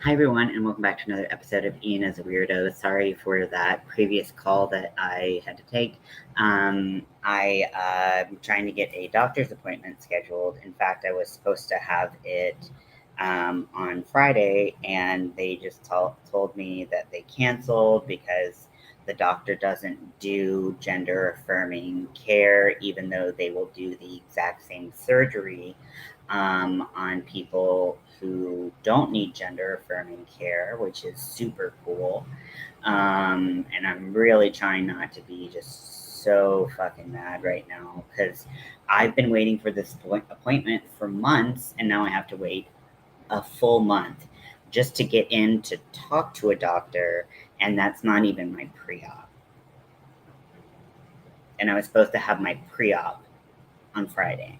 Hi everyone, and welcome back to another episode of Ian as a Weirdo. Sorry for that previous call that I had to take. I'm trying to get a doctor's appointment scheduled. In fact, I was supposed to have it on Friday, and they just told me that they canceled because the doctor doesn't do gender affirming care, even though they will do the exact same surgery on people who don't need gender affirming care, which is super cool. And I'm really trying not to be just so fucking mad right now because I've been waiting for this appointment for months, and now I have to wait a full month just to get in to talk to a doctor, and that's not even my pre-op. And I was supposed to have my pre-op on Friday.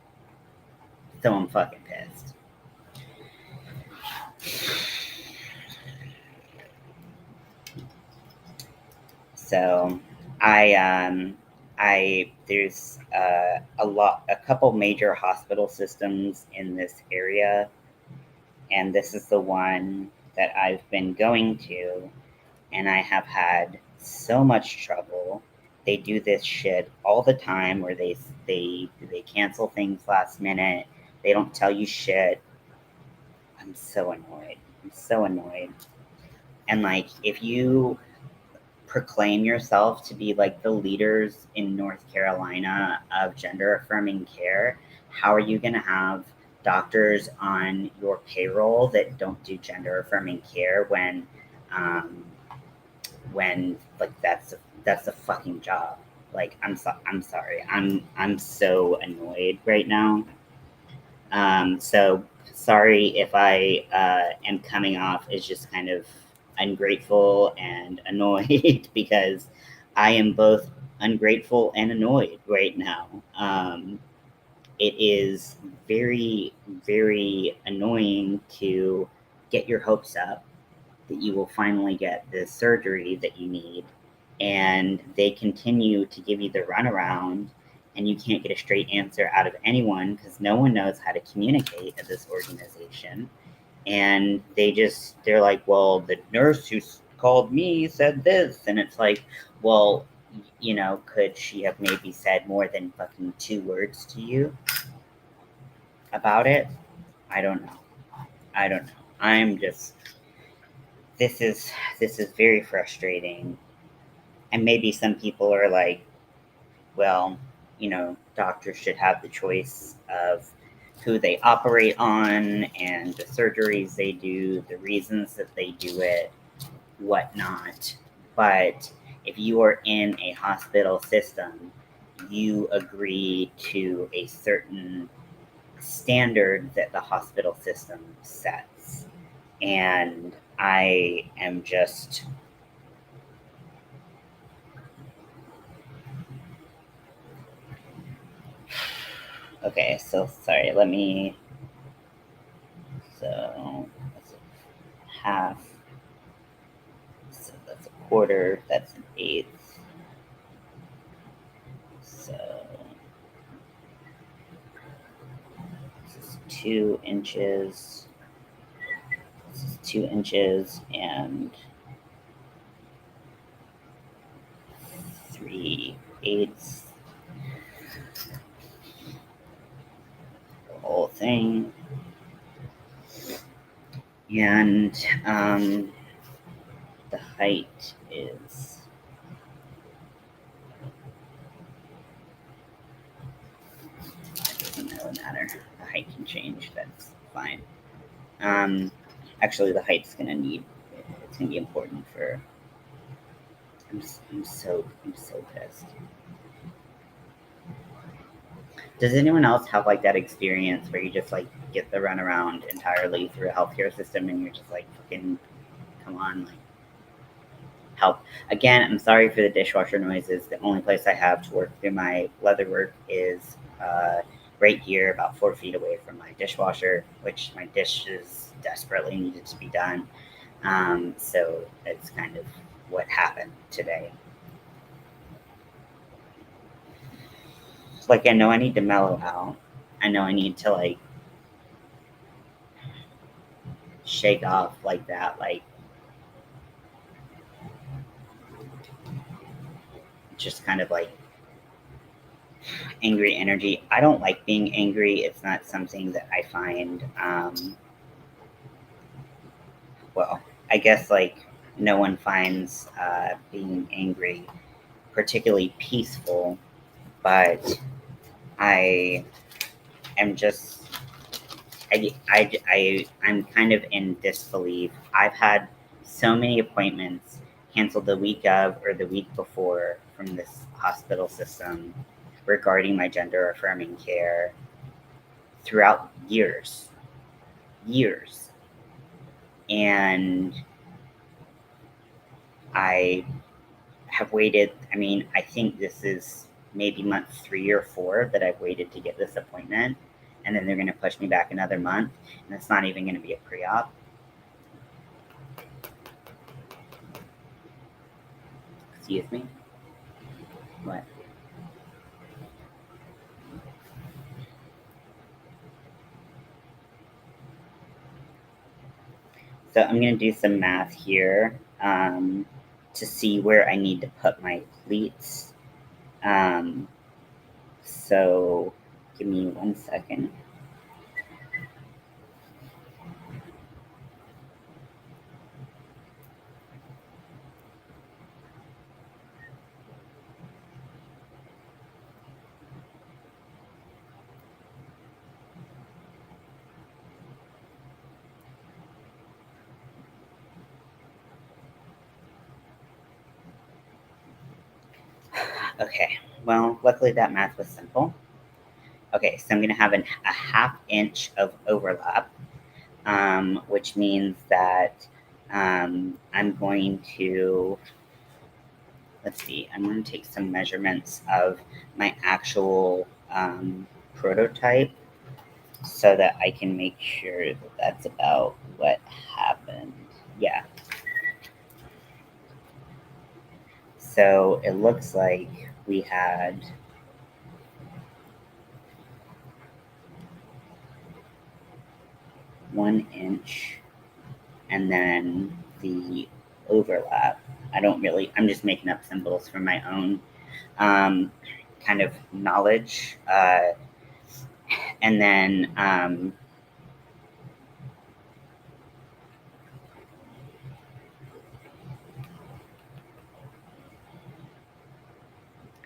So I'm fucking pissed. So there's a couple major hospital systems in this area, and this is the one that I've been going to, and I have had so much trouble. They do this shit all the time where they cancel things last minute. They don't tell you shit. I'm so annoyed. I'm so annoyed. And like, if you proclaim yourself to be like the leaders in North Carolina of gender affirming care, how are you going to have doctors on your payroll that don't do gender affirming care um, when like that's a fucking job? Like I'm sorry. I'm so annoyed right now. So sorry if I am coming off as just kind of ungrateful and annoyed because I am both ungrateful and annoyed right now. It is very, very annoying to get your hopes up that you will finally get the surgery that you need, and they continue to give you the runaround, and you can't get a straight answer out of anyone because no one knows how to communicate at this organization. And they're like, well, the nurse who called me said this, and it's like, well, could she have maybe said more than fucking 2 words to you about it? I don't know. I don't know. I'm just this is very frustrating. And maybe some people are like, well, doctors should have the choice of who they operate on and the surgeries they do, the reasons that they do it, whatnot. But if you are in a hospital system, you agree to a certain standard that the hospital system sets. And I am just okay, so sorry, so that's a half, so that's a quarter, that's an eighth, so this is 2 inches, this is 2 inches and 3/8, the whole thing. And the height is it doesn't really matter. The height can change, that's fine. Actually the height's it's gonna be important for I'm so pissed. Does anyone else have like that experience where you just like get the runaround entirely through a healthcare system and you're just like fucking come on, like help? Again, I'm sorry for the dishwasher noises. The only place I have to work through my leather work is right here, about 4 feet away from my dishwasher, which my dishes desperately needed to be done. So it's kind of what happened today. Like I know I need to mellow out. I know I need to like shake off like that, like just kind of like angry energy. I don't like being angry. It's not something that I find, well, I guess like no one finds being angry particularly peaceful, but I am just, I'm kind of in disbelief. I've had so many appointments canceled the week of or the week before from this hospital system regarding my gender affirming care throughout years. And I have waited, I mean, I think this is maybe month 3 or 4 that I've waited to get this appointment. And then they're going to push me back another month. And it's not even going to be a pre op. Excuse me? What? So I'm going to do some math here to see where I need to put my cleats. So give me 1 second. Okay, well, luckily that math was simple. Okay, so I'm going to have a 1/2 inch of overlap, which means that I'm going to, let's see, I'm going to take some measurements of my actual prototype so that I can make sure that that's about what happened. Yeah. So it looks like we had 1 inch and then the overlap. I'm just making up symbols for my own kind of knowledge.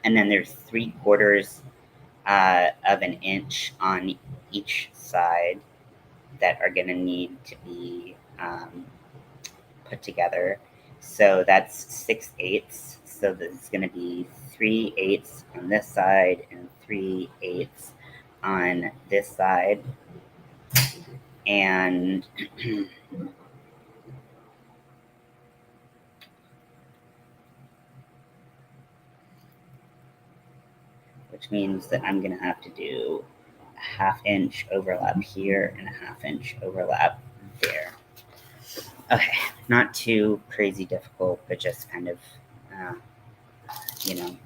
And then there's 3/4 of an inch on each side that are going to need to be put together. So that's 6/8. So there's going to be 3/8 on this side and 3/8 on this side. And which means that I'm going to have to do a 1/2 inch overlap here and a 1/2 inch overlap there. Okay, not too crazy difficult, but just kind of, uh, you know.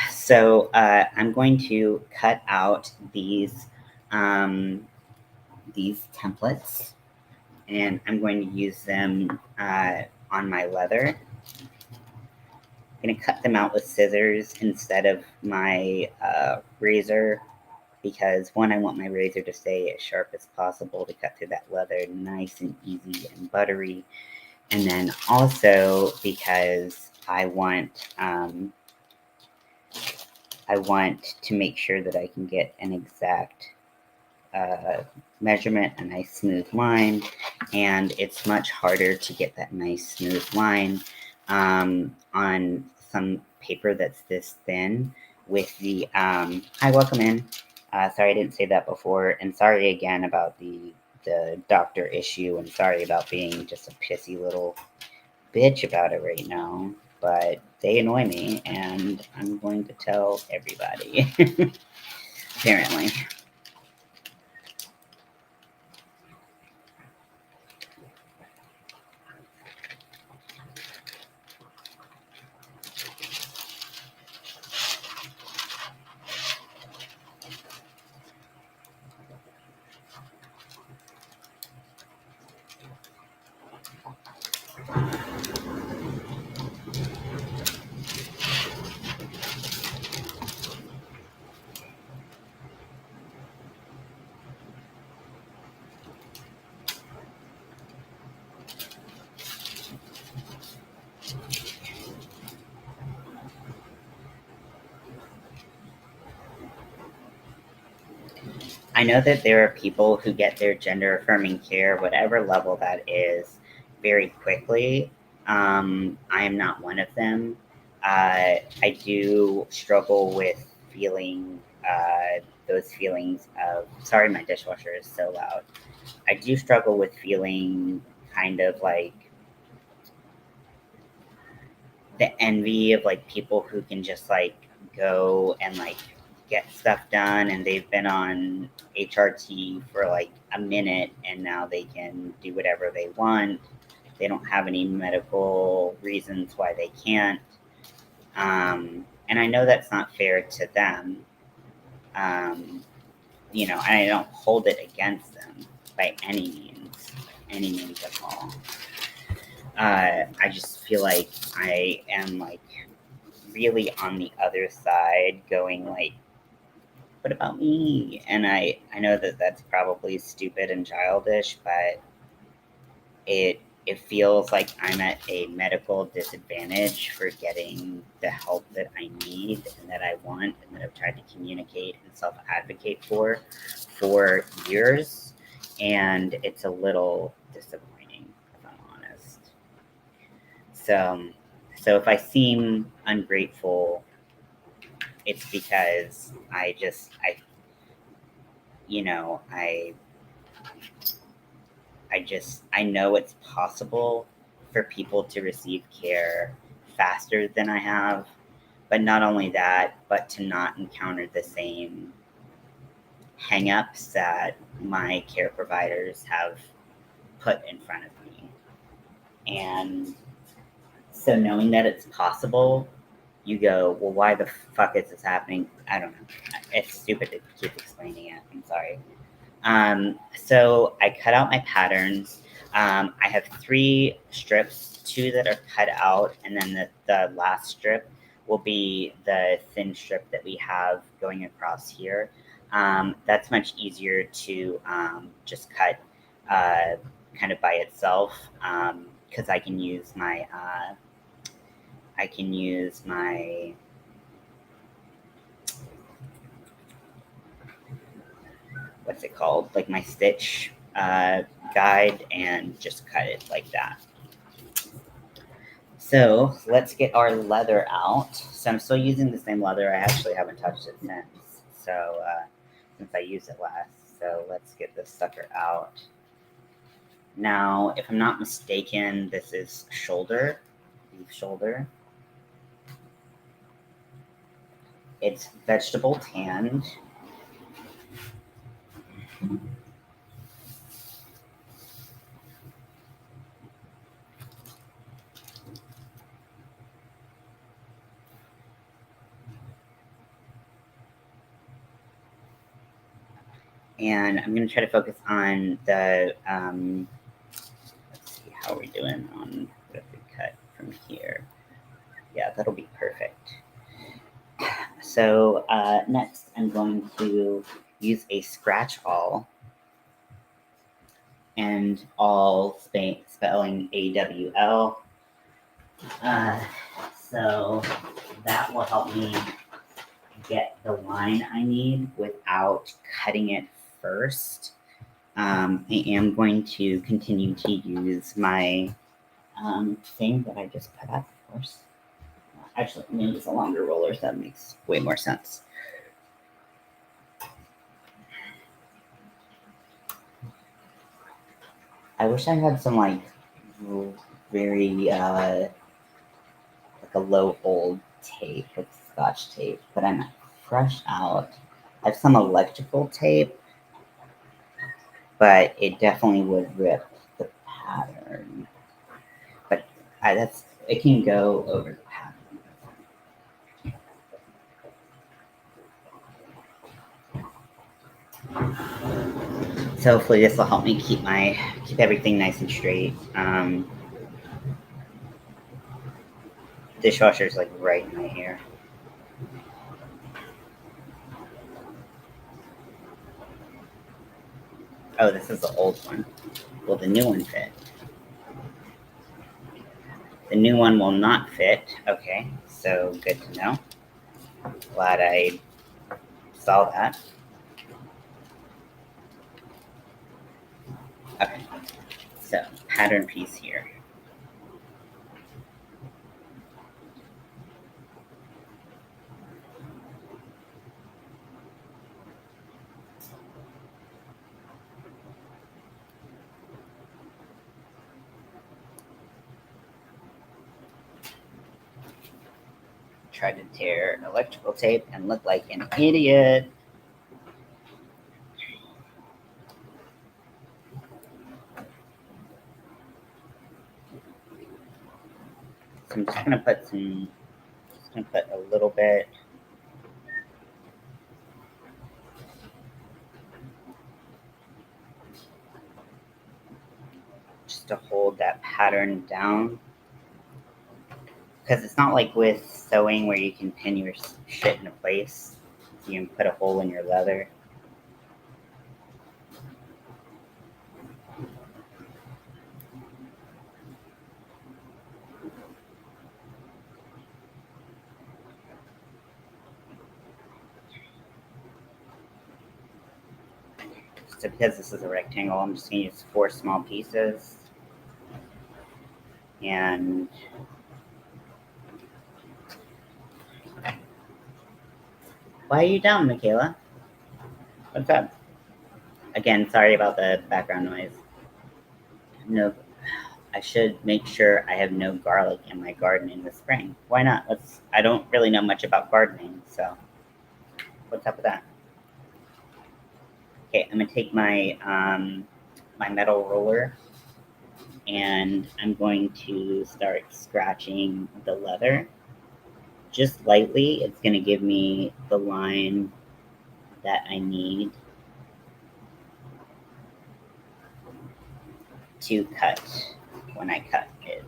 So I'm going to cut out these templates, and I'm going to use them on my leather. I'm going to cut them out with scissors instead of my razor because one, I want my razor to stay as sharp as possible to cut through that leather nice and easy and buttery. And then also because I want to make sure that I can get an exact measurement, a nice smooth line, and it's much harder to get that nice smooth line on some paper that's this thin with the hi, welcome in. Sorry I didn't say that before, and sorry again about the doctor issue, and sorry about being just a pissy little bitch about it right now, but they annoy me and I'm going to tell everybody. Apparently. I know that there are people who get their gender affirming care, whatever level that is, very quickly. I am not one of them. I do struggle with feeling those feelings of, sorry, my dishwasher is so loud. I do struggle with feeling kind of like the envy of like people who can just like go and like get stuff done, and they've been on HRT for like a minute and now they can do whatever they want. They don't have any medical reasons why they can't. And I know that's not fair to them. Um, and I don't hold it against them by any means at all. I just feel like I am like really on the other side going like, what about me? And I know that that's probably stupid and childish, but it feels like I'm at a medical disadvantage for getting the help that I need and that I want and that I've tried to communicate and self-advocate for years. And it's a little disappointing, if I'm honest. So if I seem ungrateful, it's because you know, I know it's possible for people to receive care faster than I have, but not only that, but to not encounter the same hangups that my care providers have put in front of me. And so knowing that it's possible, you go, well, why the fuck is this happening? I don't know. It's stupid to keep explaining it. I'm sorry. So I cut out my patterns. I have 3 strips, 2 that are cut out, and then the last strip will be the thin strip that we have going across here. That's much easier to just cut kind of by itself, because I can use my what's it called? Like my stitch guide, and just cut it like that. So let's get our leather out. So I'm still using the same leather. I actually haven't touched it since. So since I used it last. So let's get this sucker out. Now, if I'm not mistaken, this is shoulder, beef shoulder. It's vegetable tanned. And I'm going to try to focus on the, let's see, how are we doing on what if we cut from here? Yeah, that'll be perfect. So next I'm going to use a scratch awl, and awl spelling AWL. So that will help me get the line I need without cutting it first. I am going to continue to use my thing that I just cut out, of course. Actually, I'm going to use a longer roller, so that makes way more sense. I wish I had some like very like a low hold tape, like Scotch tape, but I'm fresh out. I have some electrical tape, but it definitely would rip the pattern. But it can go over the pattern. So hopefully this will help me keep everything nice and straight. Dishwasher's like right in my hair. Oh, this is the old one. Will the new one fit? The new one will not fit. Okay, so good to know. Glad I saw that. Okay, so pattern piece here. Try to tear electrical tape and look like an idiot. So I'm just gonna put a little bit. Just to hold that pattern down. Because it's not like with sewing where you can pin your shit into place. You can put a hole in your leather. So because this is a rectangle, I'm just gonna use 4 small pieces. And why are you down, Michaela? What's up? Again, sorry about the background noise. No, I should make sure I have no garlic in my garden in the spring. Why not? I don't really know much about gardening, so what's up with that? Okay, I'm gonna take my my metal roller and I'm going to start scratching the leather just lightly. It's gonna give me the line that I need to cut when I cut it.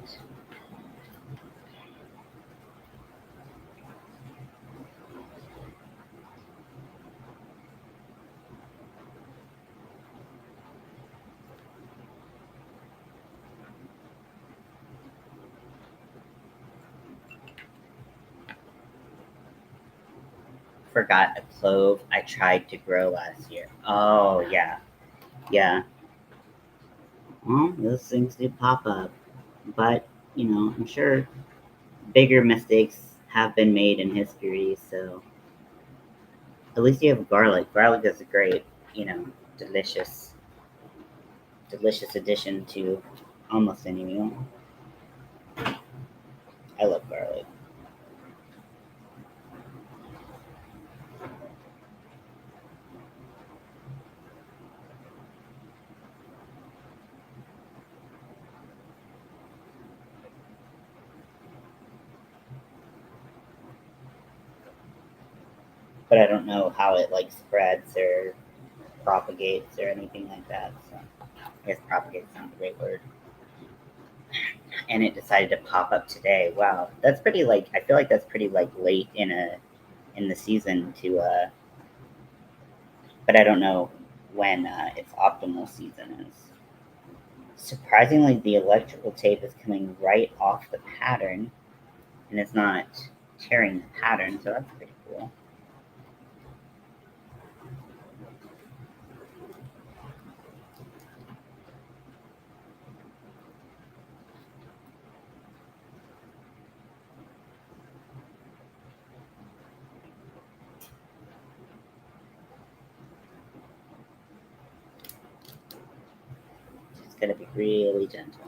Forgot a clove I tried to grow last year. Oh, yeah. Yeah. Well, those things do pop up. But, I'm sure bigger mistakes have been made in history, so at least you have garlic. Garlic is a great, you know, delicious, delicious addition to almost any meal. I love garlic. But I don't know how it like spreads or propagates or anything like that. So I guess propagate's not the great word. And it decided to pop up today. Wow, that's pretty like I feel like that's pretty like late in the season to but I don't know when its optimal season is. Surprisingly, the electrical tape is coming right off the pattern and it's not tearing the pattern, so that's pretty cool. It's gonna be really gentle.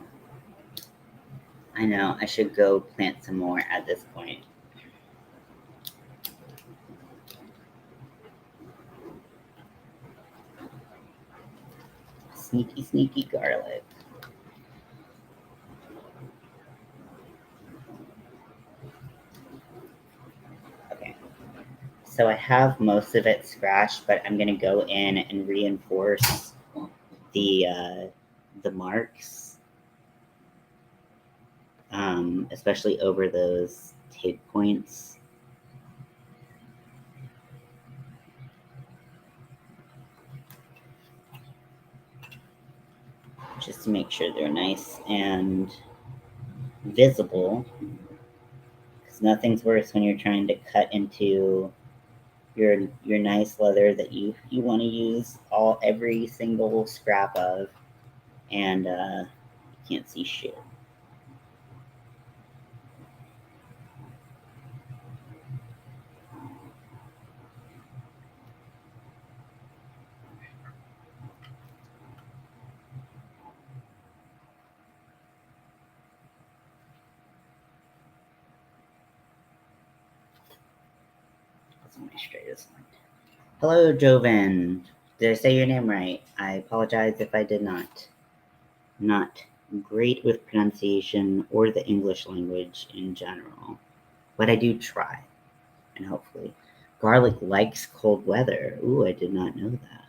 I know, I should go plant some more at this point. Sneaky, sneaky garlic. Okay, so I have most of it scratched, but I'm gonna go in and reinforce the uh, the marks, especially over those tape points. Just to make sure they're nice and visible. Because nothing's worse when you're trying to cut into your nice leather that you want to use every single scrap of. and you can't see shit. That's my straightest line. Hello, Joven. Did I say your name right? I apologize if I did not. Not great with pronunciation or the English language in general, but I do try, and hopefully. Garlic likes cold weather. Ooh, I did not know that.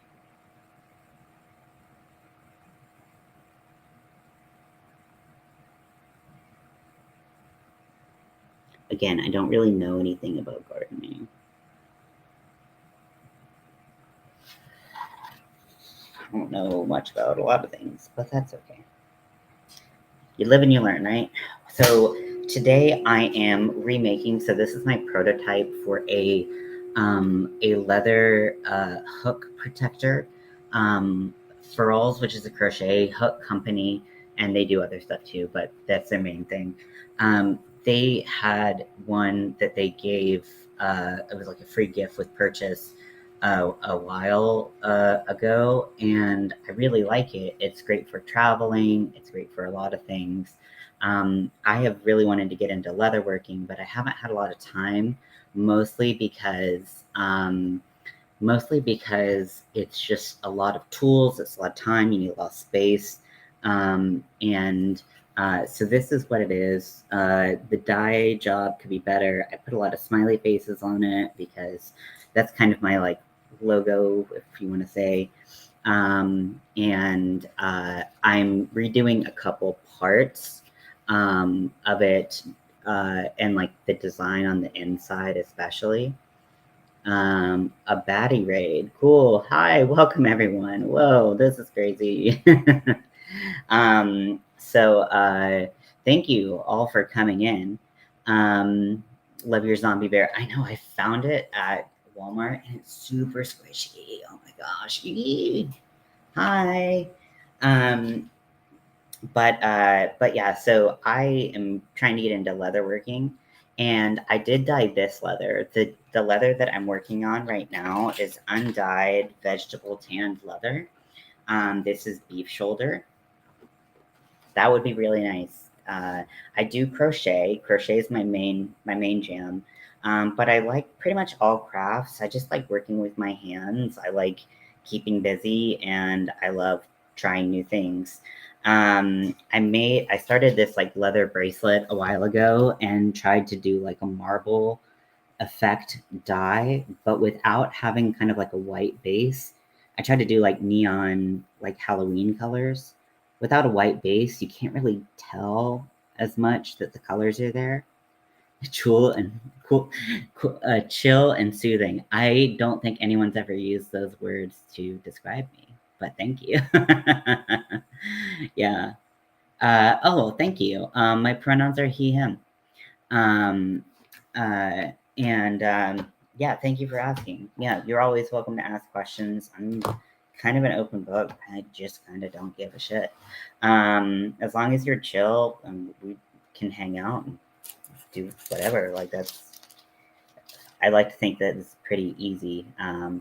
Again, I don't really know anything about gardening. I don't know much about a lot of things, but that's okay. You live and you learn, right? So today I am remaking. So this is my prototype for a leather hook protector. Furls, which is a crochet hook company, and they do other stuff too, but that's their main thing. They had one that they gave. It was like a free gift with purchase a while ago, and I really like it. It's great for traveling. It's great for a lot of things. I have really wanted to get into leatherworking, but I haven't had a lot of time, mostly because it's just a lot of tools. It's a lot of time. You need a lot of space, and so this is what it is. The dye job could be better. I put a lot of smiley faces on it because that's kind of my like logo, if you want to say. And I'm redoing a couple parts of it, and like the design on the inside, especially. A baddie raid. Cool. Hi, welcome everyone. Whoa, this is crazy. Thank you all for coming in. Love your zombie bear. I know I found it at Walmart and it's super squishy. Oh my gosh. Hi. Um, but yeah, so I am trying to get into leatherworking, and I did dye this leather. The leather that I'm working on right now is undyed vegetable tanned leather. This is beef shoulder. That would be really nice. I do crochet. Crochet is my main jam. But I like pretty much all crafts. I just like working with my hands. I like keeping busy, and I love trying new things. I started this like leather bracelet a while ago and tried to do like a marble effect dye, but without having kind of like a white base. I tried to do like neon, like Halloween colors. Without a white base, you can't really tell as much that the colors are there. Chill and chill and soothing. I don't think anyone's ever used those words to describe me, but thank you. Yeah. Oh, thank you. My pronouns are he, him. Um, uh, and yeah, thank you for asking. Yeah, you're always welcome to ask questions. I'm kind of an open book. I just kind of don't give a shit. As long as you're chill and we can hang out and do whatever, like that's. I like to think that it's pretty easy.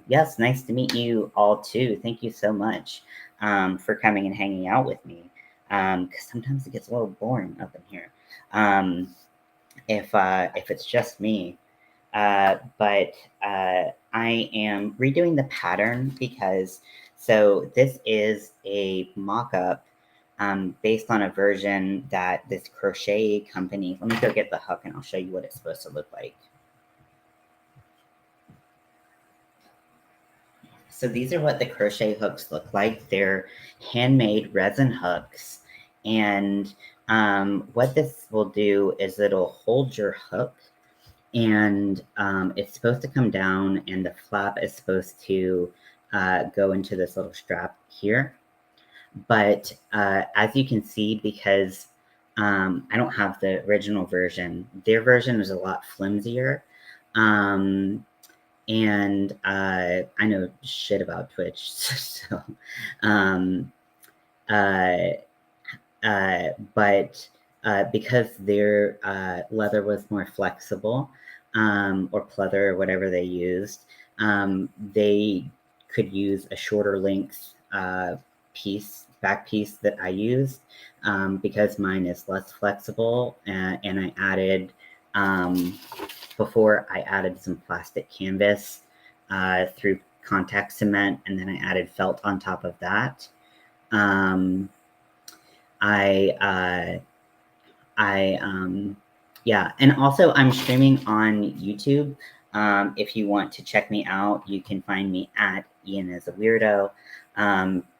Yes, nice to meet you all too. Thank you so much for coming and hanging out with me. Because sometimes it gets a little boring up in here. Um, if it's just me. But I am redoing the pattern because so this is a mock-up based on a version that this crochet company. Let me go get the hook and I'll show you what it's supposed to look like. So these are what the crochet hooks look like. They're handmade resin hooks, and what this will do is it'll hold your hook, and it's supposed to come down, and the flap is supposed to go into this little strap here. But as you can see, because I don't have the original version, their version is a lot flimsier. Um, and I know shit about Twitch, so um, uh, but because their leather was more flexible, or pleather or whatever they used, they could use a shorter length back piece that I used, because mine is less flexible, and I added, before I added some plastic canvas through contact cement, and then I added felt on top of that. Um, I yeah, and also I'm streaming on YouTube. If you want to check me out, you can find me at ian.is.weirdo.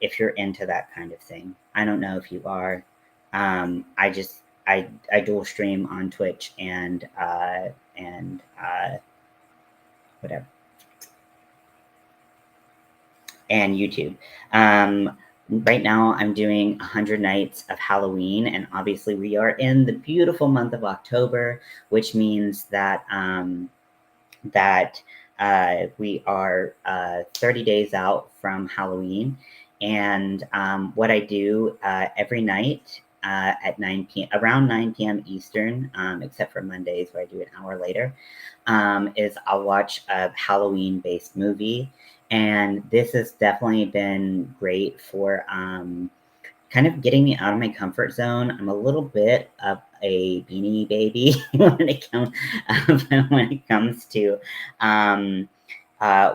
If you're into that kind of thing, I don't know if you are. I dual stream on Twitch and whatever, and YouTube. Right now, I'm doing 100 Nights of Halloween, and obviously, we are in the beautiful month of October, which means that we are 30 days out from Halloween. And what I do every night at 9 p.m. around 9 p.m. Eastern, except for Mondays where I do an hour later, is I'll watch a Halloween-based movie. And this has definitely been great for kind of getting me out of my comfort zone. I'm a little bit of a beanie baby when it comes to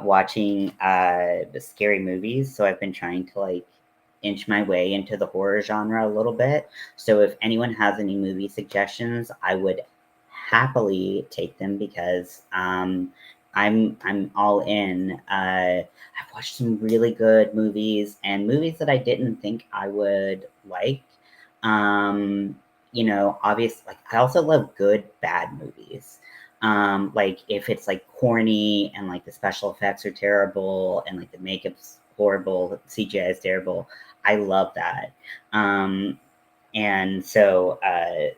watching scary movies. So I've been trying to like inch my way into the horror genre a little bit. So if anyone has any movie suggestions, I would happily take them because I'm all in. I've watched some really good movies and movies that I didn't think I would like. You know, obviously, like I also love good bad movies. Like if it's like corny and like the special effects are terrible and like the makeup's horrible, CGI is terrible, I love that. Um, and so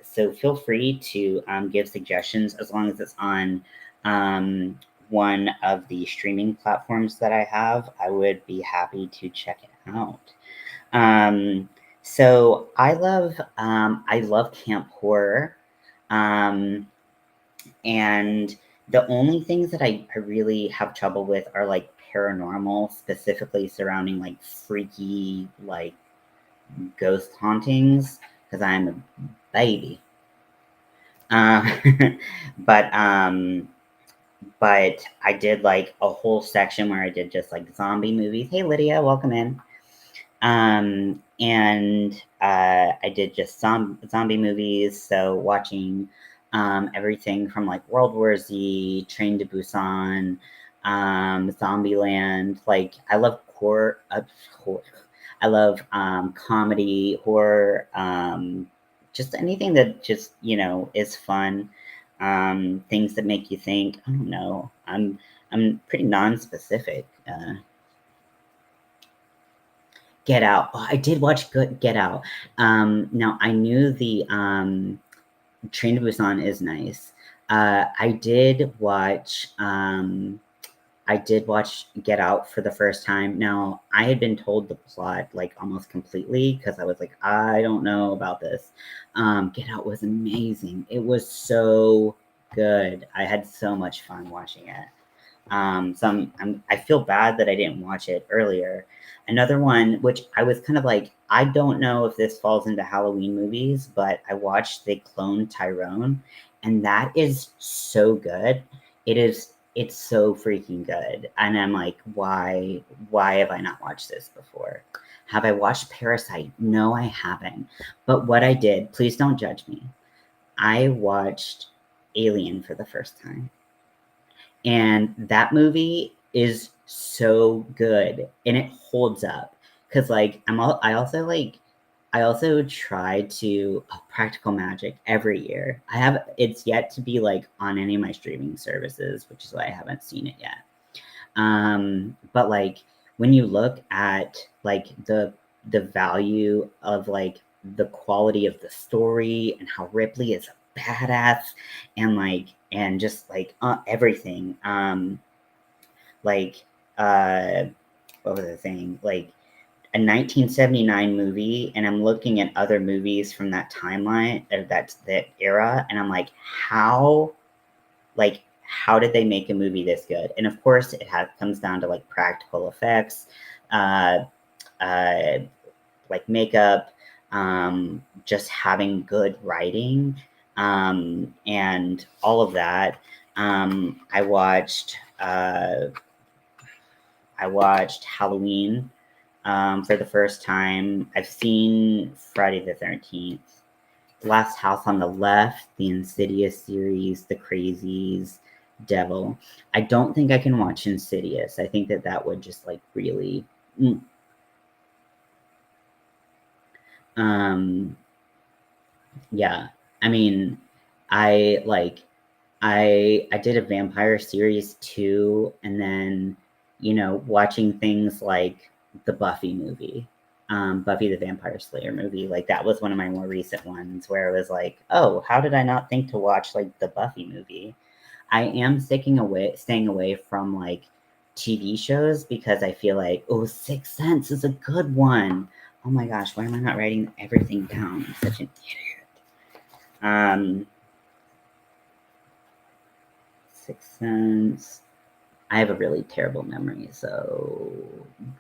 feel free to give suggestions as long as it's on one of the streaming platforms that I have. I would be happy to check it out. Um, so I love camp horror. Um, and the only things that I really have trouble with are like paranormal, specifically surrounding like freaky, like ghost hauntings, because I'm a baby. Uh, but but I did like a whole section where I did just like zombie movies. Hey Lydia, welcome in. And I did just zombie movies, so watching everything from like World War Z, Train to Busan, Zombieland. Like I love horror. I love comedy, horror, just anything that just is fun. Things that make you think. I don't know. I'm pretty non-specific. Get Out. Oh, I did watch Get Out. Now I knew the Train to Busan is nice. I did watch. I did watch Get Out for the first time. Now I had been told the plot like almost completely because I was like, I don't know about this. Get Out was amazing. It was so good. I had so much fun watching it. I feel bad that I didn't watch it earlier. Another one, which I was kind of like, I don't know if this falls into Halloween movies, but I watched They Clone Tyrone, and that is so good. It's so freaking good. And I'm like, why have I not watched this before? Have I watched Parasite? No, I haven't. But what I did, please don't judge me. I watched Alien for the first time. And that movie is so good and it holds up because like I also try to Practical Magic every year. It's yet to be like on any of my streaming services, which is why I haven't seen it yet. But like when you look at like the value of like the quality of the story and how Ripley is a badass and just like everything, like uh what was I saying, like a 1979 movie, and I'm looking at other movies from that timeline, or that era, and I'm like, how did they make a movie this good? And of course, comes down to like practical effects, uh, uh, like makeup, just having good writing, and all of that. I watched Halloween for the first time. I've seen Friday the 13th, Last House on the Left, the Insidious series, The Crazies, Devil. I don't think I can watch Insidious. I think that would just like really. Um, yeah, I mean, I like I did a vampire series too, and then watching things like the Buffy movie, Buffy the Vampire Slayer movie. Like that was one of my more recent ones where it was like, oh, how did I not think to watch like the Buffy movie? I am staying away from like TV shows because I feel like, oh, Sixth Sense is a good one. Oh my gosh, why am I not writing everything down? I'm such an idiot. Sixth Sense. I have a really terrible memory, so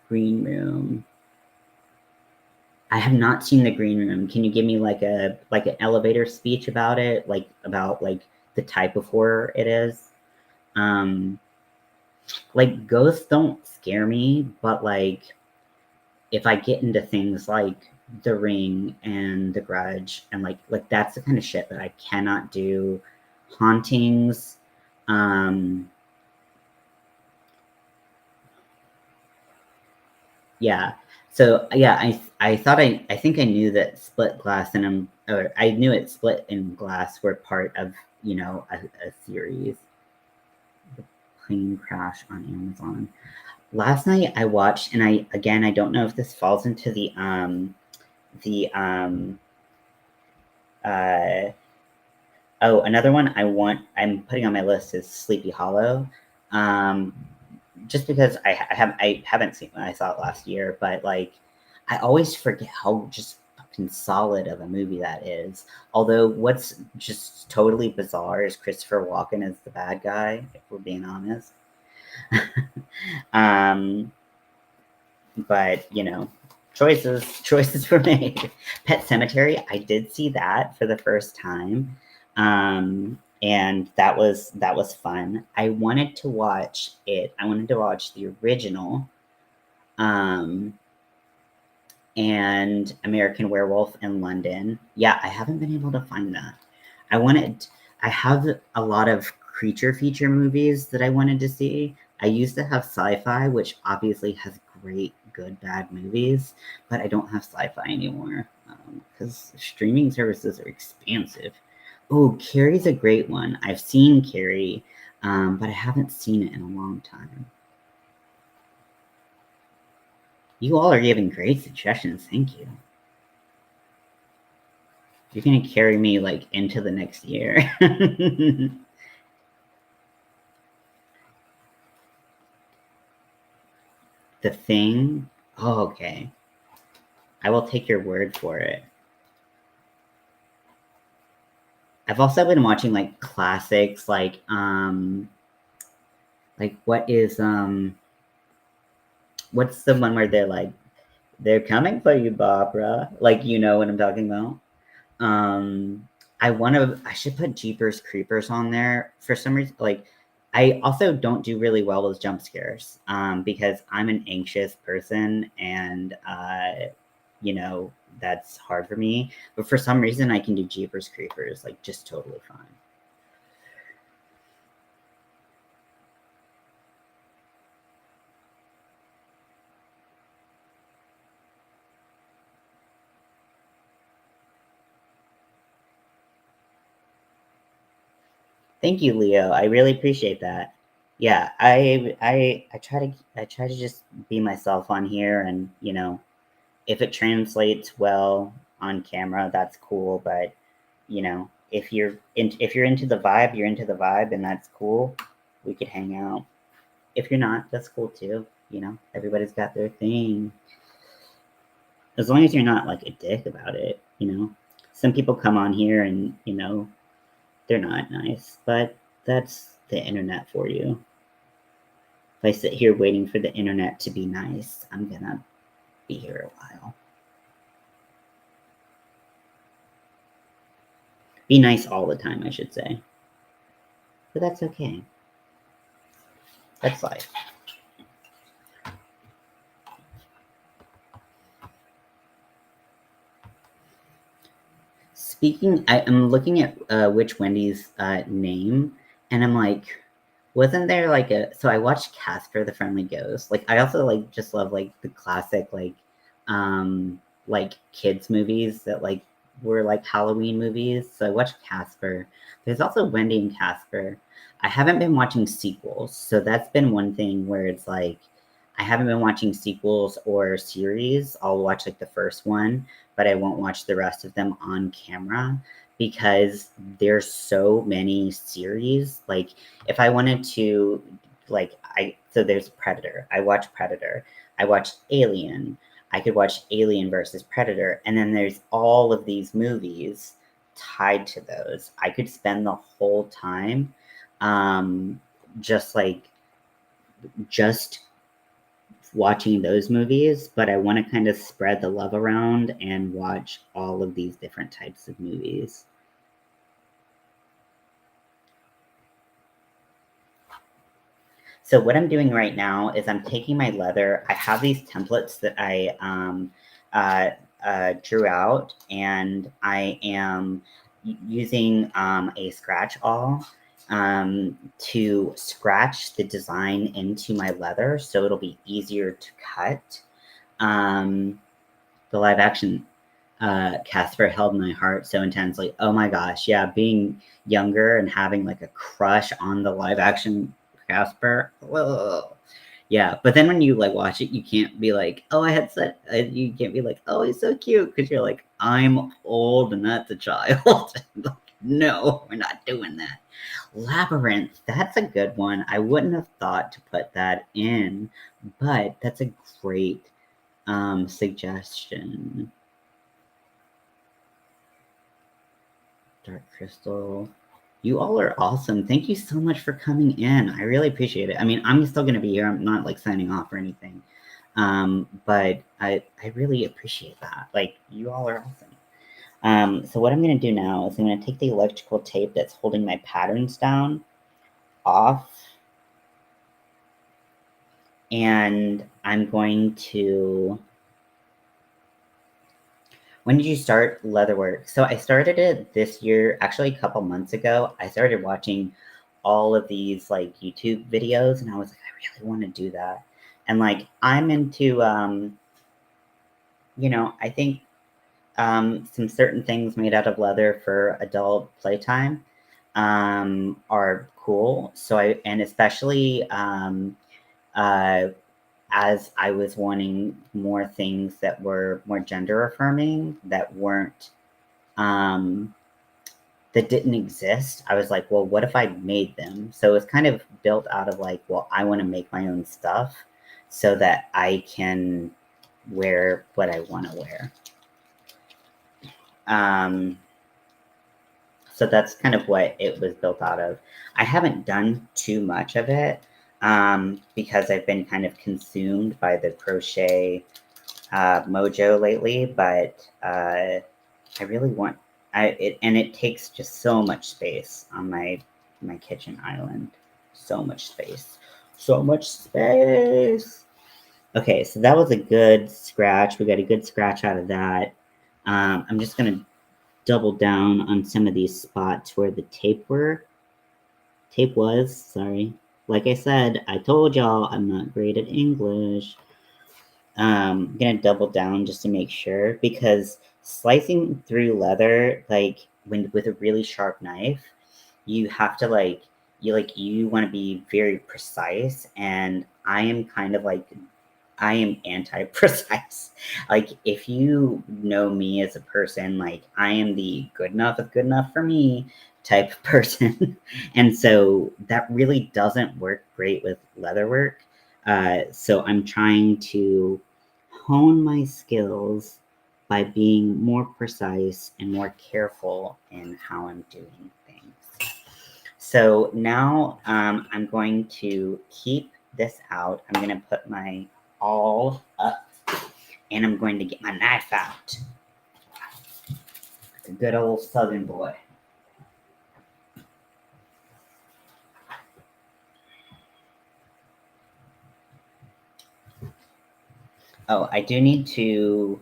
Green Room. I have not seen the Green Room. Can you give me like an elevator speech about it, like about like the type of horror it is? Like ghosts don't scare me, but like if I get into things like The Ring and The Grudge and like that's the kind of shit that I cannot do. Hauntings, yeah. So yeah, I thought I think I knew that split glass or I knew it split and glass were part of a series. The Plane Crash on Amazon. Last night I watched, and I don't know if this falls into the uh another one I'm putting on my list is Sleepy Hollow. Um, just because I haven't seen it. I saw it last year, but like I always forget how just fucking solid of a movie that is. Although what's just totally bizarre is Christopher Walken as the bad guy, if we're being honest. um, but choices were made. Pet Cemetery, I did see that for the first time, and that was fun. I wanted to watch it. I wanted to watch the original, um, and American Werewolf in London. Yeah, I haven't been able to find that. I wanted. I have a lot of creature feature movies that I wanted to see. I used to have Sci-Fi, which obviously has great, good, bad movies, but I don't have Sci-Fi anymore because streaming services are expansive. Oh, Carrie's a great one. I've seen Carrie, but I haven't seen it in a long time. You all are giving great suggestions. Thank you. You're gonna carry me like into the next year. The Thing. Oh, okay. I will take your word for it. I've also been watching like classics, like what's the one where they're coming for you, Barbara? Like you know what I'm talking about. I should put Jeepers Creepers on there for some reason. Like, I also don't do really well with jump scares because I'm an anxious person, and that's hard for me. But for some reason, I can do Jeepers Creepers like just totally fine. Thank you, Leo. I really appreciate that. Yeah, I try to just be myself on here, and if it translates well on camera, that's cool. But if you're into the vibe, you're into the vibe, and that's cool. We could hang out. If you're not, that's cool too. Everybody's got their thing. As long as you're not like a dick about it, you know. Some people come on here and, you know, they're not nice, but that's the internet for you. If I sit here waiting for the internet to be nice, I'm gonna be here a while. Be nice all the time, I should say. But that's okay. That's life. I'm looking at which Wendy's name, and I'm like, wasn't there like a? So I watched Casper the Friendly Ghost. Like I also like just love like the classic like kids movies that like were like Halloween movies. So I watched Casper. There's also Wendy and Casper. I haven't been watching sequels, so that's been one thing where it's like I haven't been watching sequels or series. I'll watch like the first one, but I won't watch the rest of them on camera because there's so many series. Like if I wanted to so there's Predator. I watch Predator. I watch Alien. I could watch Alien versus Predator, and then there's all of these movies tied to those. I could spend the whole time just like just watching those movies, but I want to kind of spread the love around and watch all of these different types of movies. So what I'm doing right now is I'm taking my leather. I have these templates that I drew out, and I am using a scratch awl to scratch the design into my leather so it'll be easier to cut. The live action Casper held my heart so intensely. Oh my gosh, yeah, being younger and having like a crush on the live action Casper. Whoa. Yeah, but then when you like watch it, you can't be like, oh, I had said, you can't be like, oh, he's so cute, because you're like, I'm old and that's a child. No, we're not doing that. Labyrinth, that's a good one. I wouldn't have thought to put that in, but that's a great suggestion. Dark Crystal. You all are awesome. Thank you so much for coming in. I really appreciate it. I mean, I'm still going to be here. I'm not like signing off or anything. But I really appreciate that. Like, you all are awesome. So what I'm going to do now is I'm going to take the electrical tape that's holding my patterns down off. And I'm going to... When did you start leatherwork? So I started it this year, actually a couple months ago. I started watching all of these like YouTube videos, and I was like, I really want to do that. And like I'm into I think some certain things made out of leather for adult playtime are cool. So and especially as I was wanting more things that were more gender affirming, that weren't that didn't exist. I was like, well, what if I made them? So it's kind of built out of like, well, I want to make my own stuff so that I can wear what I want to wear. So that's kind of what it was built out of. I haven't done too much of it because I've been kind of consumed by the crochet mojo lately, but I really want and it takes just so much space on my kitchen island. So much space. So much space. Okay, so that was a good scratch. We got a good scratch out of that. I'm just gonna double down on some of these spots where the tape was, sorry. Like I said, I told y'all I'm not great at English. I'm gonna double down just to make sure, because slicing through leather, like with a really sharp knife, you have to you want to be very precise, and I am kind of like I am anti-precise. Like if you know me as a person, like I am the good enough is good enough for me type of person. And so that really doesn't work great with leatherwork. So I'm trying to hone my skills by being more precise and more careful in how I'm doing things. So now I'm going to keep this out. I'm going to put my awl up and I'm going to get my knife out. A good old Southern boy. Oh, I do need to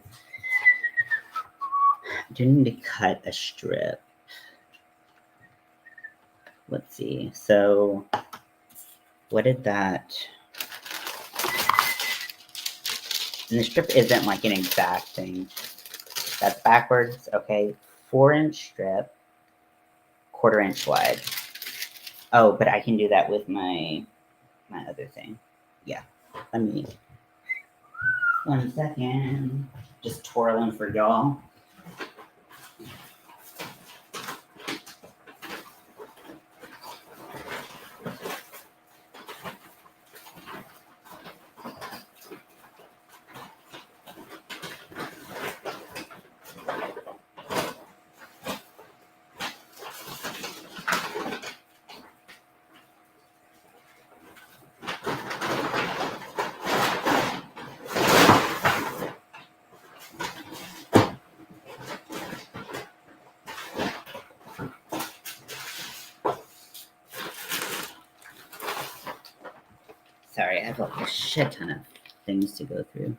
cut a strip. Let's see. So what did that? And the strip isn't like an exact thing. That's backwards. Okay, 4-inch strip, 1/4 inch wide. Oh, but I can do that with my other thing. Yeah. Let me 1 second. Just twirling for y'all. Sorry, I have like a shit ton of things to go through.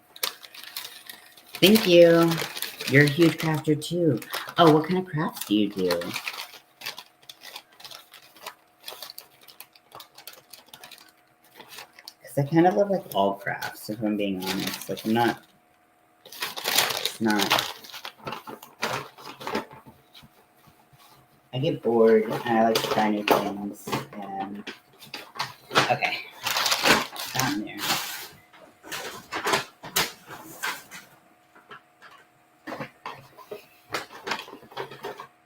Thank you. You're a huge crafter too. Oh, what kind of crafts do you do? Because I kind of love like all crafts, if I'm being honest. Like I'm not, it's not. I get bored and I like to try new things. And okay, down there.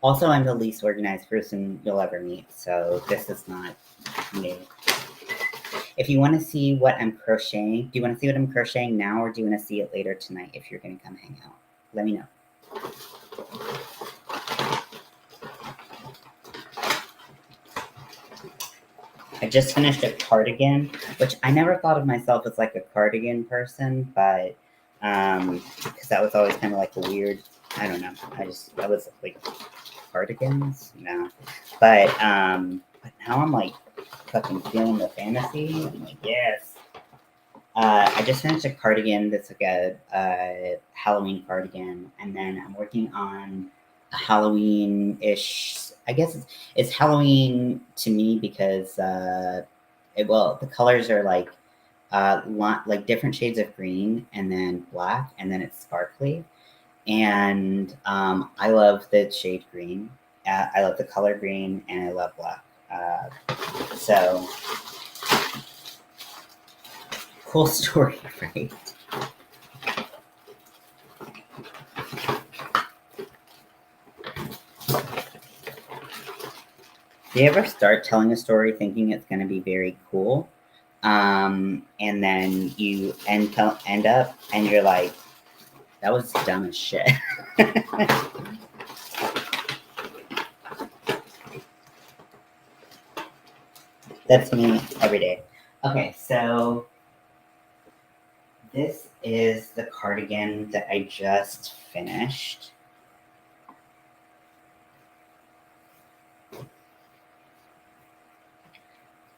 Also, I'm the least organized person you'll ever meet, so this is not new. If you want to see what I'm crocheting, do you want to see what I'm crocheting now, or do you want to see it later tonight if you're going to come hang out? Let me know. I just finished a cardigan, which I never thought of myself as like a cardigan person, but because that was always kind of like a weird, I don't know. That was like cardigans, no. But now I'm like fucking feeling the fantasy. I'm like, yes. I just finished a cardigan that's like a Halloween cardigan, and then I'm working on a Halloween-ish. I guess it's Halloween to me because the colors are like different shades of green and then black, and then it's sparkly. And I love the shade green. I love the color green, and I love black. So cool story, right? Do you ever start telling a story thinking it's going to be very cool, and then you end up and you're like, that was dumb as shit. That's me every day. Okay, so this is the cardigan that I just finished.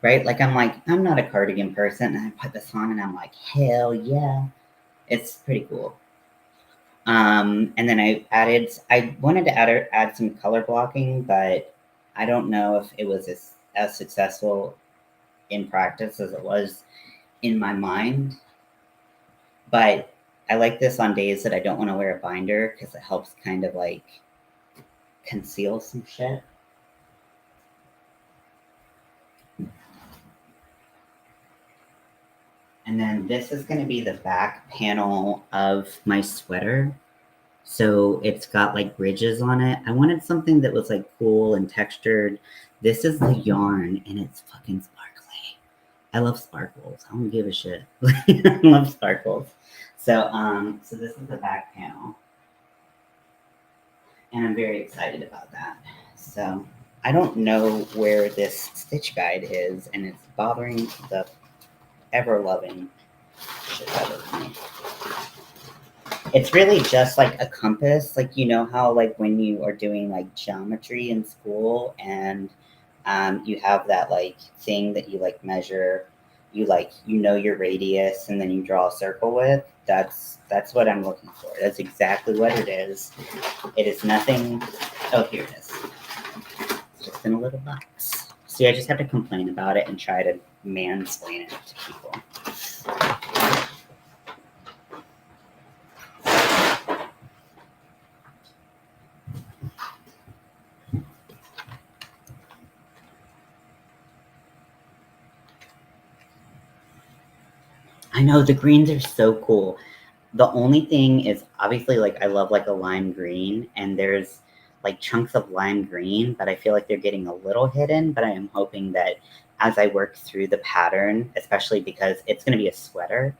Right? Like I'm not a cardigan person, and I put this on and I'm like, hell yeah. It's pretty cool. And then I wanted to add some color blocking, but I don't know if it was as successful in practice as it was in my mind. But I like this on days that I don't want to wear a binder because it helps kind of like conceal some shit. And then this is going to be the back panel of my sweater. So it's got like ridges on it. I wanted something that was like cool and textured. This is the yarn and it's fucking sparkly. I love sparkles. I don't give a shit. I love sparkles. So this is the back panel. and I'm very excited about that. So I don't know where this stitch guide is, and it's bothering the ever-loving shit out of me. It's really just like a compass, like you know how like when you are doing like geometry in school and you have that like thing that you like measure, you know your radius and then you draw a circle with. That's what I'm looking for. That's exactly what it is. It is nothing. Oh, here it is. It's just in a little box. See, I just have to complain about it and try to mansplain it to people. I know the greens are so cool. The only thing is obviously like I love like a lime green and there's like chunks of lime green, but I feel like they're getting a little hidden, but I am hoping that as I work through the pattern, especially because it's going to be a sweater,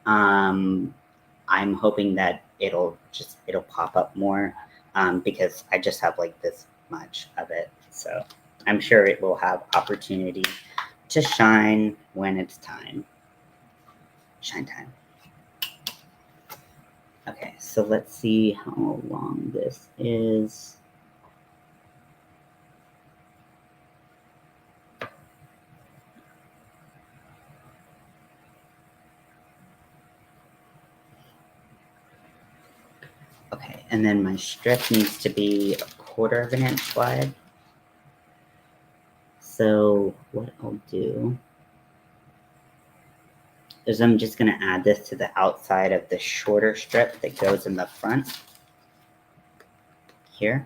I'm hoping that it'll pop up more because I just have like this much of it. So I'm sure it will have opportunity to shine when it's time. Shine time. Okay, so let's see how long this is. Okay, and then my strip needs to be 1/4 of an inch wide. So what I'll do is I'm just gonna add this to the outside of the shorter strip that goes in the front here.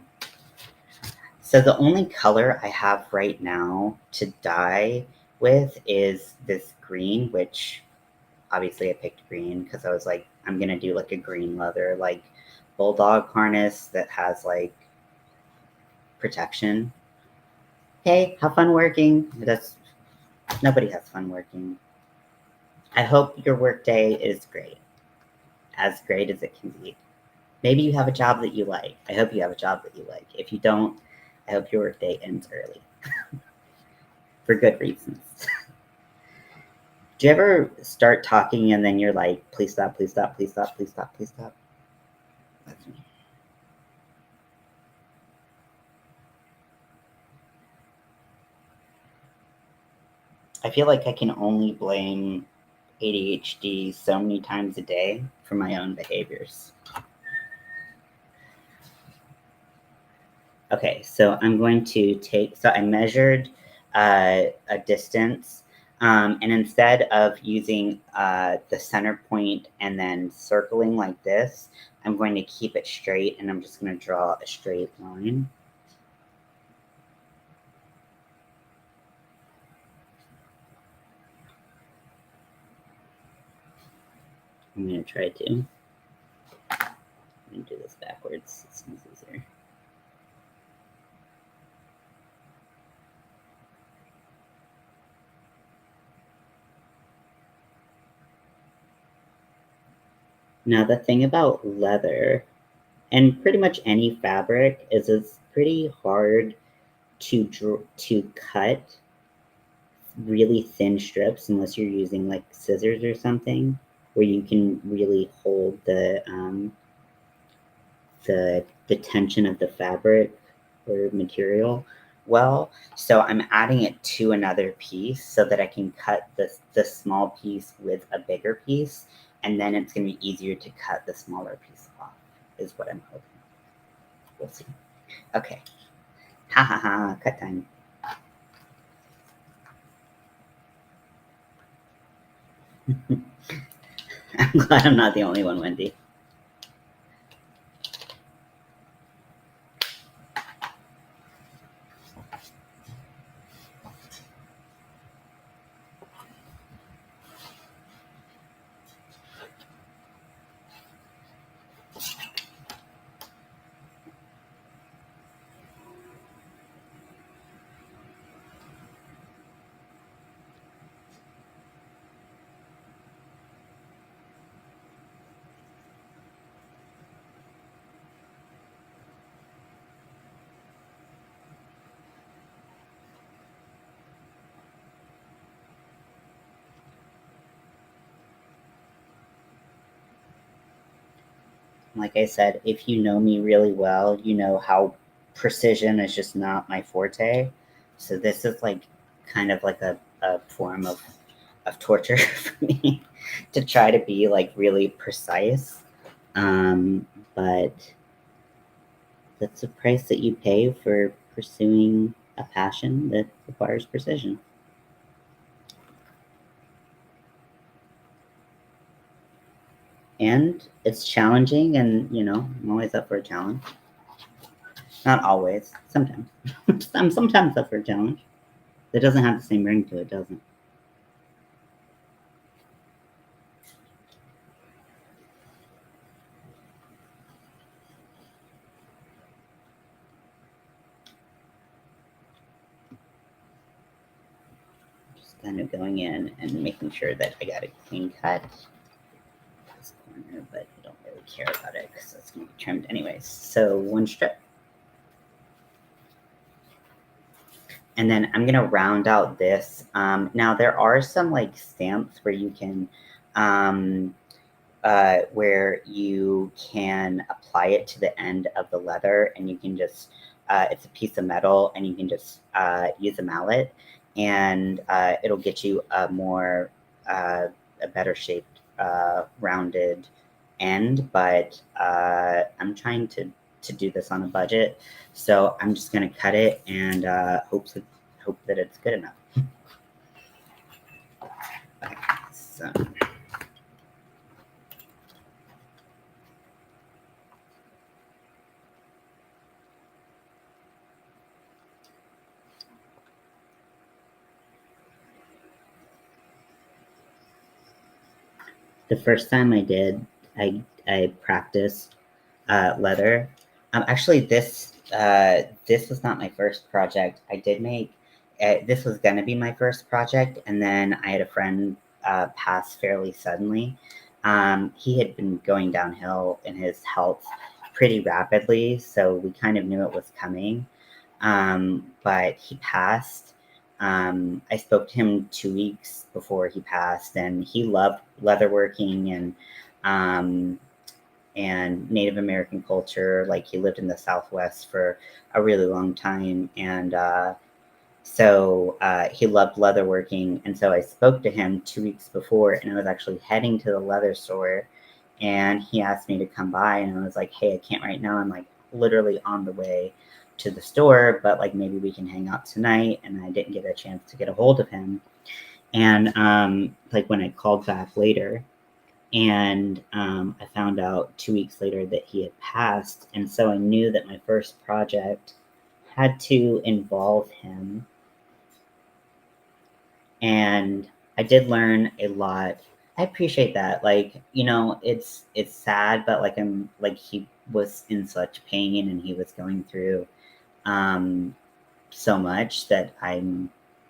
So the only color I have right now to dye with is this green, which obviously I picked green because I was like, I'm gonna do like a green leather, like bulldog harness that has like protection. Hey, have fun working. Nobody has fun working. I hope your workday is great, as great as it can be. Maybe you have a job that you like. I hope you have a job that you like. If you don't, I hope your workday ends early for good reasons. Do you ever start talking and then you're like, please stop, please stop, please stop, please stop, please stop? That's me. I feel like I can only blame ADHD so many times a day for my own behaviors. Okay, so I'm going to so I measured a distance, and instead of using the center point and then circling like this, I'm going to keep it straight and I'm just going to draw a straight line. I'm going to try to. I'm going to do this backwards. It seems easier. Now, the thing about leather and pretty much any fabric is it's pretty hard to cut really thin strips unless you're using like scissors or something where you can really hold the tension of the fabric or material well. So I'm adding it to another piece so that I can cut the small piece with a bigger piece, and then it's going to be easier to cut the smaller piece off is what I'm hoping. We'll see. Okay. Ha ha ha, cut time. I'm glad I'm not the only one, Wendy. like I said, if you know me really well, you know how precision is just not my forte. So this is like kind of like a form of torture for me to try to be like really precise. Um, but that's the price that you pay for pursuing a passion that requires precision. And it's challenging, and you know, I'm always up for a challenge. Not always, sometimes. I'm sometimes up for a challenge. It doesn't have the same ring to it, doesn't. Just kind of going in and making sure that I got a clean cut. This corner, but I don't really care about it because it's gonna be trimmed anyways. So one strip. And then I'm gonna round out this. Now there are some like stamps where you can where you can apply it to the end of the leather, and you can just it's a piece of metal, and you can just use a mallet, and it'll get you a more a better shaped rounded end. But I'm trying to do this on a budget, so I'm just gonna cut it and hope that it's good enough. Okay, so. The first time I did, I practiced leather. Actually, this was not my first project. I did make this was gonna be my first project, and then I had a friend pass fairly suddenly. He had been going downhill in his health pretty rapidly, so we kind of knew it was coming. But he passed. I spoke to him 2 weeks before he passed, and he loved leatherworking um, and Native American culture. Like he lived in the Southwest for a really long time, and so he loved leatherworking. And so I spoke to him 2 weeks before, and I was actually heading to the leather store, and he asked me to come by, and I was like, "Hey, I can't right now. I'm like literally on the way to the store, but like maybe we can hang out tonight." And I didn't get a chance to get a hold of him. And like when I called back later, and I found out 2 weeks later that he had passed, and so I knew that my first project had to involve him, and I did learn a lot. I appreciate that. Like, you know, it's sad, but like I'm like he was in such pain and he was going through um so much that I'm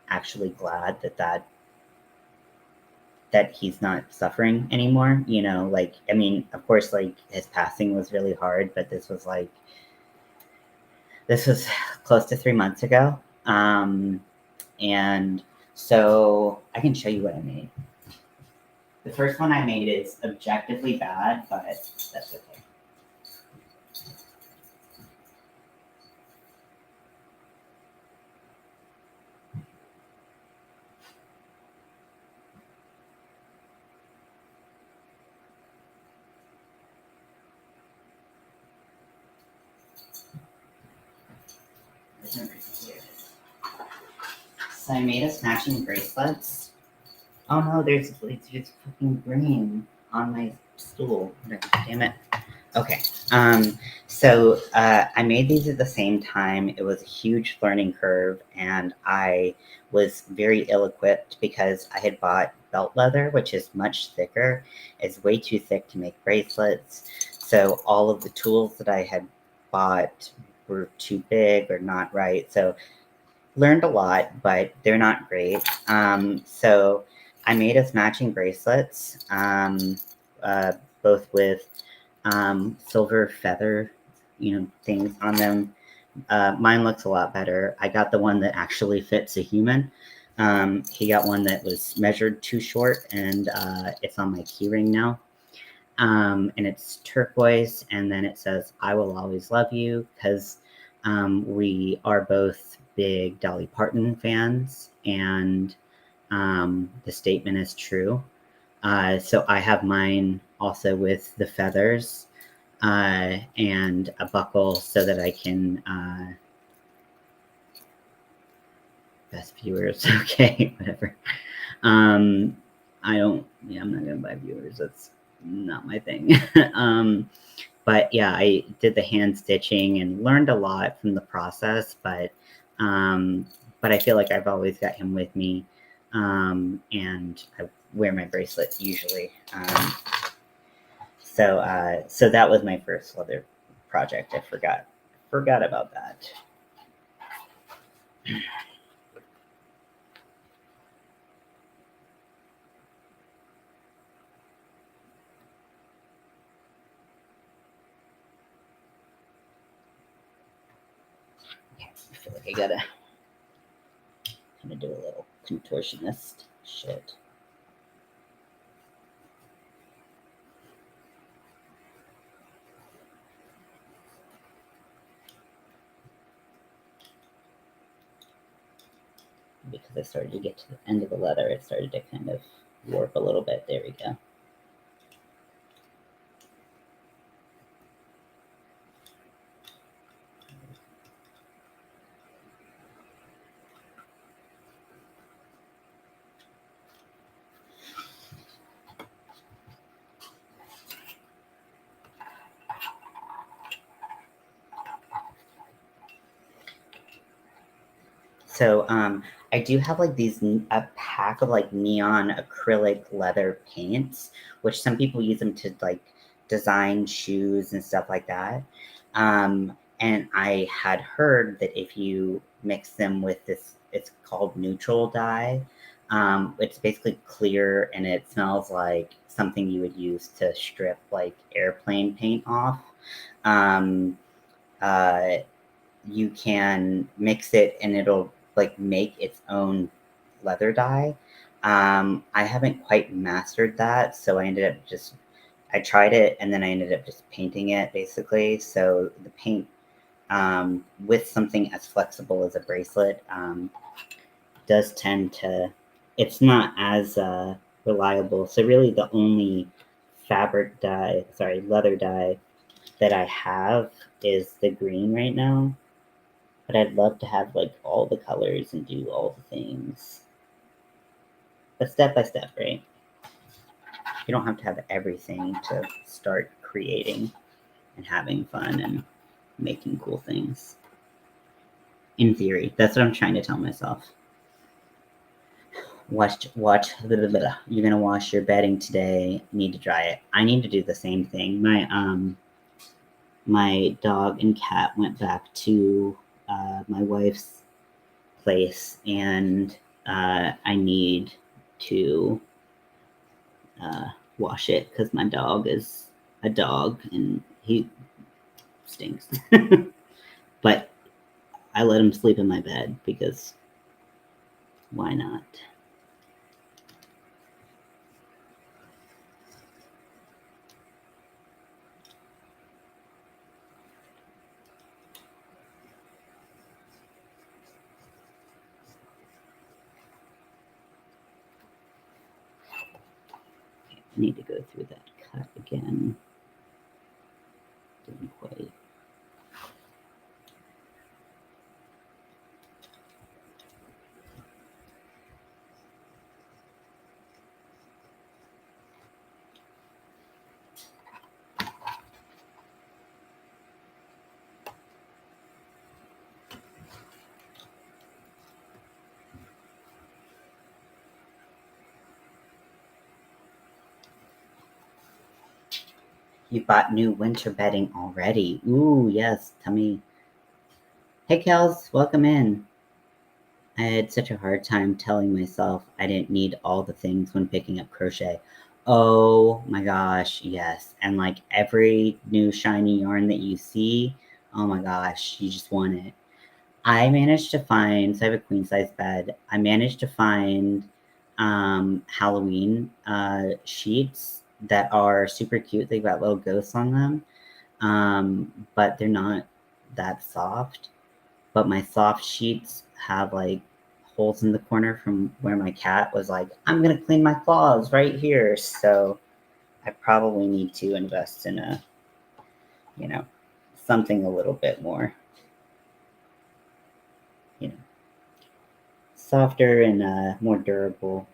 actually glad that he's not suffering anymore, you know. Like, I mean, of course, like his passing was really hard, but this was close to 3 months ago. And so I can show you what I made. The first one I made is objectively bad, but that's okay. So I made us matching bracelets. Oh no, there's fucking green on my stool. Damn it. Okay. So I made these at the same time. It was a huge learning curve, and I was very ill equipped because I had bought belt leather, which is much thicker. It's way too thick to make bracelets. So all of the tools that I had bought were too big or not right. So learned a lot, but they're not great. So I made us matching bracelets, both with silver feather, you know, things on them. Mine looks a lot better. I got the one that actually fits a human. He got one that was measured too short, and it's on my keyring now. And it's turquoise, and then it says, "I will always love you," because we are both big Dolly Parton fans, and the statement is true. So I have mine also with the feathers and a buckle so that I can best viewers. Okay, whatever. I'm not gonna buy viewers. That's not my thing. But yeah, I did the hand stitching and learned a lot from the process, but I feel like I've always got him with me. And I wear my bracelet usually. So that was my first leather project. I forgot about that. Okay, I feel like I gotta kind of do a little contortionist shit. Because I started to get to the end of the leather, it started to kind of warp a little bit. There we go. So I do have like a pack of like neon acrylic leather paints, which some people use them to like design shoes and stuff like that. And I had heard that if you mix them with this, it's called neutral dye. It's basically clear and it smells like something you would use to strip like airplane paint off. Um, uh, you can mix it and it'll like make its own leather dye. I haven't quite mastered that, so I tried it and then I ended up just painting it basically. So the paint with something as flexible as a bracelet does tend to, it's not as reliable. So really the only leather dye that I have is the green right now. But I'd love to have like all the colors and do all the things. But step by step, right? You don't have to have everything to start creating and having fun and making cool things. In theory, that's what I'm trying to tell myself. Watch. Blah, blah, blah. You're gonna wash your bedding today. Need to dry it. I need to do the same thing. My dog and cat went back to my wife's place, and I need to wash it because my dog is a dog and he stinks. But I let him sleep in my bed because why not? I need to go through that cut again. Didn't quite. You bought new winter bedding already. Ooh, yes. Tell me. Hey, Kels, welcome in. I had such a hard time telling myself I didn't need all the things when picking up crochet. Oh my gosh, yes. And like every new shiny yarn that you see, oh my gosh, you just want it. I managed to find, so I have a queen size bed. I managed to find Halloween sheets that are super cute. They've got little ghosts on them, but they're not that soft. But my soft sheets have like holes in the corner from where my cat was like, I'm gonna clean my claws right here. So I probably need to invest in a, you know, something a little bit more, you know, softer and more durable.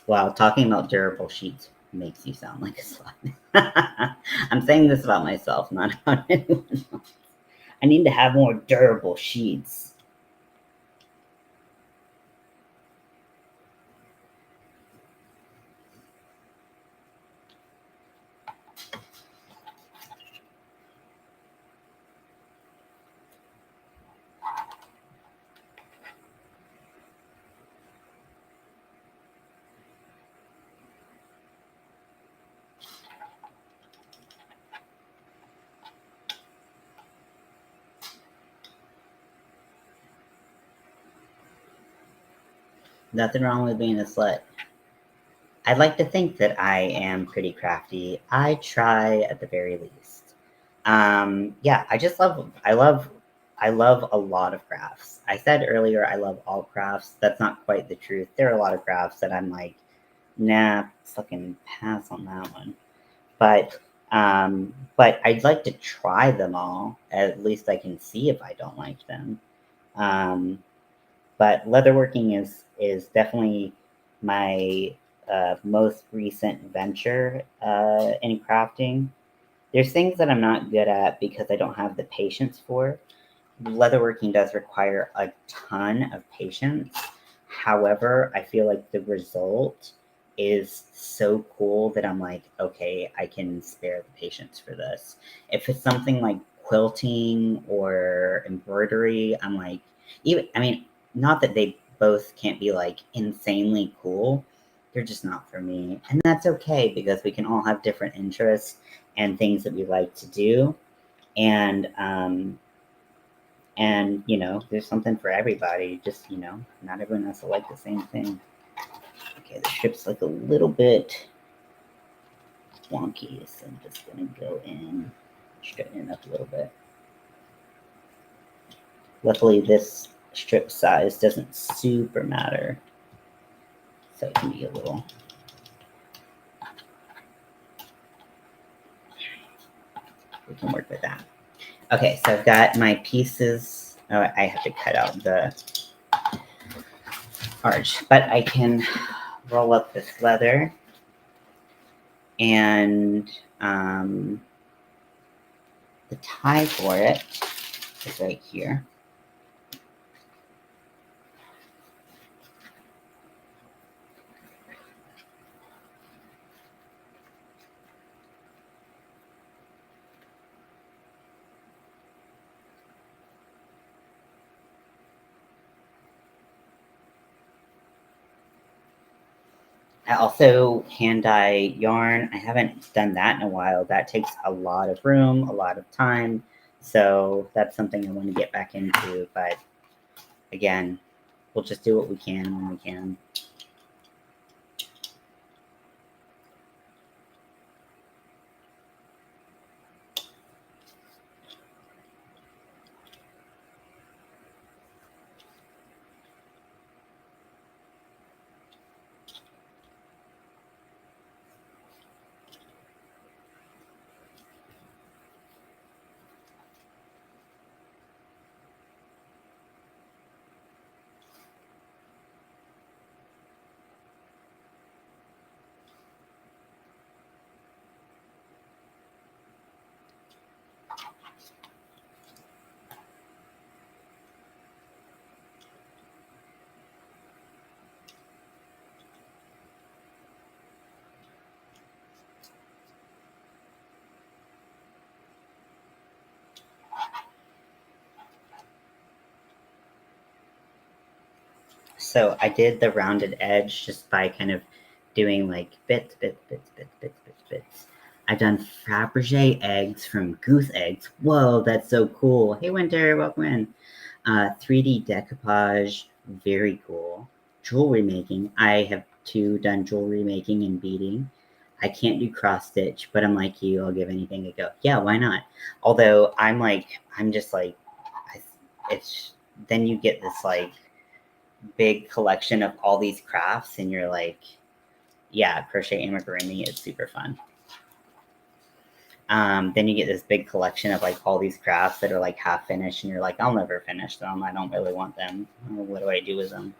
Wow, talking about durable sheets makes you sound like a slut. I'm saying this about myself, not about anyone else. I need to have more durable sheets. Nothing wrong with being a slut. I'd like to think that I am pretty crafty. I try at the very least. Yeah, I love a lot of crafts. I said earlier I love all crafts. That's not quite the truth. There are a lot of crafts that I'm like, nah, fucking pass on that one. But I'd like to try them all. At least I can see if I don't like them. Um, but leatherworking is definitely my most recent venture in crafting. There's things that I'm not good at because I don't have the patience for. Leatherworking does require a ton of patience. However, I feel like the result is so cool that I'm like, okay, I can spare the patience for this. If it's something like quilting or embroidery, I'm like, even, I mean, not that they both can't be like insanely cool, they're just not for me. And that's okay because we can all have different interests and things that we like to do. And, there's something for everybody. Just, not everyone has to like the same thing. Okay, the strip's like a little bit wonky, so I'm just gonna go in, straighten it up a little bit. Luckily, this strip size doesn't super matter, so it can be a little. We can work with that. Okay, so I've got my pieces. Oh, I have to cut out the arch, but I can roll up this leather and the tie for it is right here. I also hand dye yarn. I haven't done that in a while. That takes a lot of room, a lot of time. So that's something I want to get back into. But again, we'll just do what we can when we can. So I did the rounded edge just by kind of doing like bits. I've done Fabergé eggs from goose eggs. Whoa, that's so cool. Hey, Winter, welcome in. 3D decoupage, very cool. Jewelry making. I have done jewelry making and beading. I can't do cross stitch, but I'm like you, I'll give anything a go. Yeah, why not? Although I'm just like, it's then you get this like big collection of all these crafts, and you're like, yeah, crochet amigurumi is super fun. Then you get this big collection of like all these crafts that are like half finished, and you're like, I'll never finish them. I don't really want them. What do I do with them?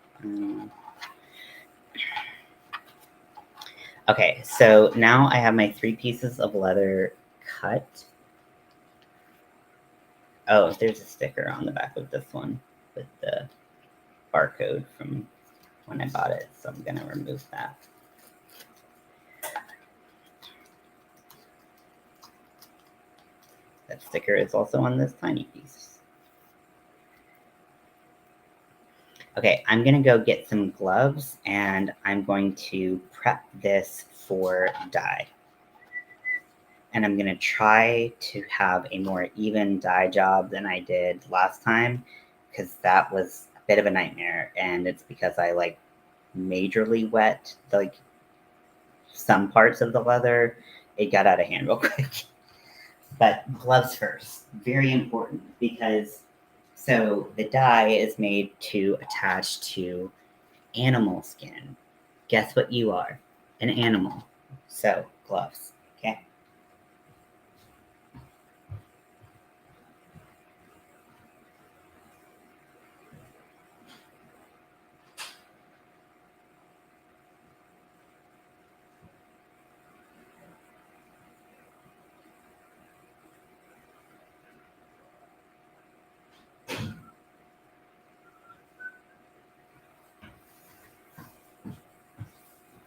Okay, so now I have my 3 pieces of leather cut. Oh, there's a sticker on the back of this one with the barcode from when I bought it, so I'm gonna remove that. That sticker is also on this tiny piece. Okay, I'm gonna go get some gloves, and I'm going to prep this for dye. And I'm gonna try to have a more even dye job than I did last time, because that was a bit of a nightmare, and it's because I like majorly wet like some parts of the leather. It got out of hand real quick. But gloves first, very important, because so the dye is made to attach to animal skin. Guess what you are? An animal. So gloves, okay?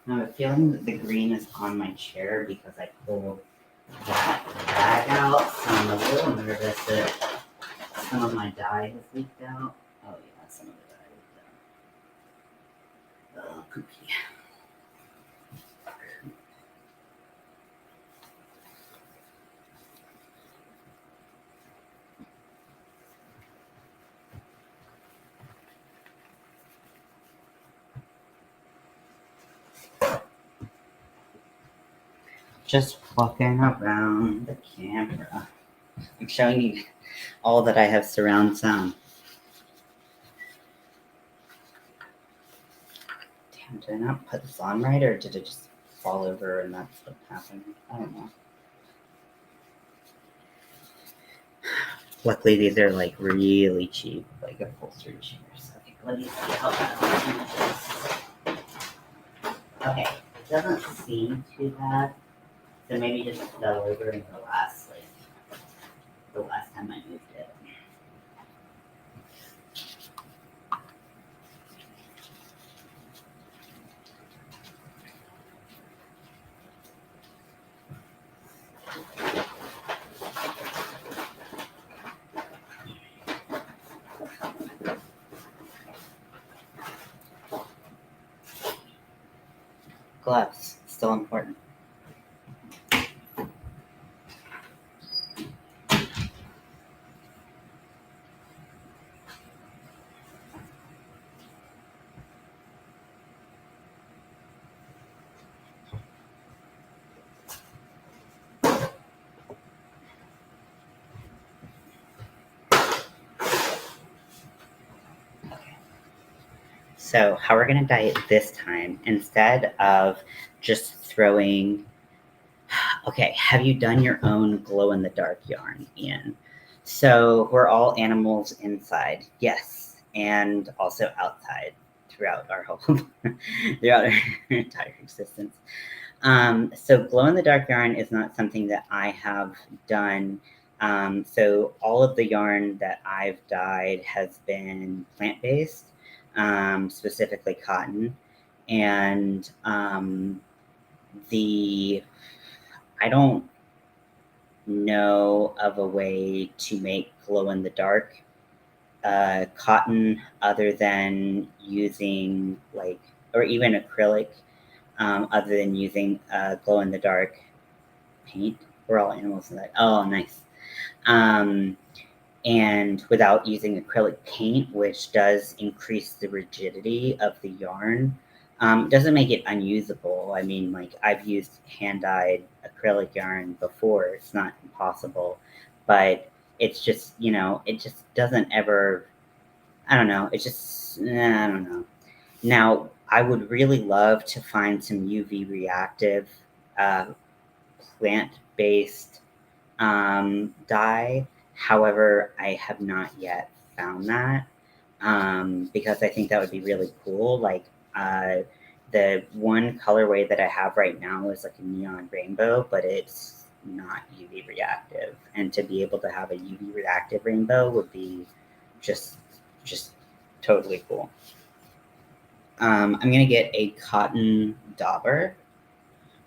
I have a feeling that the green is on my chair because I pulled that bag out, so I'm a little nervous that some of my dye has leaked out. Oh yeah, some of the dye leaked out. Oh, cookie. Just walking around the camera. I'm showing you all that I have surround sound. Damn, did I not put this on right, or did it just fall over and that's what happened? I don't know. Luckily, these are like really cheap, like upholstery chairs. Okay, let me see how that is. Okay, it doesn't seem too bad. So maybe just fell over in the last time I moved it. Gloves, still important. So how we're gonna dye it this time, instead of just throwing, okay, have you done your own glow-in-the-dark yarn, Ian? So we're all animals inside, yes, and also outside throughout our throughout our entire existence. So glow-in-the-dark yarn is not something that I have done. So all of the yarn that I've dyed has been plant-based, specifically cotton, and I don't know of a way to make glow-in-the-dark cotton other than using or even acrylic, other than using glow-in-the-dark paint. We're all animals in that. Oh, nice. And without using acrylic paint, which does increase the rigidity of the yarn. Doesn't make it unusable. I mean, like, I've used hand-dyed acrylic yarn before. It's not impossible, but it's just, it just doesn't ever, I don't know. It's just, I don't know. Now, I would really love to find some UV reactive uh, plant-based dye. However, I have not yet found that because I think that would be really cool. Like the one colorway that I have right now is like a neon rainbow, but it's not UV reactive. And to be able to have a UV reactive rainbow would be just just totally cool. I'm gonna get a cotton dauber,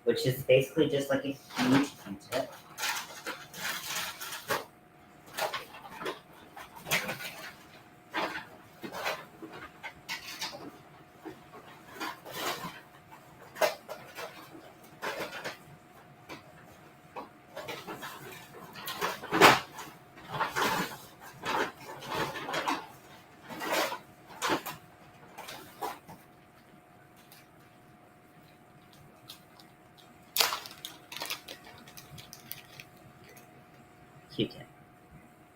which is basically just like a huge Q-tip. Q-tip.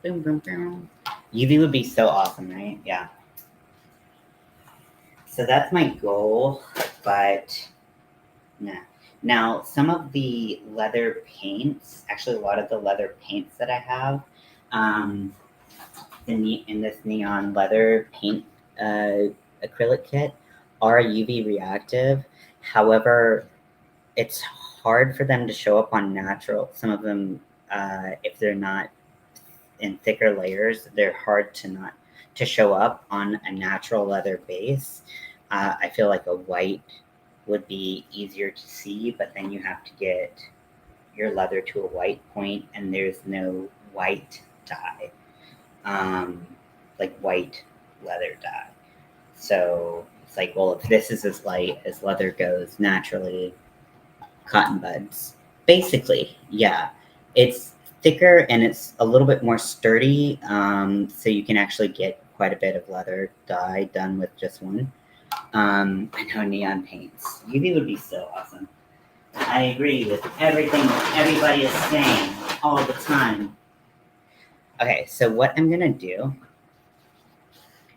Boom, boom, boom. UV would be so awesome, right? Yeah. So that's my goal, but nah. Now, some of the leather paints, actually a lot of the leather paints that I have, in this neon leather paint acrylic kit are UV reactive. However, it's hard for them to show up on natural. Some of them, if they're not in thicker layers, they're hard to show up on a natural leather base. I feel like a white would be easier to see, but then you have to get your leather to a white point, and there's no white dye, like white leather dye. So it's like, well, if this is as light as leather goes naturally, cotton buds. Basically, yeah. It's thicker and it's a little bit more sturdy, so you can actually get quite a bit of leather dye done with just one. I know neon paints. UV would be so awesome. I agree with everything everybody is saying all the time. Okay, so what I'm gonna do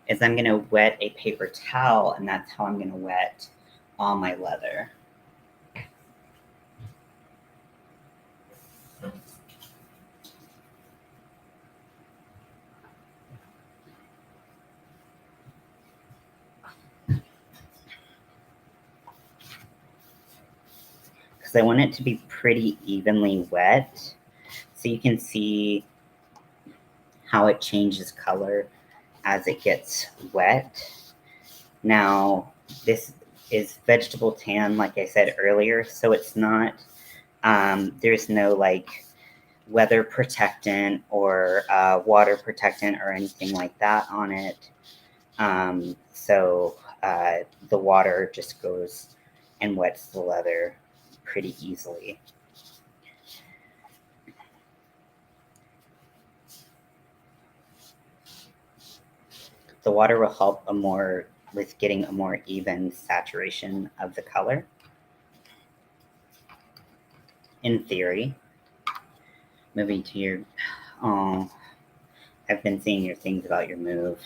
is I'm gonna wet a paper towel, and that's how I'm gonna wet all my leather. Because I want it to be pretty evenly wet, so you can see how it changes color as it gets wet. Now, this is vegetable tan, like I said earlier, so it's not, there's no like weather protectant or water protectant or anything like that on it. So the water just goes and wets the leather pretty easily. The water will help with getting a more even saturation of the color. In theory. Moving to your, oh, I've been seeing your things about your move.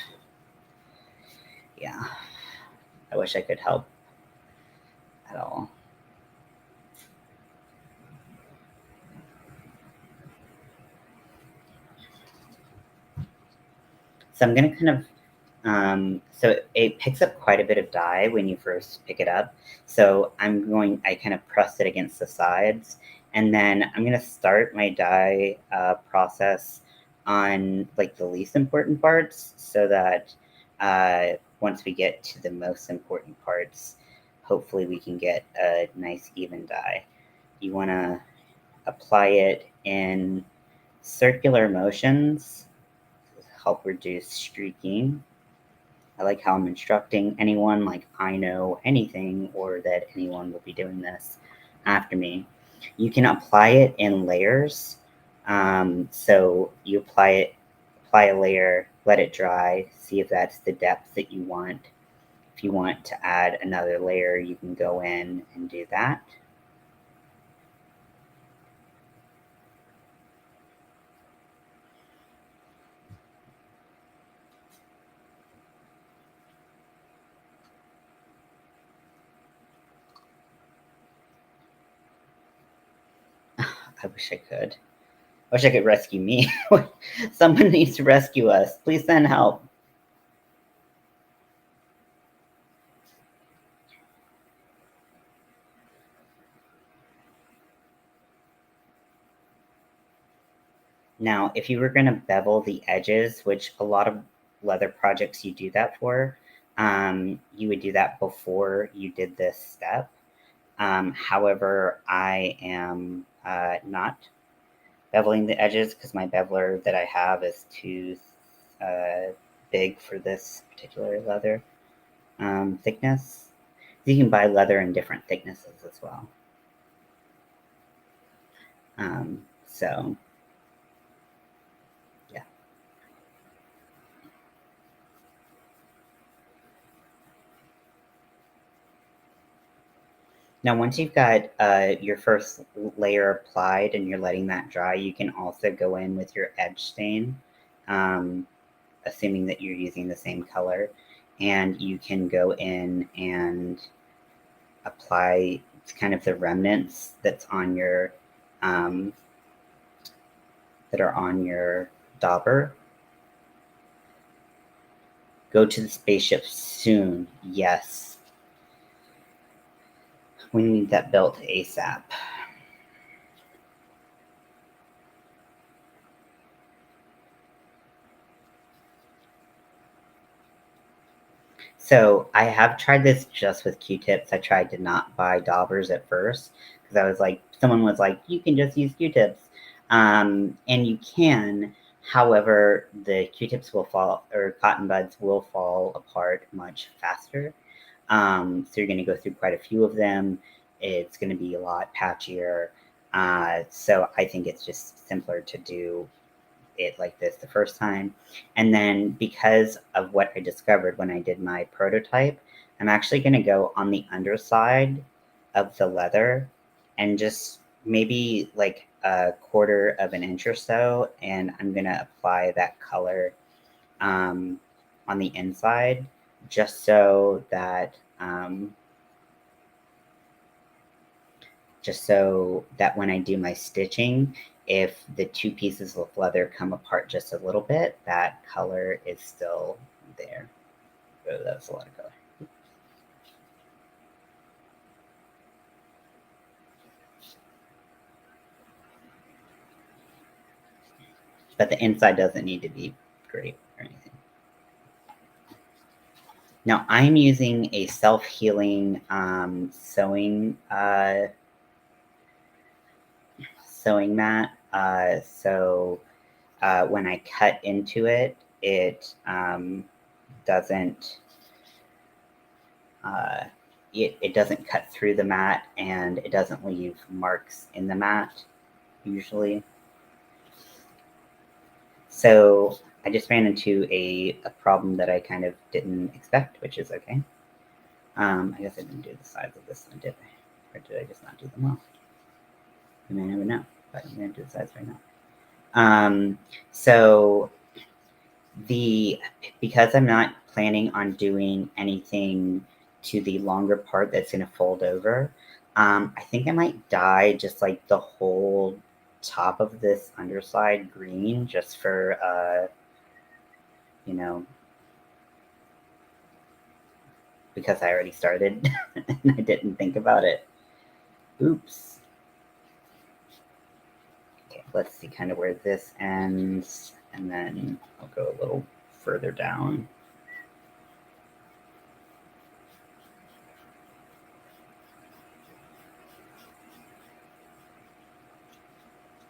Yeah, I wish I could help at all. So I'm gonna kind of, so it picks up quite a bit of dye when you first pick it up. So I kind of press it against the sides, and then I'm gonna start my dye process on like the least important parts, so that once we get to the most important parts, hopefully we can get a nice even dye. You wanna apply it in circular motions to help reduce streaking. I like how I'm instructing anyone, like I know anything, or that anyone will be doing this after me. You can apply it in layers. So you apply a layer, let it dry, see if that's the depth that you want. If you want to add another layer, you can go in and do that. I wish I could. I wish I could rescue me. Someone needs to rescue us. Please send help. Now, if you were going to bevel the edges, which a lot of leather projects you do that for, you would do that before you did this step. However, I am not beveling the edges because my beveler that I have is too big for this particular leather thickness. You can buy leather in different thicknesses as well. So, yeah. Now, once you've got your first layer applied and you're letting that dry, you can also go in with your edge stain, assuming that you're using the same color, and you can go in and apply kind of the remnants that are on your dauber. Go to the spaceship soon. Yes. We need that built ASAP. So I have tried this just with Q-tips. I tried to not buy daubers at first because I was like, someone was like, you can just use Q-tips. And you can. However, the Q-tips will fall, or cotton buds will fall apart much faster. So you're going to go through quite a few of them. It's going to be a lot patchier. So I think it's just simpler to do it like this the first time. And then because of what I discovered when I did my prototype, I'm actually going to go on the underside of the leather and just maybe like a quarter of an inch or so, and I'm going to apply that color on the inside just so that when I do my stitching, if the two pieces of leather come apart just a little bit, that color is still there. Oh, that's a lot of color. But the inside doesn't need to be great or anything. Now I'm using a self-healing sewing mat. So when I cut into it, it doesn't it doesn't cut through the mat, and it doesn't leave marks in the mat usually. So I just ran into a problem that I kind of didn't expect, which is okay. I guess I didn't do the sides of this one, did I? Or did I just not do them well? You may never know, but I'm going to do the sides right now. So because I'm not planning on doing anything to the longer part that's going to fold over, I think I might dye just like the whole top of this underside green just for, because I already started and I didn't think about it. Oops. Okay, let's see kind of where this ends, and then I'll go a little further down.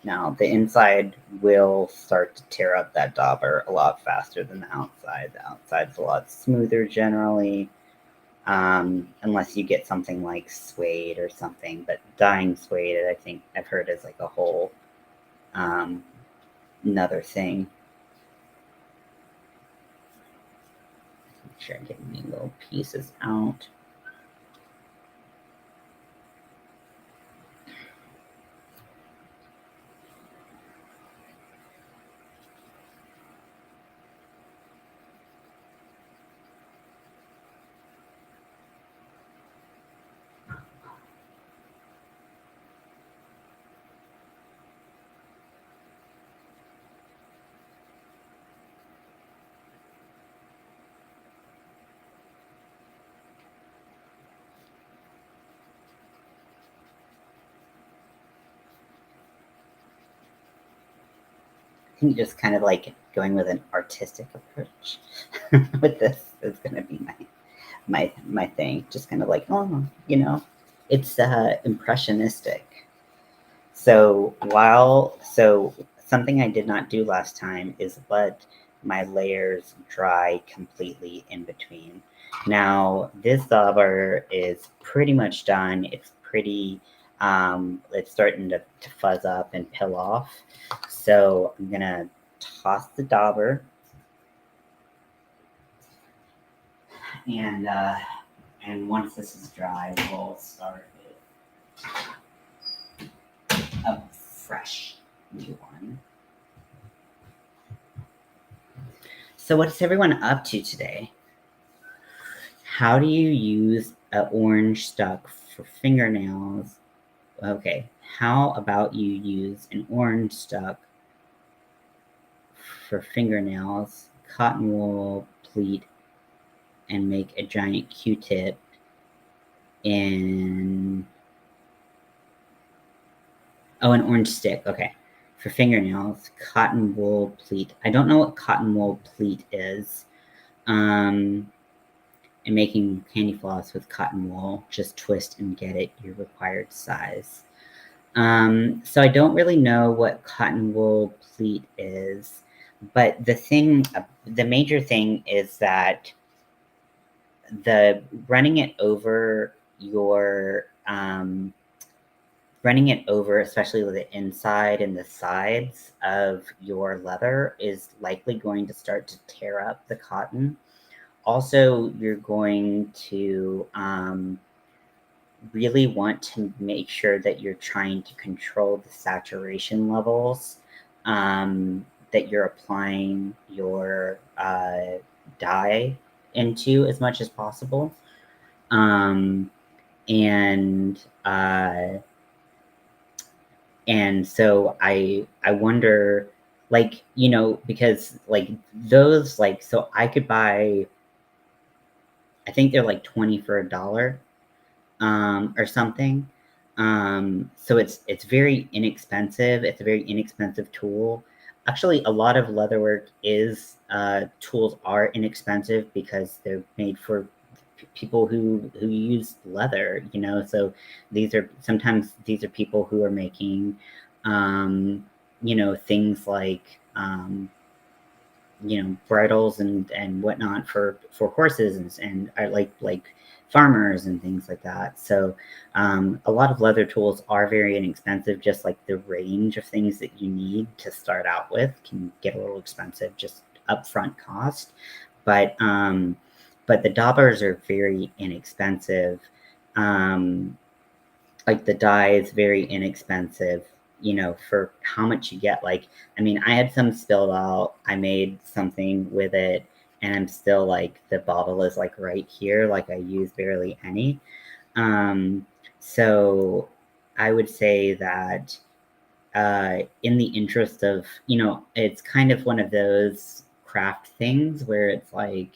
Now, the inside will start to tear up that dauber a lot faster than the outside. The outside's a lot smoother generally, unless you get something like suede or something. But dyeing suede, I think I've heard, is like a whole another thing. Make sure I get any little pieces out. I think just kind of like going with an artistic approach with this is going to be my thing. Just kind of like, oh, you know, it's impressionistic. So something I did not do last time is let my layers dry completely in between. Now this dauber is pretty much done. It's pretty, it's starting to fuzz up and peel off. So I'm gonna toss the dauber and once this is dry, we'll start a fresh new one. So what's everyone up to today? How do you use an orange stuck for fingernails? Okay, how about you use an orange stuck for fingernails, cotton wool pleat, and make a giant Q-tip in... Oh, an orange stick, okay. For fingernails, cotton wool pleat. I don't know what cotton wool pleat is. And making candy floss with cotton wool, just twist and get it your required size. So I don't really know what cotton wool pleat is, but the major thing is that running it over, especially with the inside and the sides of your leather, is likely going to start to tear up the cotton. Also, you're going to really want to make sure that you're trying to control the saturation levels that you're applying your dye into as much as possible. And so I wonder, like, you know, because like those, like, so I could buy, I think they're like 20 for $1 or something. So it's very inexpensive. It's a very inexpensive tool. Actually, a lot of leatherwork tools are inexpensive because they're made for people who use leather, you know. So sometimes these are people who are making, you know, things like, you know, bridles and whatnot for horses and are like farmers and things like that. So a lot of leather tools are very inexpensive, just like the range of things that you need to start out with can get a little expensive, just upfront cost. But the daubers are very inexpensive. Like the dye is very inexpensive, you know, for how much you get. Like, I mean, I had some spilled out. I made something with it, and I'm still like, the bottle is like right here. Like I use barely any. So I would say that in the interest of, you know, it's kind of one of those craft things where it's like,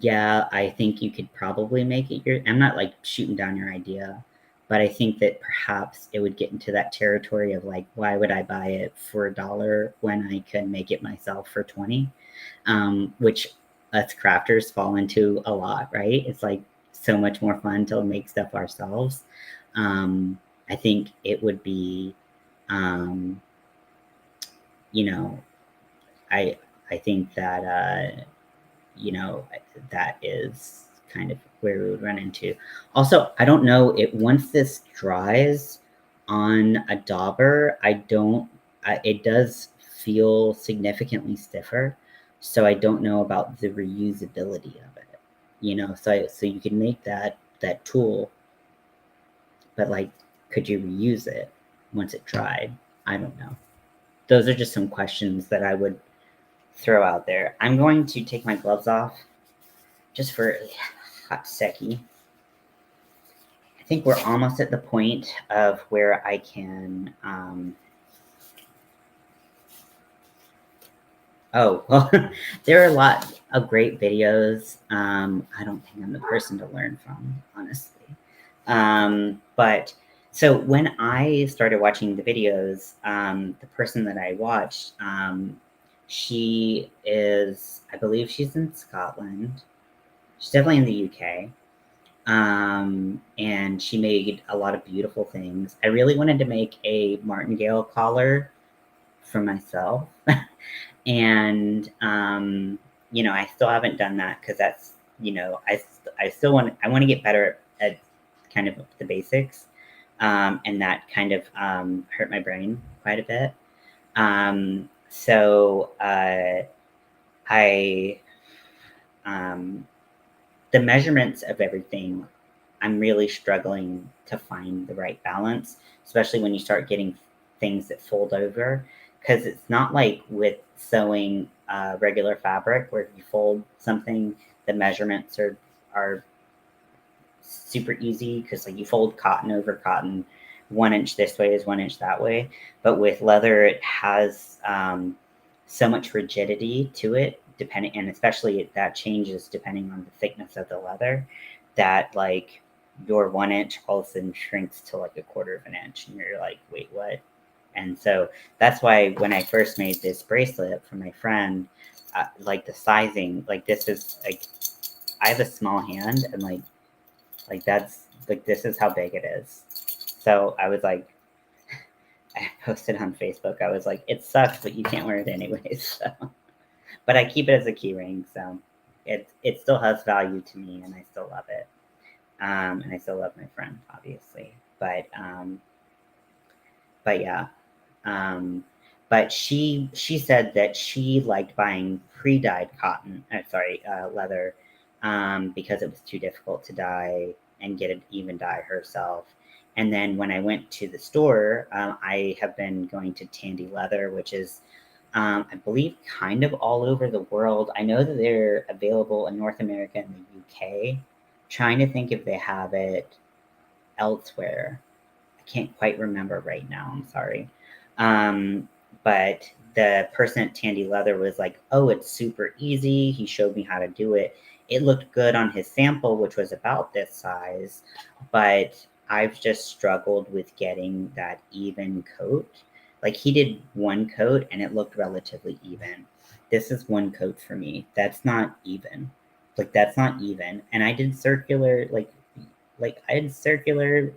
yeah, I think you could probably make it I'm not like shooting down your idea, but I think that perhaps it would get into that territory of like, why would I buy it for $1 when I could make it myself for 20? Which us crafters fall into a lot, right? It's like so much more fun to make stuff ourselves. I think it would be, you know, I think that you know, that is kind of where we would run into. Also, I don't know, once this dries on a dauber, it does feel significantly stiffer. So I don't know about the reusability of it, so you can make that tool, but like, could you reuse it once it dried? I don't know. Those are just some questions that I would throw out there. I'm going to take my gloves off just for a hot secchi. I think we're almost at the point of where I can, oh, well, there are a lot of great videos. I don't think I'm the person to learn from, honestly. But so when I started watching the videos, the person that I watched, she is, I believe she's in Scotland. She's definitely in the UK. And she made a lot of beautiful things. I really wanted to make a martingale collar for myself. And, I still haven't done that because that's, I still I want to get better at kind of the basics. And that kind of hurt my brain quite a bit. So I, um, the measurements of everything, I'm really struggling to find the right balance, especially when you start getting things that fold over. Because it's not like with sewing regular fabric where if you fold something, the measurements are super easy because like you fold cotton over cotton, 1 inch this way is 1 inch that way. But with leather, it has so much rigidity to it, depending, and especially that changes depending on the thickness of the leather, that like your 1 inch all of a sudden shrinks to like 1/4 of an inch, and you're like, wait, what? And so that's why when I first made this bracelet for my friend, like the sizing, like this is like I have a small hand, and like that's like this is how big it is. So I was like, I posted on Facebook. I was like, it sucks, but you can't wear it anyways. So. But I keep it as a key ring, so it still has value to me, and I still love it. And I still love my friend, obviously. But yeah. But she said that she liked buying pre-dyed cotton. Leather, because it was too difficult to dye and get an even dye herself. And then when I went to the store, I have been going to Tandy Leather, which is, I believe, kind of all over the world. I know that they're available in North America and the UK. Trying to think if they have it elsewhere. I can't quite remember right now. I'm sorry. But the person at Tandy Leather was like, oh, it's super easy. He showed me how to do it. It looked good on his sample, which was about this size, but I've just struggled with getting that even coat. Like he did one coat and it looked relatively even. This is one coat for me. That's not even. Like that's not even. And I did circular, like I had circular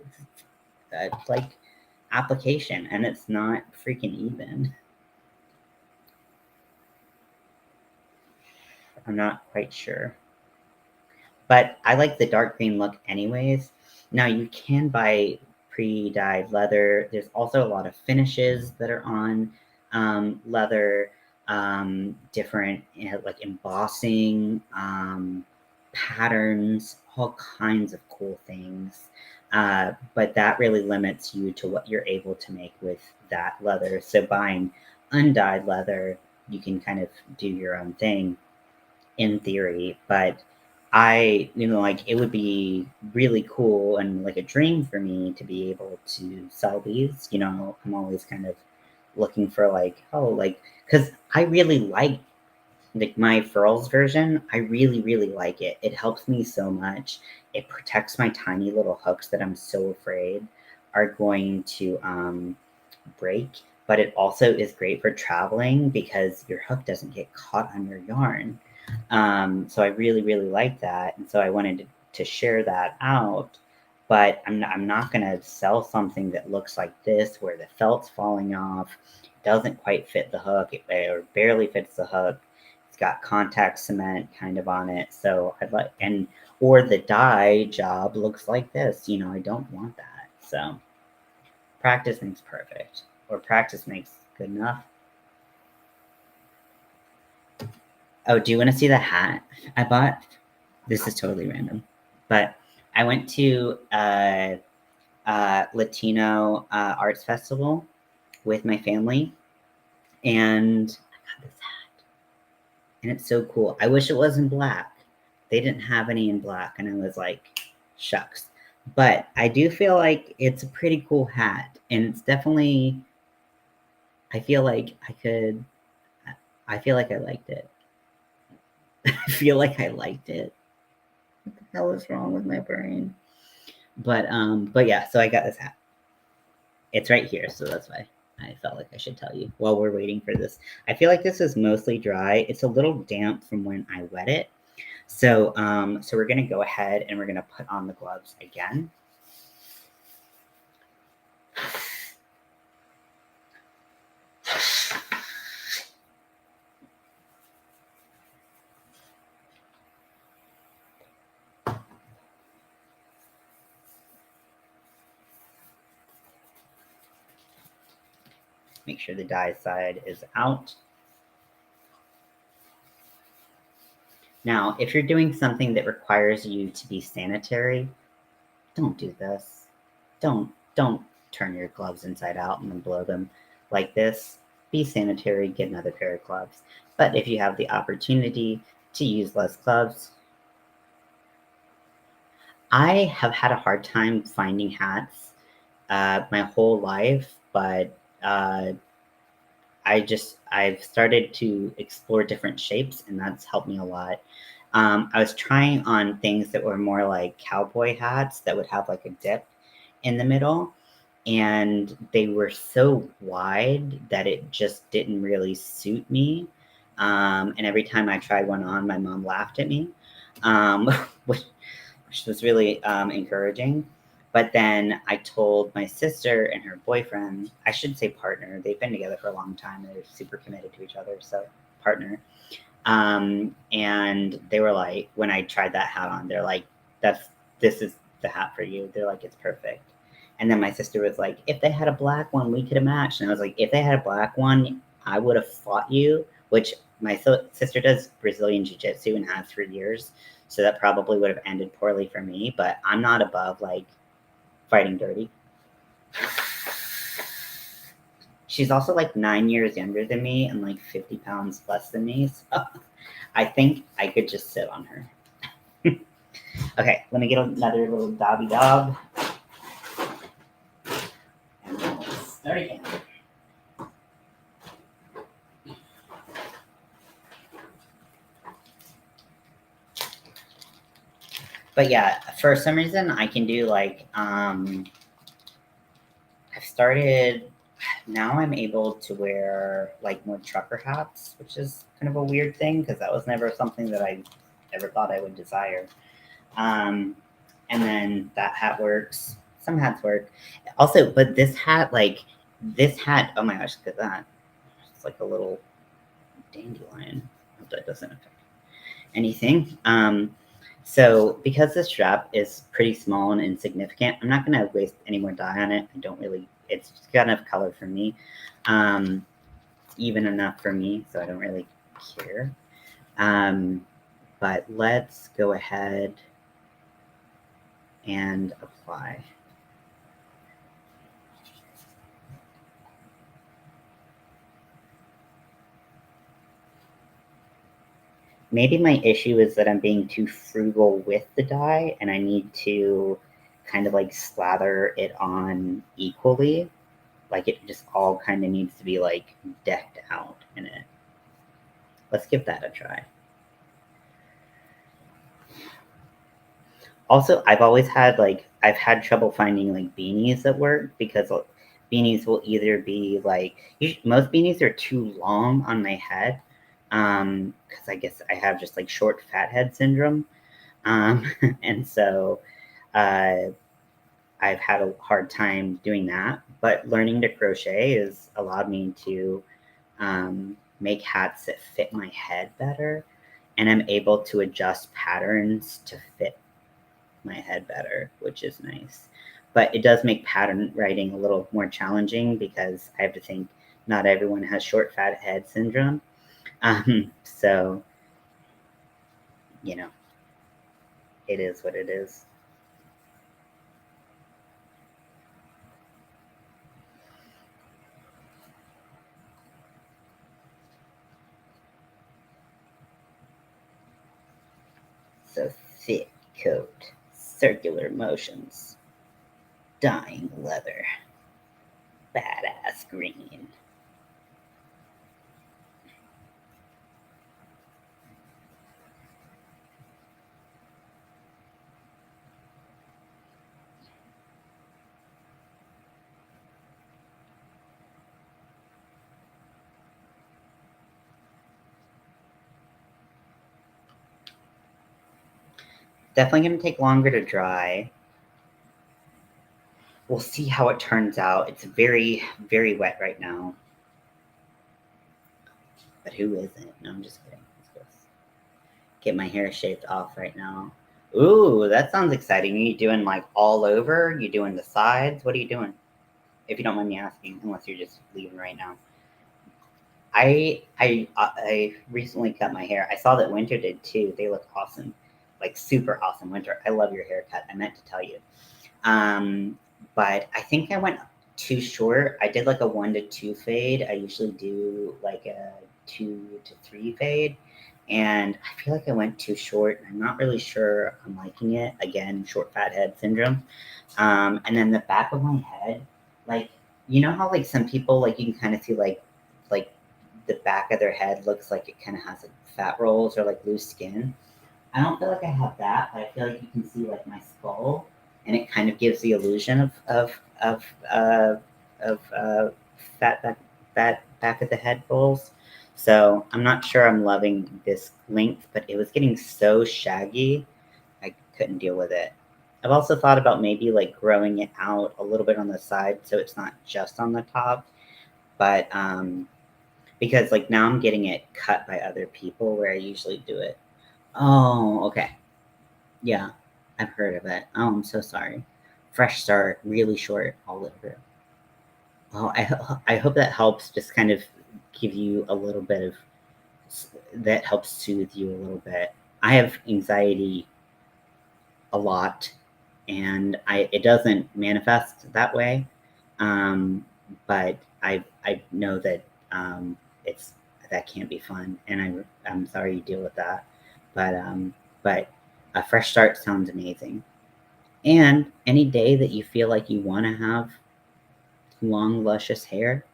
like application, and it's not freaking even. I'm not quite sure. But I like the dark green look anyways. Now you can buy pre-dyed leather. There's also a lot of finishes that are on leather, different like embossing, patterns, all kinds of cool things. But that really limits you to what you're able to make with that leather. So buying undyed leather, you can kind of do your own thing in theory, but like it would be really cool and like a dream for me to be able to sell these. I'm always kind of looking for like, oh, like, because I really like my furls version. I really, really like it. It helps me so much. It protects my tiny little hooks that I'm so afraid are going to break. But it also is great for traveling because your hook doesn't get caught on your yarn. So I really, really like that. And so I wanted to share that out. But I'm not going to sell something that looks like this, where the felt's falling off, doesn't quite fit the hook, or barely fits the hook. It's got contact cement kind of on it. So I'd like, or the dye job looks like this. I don't want that. So practice makes perfect, or practice makes good enough. Oh, do you want to see the hat I bought? This is totally random, but I went to Latino arts festival with my family, and I got this hat, and it's so cool. I wish it was in black. They didn't have any in black, and I was like, shucks. But I do feel like it's a pretty cool hat, and it's definitely. I feel like I could. I feel like I liked it. I feel like I liked it. What the hell is wrong with my brain? But yeah, so I got this hat. It's right here, so that's why I felt like I should tell you while we're waiting for this. I feel like this is mostly dry. It's a little damp from when I wet it. So so we're gonna go ahead and we're gonna put on the gloves again. Make sure the dye side is out. Now, if you're doing something that requires you to be sanitary, don't do this. Don't turn your gloves inside out and then blow them like this. Be sanitary, get another pair of gloves. But if you have the opportunity to use less gloves, I have had a hard time finding hats my whole life, but I've started to explore different shapes, and that's helped me a lot. I was trying on things that were more like cowboy hats that would have like a dip in the middle, and they were so wide that it just didn't really suit me. And every time I tried one on, my mom laughed at me, um, which was really encouraging. But then I told my sister and her boyfriend, I should say partner, they've been together for a long time. They're super committed to each other. So, partner. And they were like, when I tried that hat on, they're like, this is the hat for you. They're like, it's perfect. And then my sister was like, if they had a black one, we could have matched. And I was like, if they had a black one, I would have fought you, which my sister does Brazilian Jiu Jitsu and has for years. So that probably would have ended poorly for me, but I'm not above like fighting dirty. She's also like 9 years younger than me and like 50 pounds less than me. So I think I could just sit on her. Okay, let me get another little dobby dob. And then we'll start again. But yeah, for some reason I can do like I've started now I'm able to wear like more trucker hats, which is kind of a weird thing because that was never something that I ever thought I would desire. And then that hat works. Some hats work. Also, but this hat, oh my gosh, look at that. It's like a little dandelion. I hope that doesn't affect anything. So because this strap is pretty small and insignificant, I'm not gonna waste any more dye on it. It's got enough color for me. Even enough for me, so I don't really care. But let's go ahead and apply. Maybe my issue is that I'm being too frugal with the dye and I need to kind of like slather it on equally. Like it just all kind of needs to be like decked out in it. Let's give that a try. Also, I've had trouble finding like beanies that work because beanies will either be like most beanies are too long on my head because I guess I have just like short fat head syndrome. And so uh, I've had a hard time doing that. But learning to crochet has allowed me to make hats that fit my head better, and I'm able to adjust patterns to fit my head better, which is nice. But it does make pattern writing a little more challenging because I have to think not everyone has short fat head syndrome. So you know, it is what it is. So thick coat, circular motions, dying leather, badass green. Definitely going to take longer to dry. We'll see how it turns out. It's very, very wet right now. But who isn't? No, I'm just kidding. Let's go get my hair shaved off right now. Ooh, that sounds exciting. Are you doing like all over? You doing the sides? What are you doing? If you don't mind me asking, unless you're just leaving right now. I recently cut my hair. I saw that Winter did too. They look awesome, like super awesome. Winter, I love your haircut. I meant to tell you. Um, but I think I went too short. I did like a 1 to 2 fade. I usually do like a 2 to 3 fade. And I feel like I went too short. I'm not really sure I'm liking it. Again, short fat head syndrome. And then the back of my head, like, you know how like some people, like, you can kind of see like the back of their head looks like it kind of has like fat rolls or like loose skin. I don't feel like I have that, but I feel like you can see like my skull, and it kind of gives the illusion of fat back of the head rolls. So I'm not sure I'm loving this length, but it was getting so shaggy, I couldn't deal with it. I've also thought about maybe like growing it out a little bit on the side so it's not just on the top, but because like now I'm getting it cut by other people where I usually do it. Oh, okay. Yeah, I've heard of it. Oh, I'm so sorry. Fresh start, really short all over. Well, I hope that helps just kind of give you a little bit of that helps soothe you a little bit. I have anxiety a lot, and it doesn't manifest that way, um, but I know that it's that can't be fun, and I'm sorry you deal with that, but but a fresh start sounds amazing. And any day that you feel like you want to have long, luscious hair,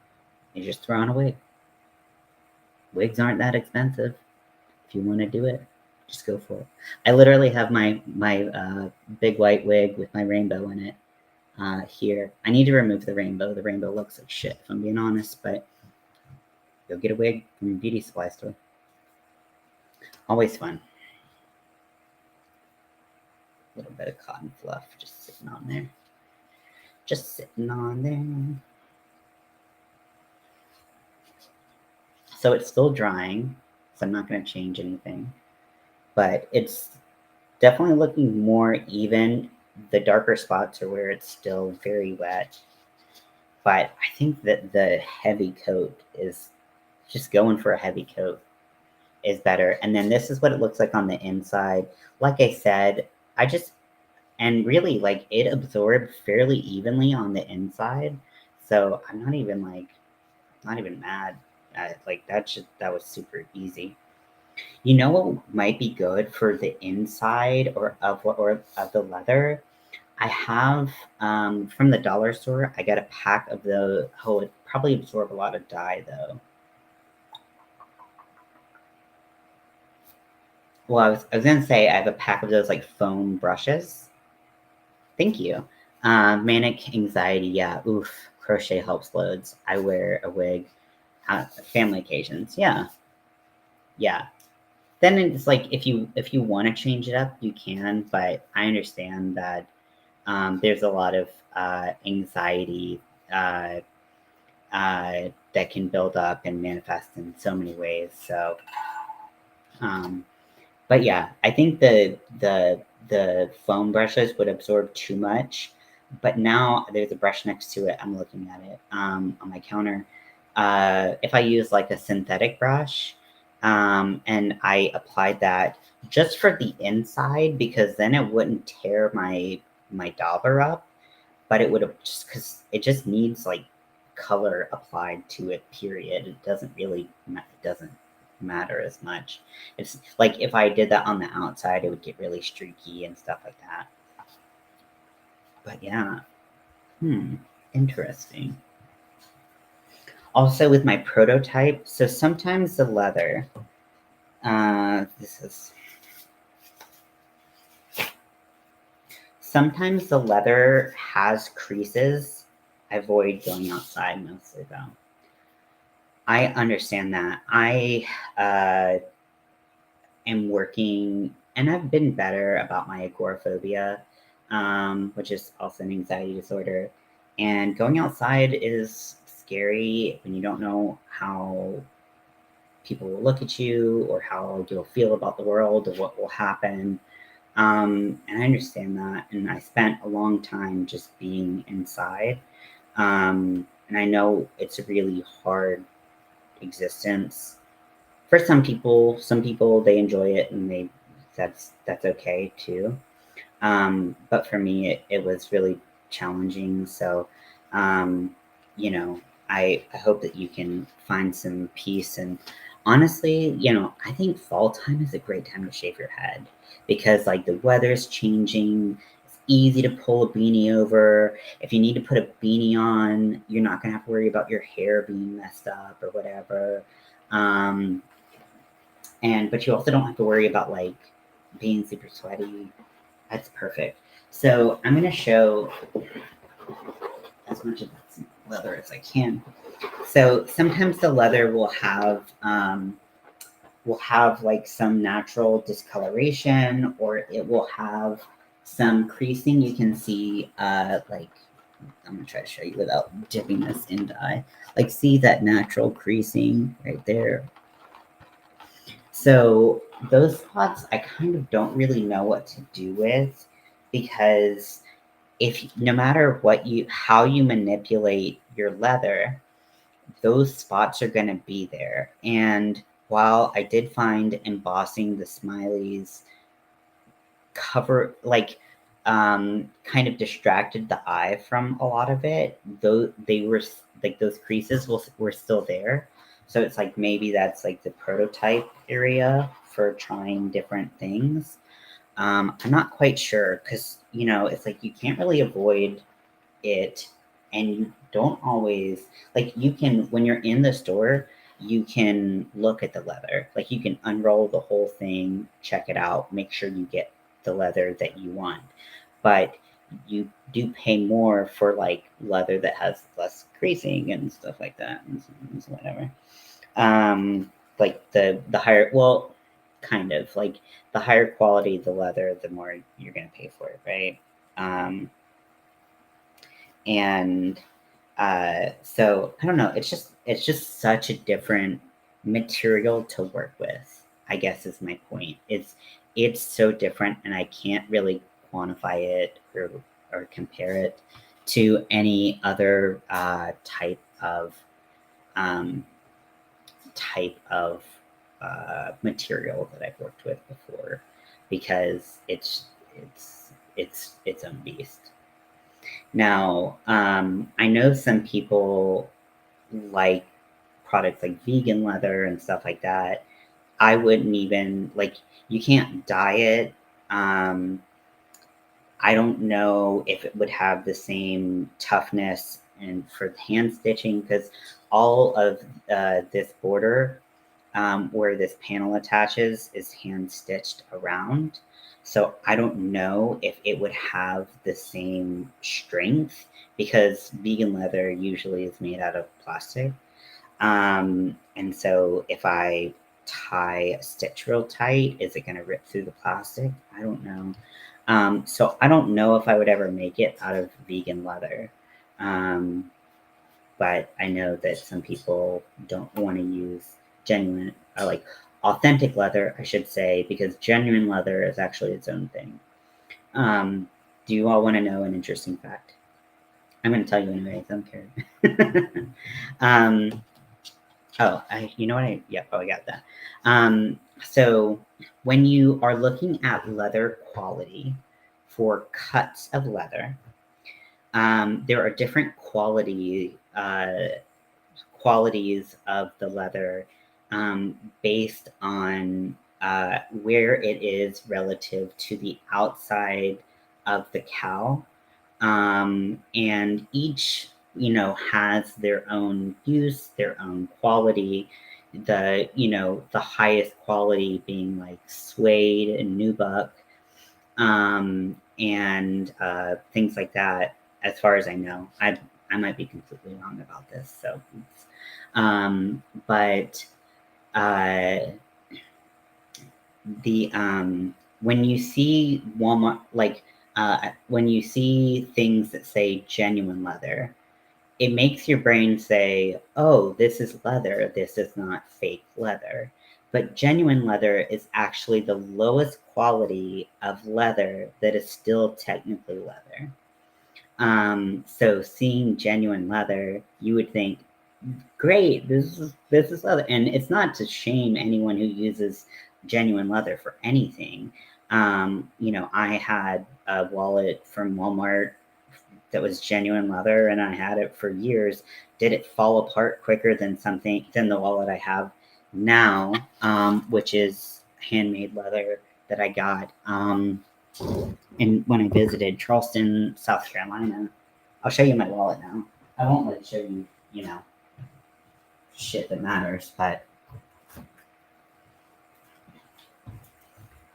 you just throw on a wig. Wigs aren't that expensive. If you want to do it, just go for it. I literally have my big white wig with my rainbow in it here. I need to remove the rainbow. The rainbow looks like shit, if I'm being honest, but go get a wig from your beauty supply store. Always fun. A little bit of cotton fluff just sitting on there. Just sitting on there. So it's still drying, so I'm not going to change anything. But it's definitely looking more even. The darker spots are where it's still very wet. But I think that the heavy coat is just going for a heavy coat is better. And then this is what it looks like on the inside. Like I said, I just, and really like it absorbed fairly evenly on the inside. So I'm not even like, not even mad. Like that was super easy. You know what might be good for the inside or of the leather? I have from the dollar store. I got a pack of the. Oh, it probably absorb a lot of dye though. Well, I was gonna say I have a pack of those like foam brushes. Thank you. Manic anxiety. Yeah. Oof. Crochet helps loads. I wear a wig. Family occasions. Yeah. Yeah. Then it's like if you want to change it up, you can. But I understand that there's a lot of anxiety uh, that can build up and manifest in so many ways. So, um, but yeah, I think the foam brushes would absorb too much. But now there's a brush next to it. I'm looking at it on my counter. If I use like a synthetic brush, And I applied that just for the inside because then it wouldn't tear my dauber up, but it would have just because it just needs like color applied to it. Period. It doesn't really it doesn't matter as much. It's like if I did that on the outside, it would get really streaky and stuff like that. But yeah, interesting. Also with my prototype, so sometimes the leather, sometimes the leather has creases. I avoid going outside mostly though. I understand that. I am working, and I've been better about my agoraphobia, which is also an anxiety disorder. And going outside is scary when you don't know how people will look at you or how you'll feel about the world or what will happen. And I understand that. And I spent a long time just being inside. And I know it's a really hard existence for some people. Some people, they enjoy it and that's okay too. But for me, it was really challenging. So, um, you know, I hope that you can find some peace. And honestly, I think fall time is a great time to shave your head because like the weather's changing. It's easy to pull a beanie over. If you need to put a beanie on, you're not gonna have to worry about your hair being messed up or whatever. Um, but you also don't have to worry about like being super sweaty. That's perfect. So I'm gonna show as much of this leather as I can. So sometimes the leather will have like some natural discoloration, or it will have some creasing. You can see like I'm gonna try to show you without dipping this in dye. Like see that natural creasing right there. So those spots I kind of don't really know what to do with because if no matter how you manipulate your leather, those spots are going to be there. And while I did find embossing the smileys cover kind of distracted the eye from a lot of it, though they were like those creases were still there. So it's like maybe that's like the prototype area for trying different things. I'm not quite sure because it's like you can't really avoid it, and you don't always like you can when you're in the store you can look at the leather, like you can unroll the whole thing, check it out, make sure you get the leather that you want, but you do pay more for like leather that has less creasing and stuff like that and whatever. Like the higher, well, kind of like the higher quality the leather, the more you're going to pay for it, right? And so I don't know. It's just such a different material to work with, I guess is my point. It's so different, and I can't really quantify it or compare it to any other um, type of material that I've worked with before, because it's its own beast. Now, I know some people like products like vegan leather and stuff like that. I wouldn't even like, you can't dye it. I don't know if it would have the same toughness and for hand stitching, because all of this border where this panel attaches is hand stitched around. So I don't know if it would have the same strength because vegan leather usually is made out of plastic. And so if I tie a stitch real tight, is it going to rip through the plastic? I don't know. So I don't know if I would ever make it out of vegan leather. But I know that some people don't want to use genuine, or like authentic leather, I should say, because genuine leather is actually its own thing. Do you all want to know an interesting fact? I'm going to tell you anyway, I don't care. You know what? I got that. So when you are looking at leather quality for cuts of leather, there are different qualities of the leather based on where it is relative to the outside of the cow. And each, has their own use, their own quality. The highest quality being like suede and nubuck, and things like that. As far as I know, I might be completely wrong about this. So, but uh, the when you see Walmart, like when you see things that say genuine leather, it makes your brain say, "Oh, this is leather. This is not fake leather." But genuine leather is actually the lowest quality of leather that is still technically leather. So seeing genuine leather, you would think, great, this is leather. And it's not to shame anyone who uses genuine leather for anything. I had a wallet from Walmart that was genuine leather, and I had it for years. Did it fall apart quicker than the wallet I have now, which is handmade leather that I got and when I visited Charleston, South Carolina. I'll show you my wallet now. I won't like show you, shit that matters, but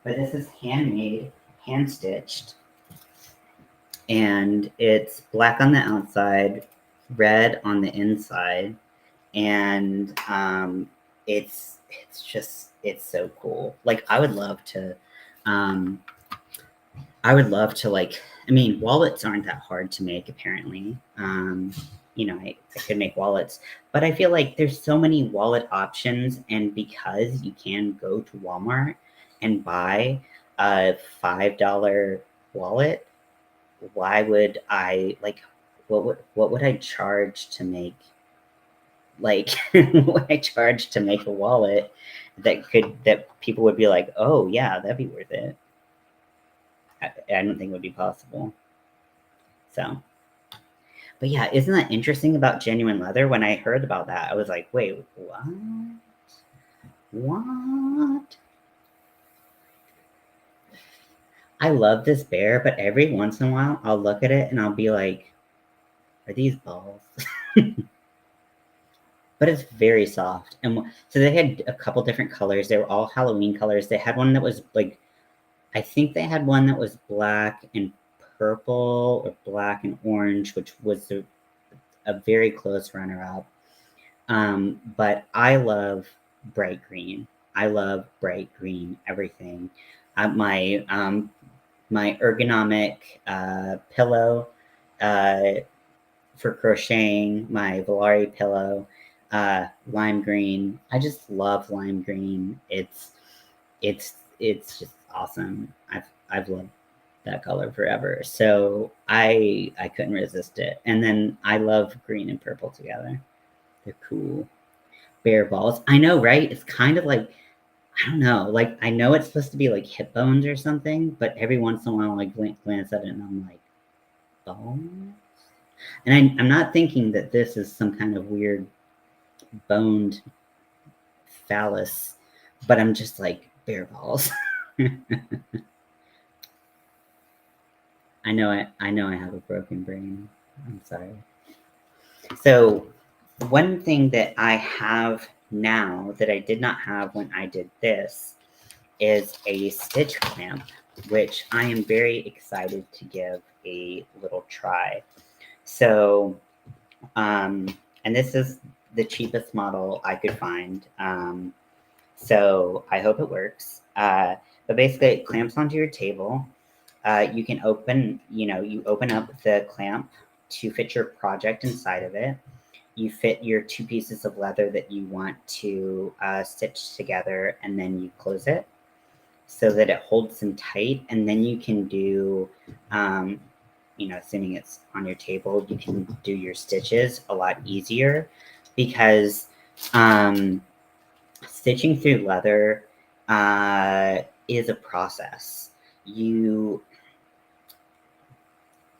this is handmade, hand stitched, and it's black on the outside, red on the inside, and it's so cool. Like um, like. I mean, wallets aren't that hard to make, apparently. I could make wallets, but I feel like there's so many wallet options, and because you can go to Walmart and buy a $5 wallet, why would I like? What would I charge to make? Like, what I charge to make a wallet that people would be like, oh yeah, that'd be worth it. I don't think it would be possible. So, but yeah, isn't that interesting about genuine leather? When I heard about that, I was like, wait, what? What? I love this bear, but every once in a while I'll look at it and I'll be like, are these balls? But it's very soft. And so they had a couple different colors. They were all Halloween colors. They had one that was like, I think they had one that was black and purple or black and orange, which was a very close runner up. But I love bright green. I love bright green everything. My ergonomic pillow uh, for crocheting, my Volari pillow, lime green. I just love lime green. It's just awesome. I've loved that color forever. So I couldn't resist it. And then I love green and purple together. They're cool. Bear balls. I know, right? It's kind of like, I don't know. Like, I know it's supposed to be like hip bones or something, but every once in a while I glance at it and I'm like, bones? And I'm not thinking that this is some kind of weird boned phallus, but I'm just like, bear balls. I know I have a broken brain. I'm sorry. So one thing that I have now that I did not have when I did this is a stitch clamp, which I am very excited to give a little try. So, and this is the cheapest model I could find. So I hope it works. But basically it clamps onto your table. You can you open up the clamp to fit your project inside of it. You fit your two pieces of leather that you want to stitch together, and then you close it so that it holds them tight. And then you can do, assuming it's on your table, you can do your stitches a lot easier because Stitching through leather is a process. You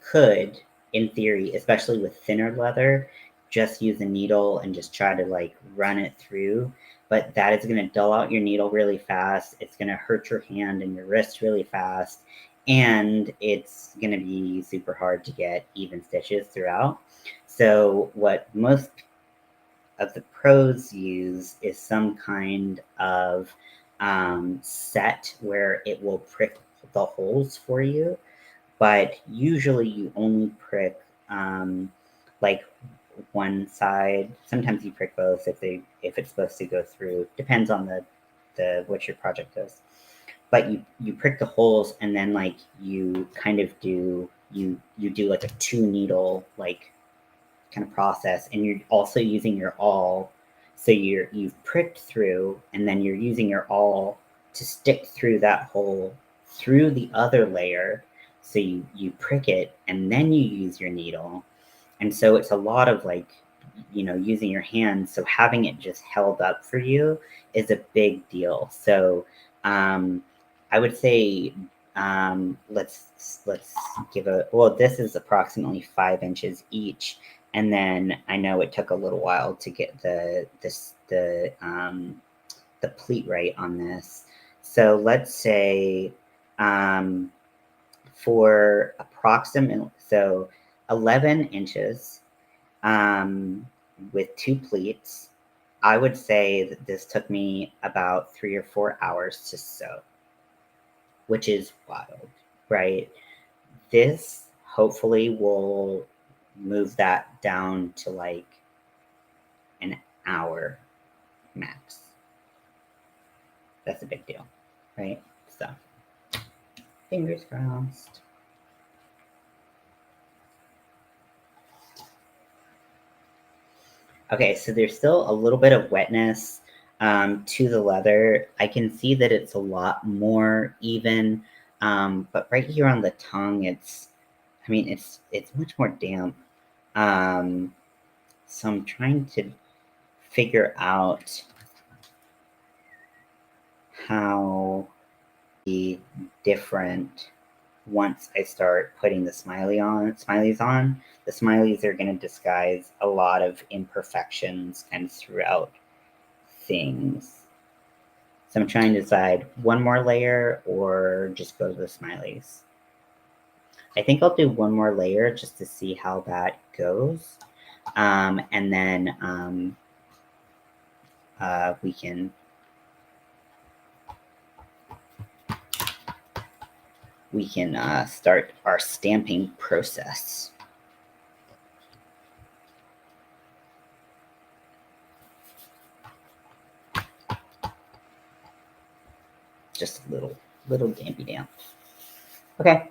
could, in theory, especially with thinner leather, just use a needle and just try to like run it through. But that is going to dull out your needle really fast. It's going to hurt your hand and your wrist really fast. And it's going to be super hard to get even stitches throughout. So, what most of the pros use is some kind of set where it will prick the holes for you, but usually you only prick like one side. Sometimes you prick both if it's supposed to go through. Depends on the what your project is. But you prick the holes and then like you kind of do you do like a 2 needle like kind of process, and you're also using your awl. So you've pricked through, and then you're using your awl to stick through that hole through the other layer. So you prick it, and then you use your needle. And so it's a lot of like, using your hands. So having it just held up for you is a big deal. So I would say let's give this is approximately 5 inches each, and then I know it took a little while to get the pleat right on this. So let's say for approximately 11 inches with 2 pleats, I would say that this took me about 3 or 4 hours to sew, which is wild, right? This hopefully will move that down to like an hour max. That's a big deal, right? So, fingers crossed. Okay, so there's still a little bit of wetness to the leather. I can see that it's a lot more even, but right here on the tongue, it's much more damp. So I'm trying to figure out how be different once I start putting the smileys on. The smileys are going to disguise a lot of imperfections and throughout things. So I'm trying to decide one more layer or just go to the smileys. I think I'll do one more layer just to see how that goes. And then we can start our stamping process. Just a little dampy damp. Okay.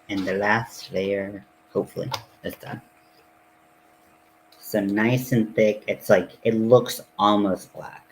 And the last layer, hopefully, is done. So nice and thick. It's like, it looks almost black.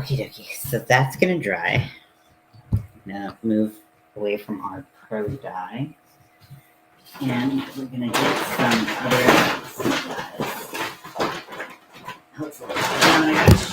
Okie dokie. So that's gonna dry. Now move away from our pro dye. And we're gonna get some other supplies. Hopefully. Oh my gosh.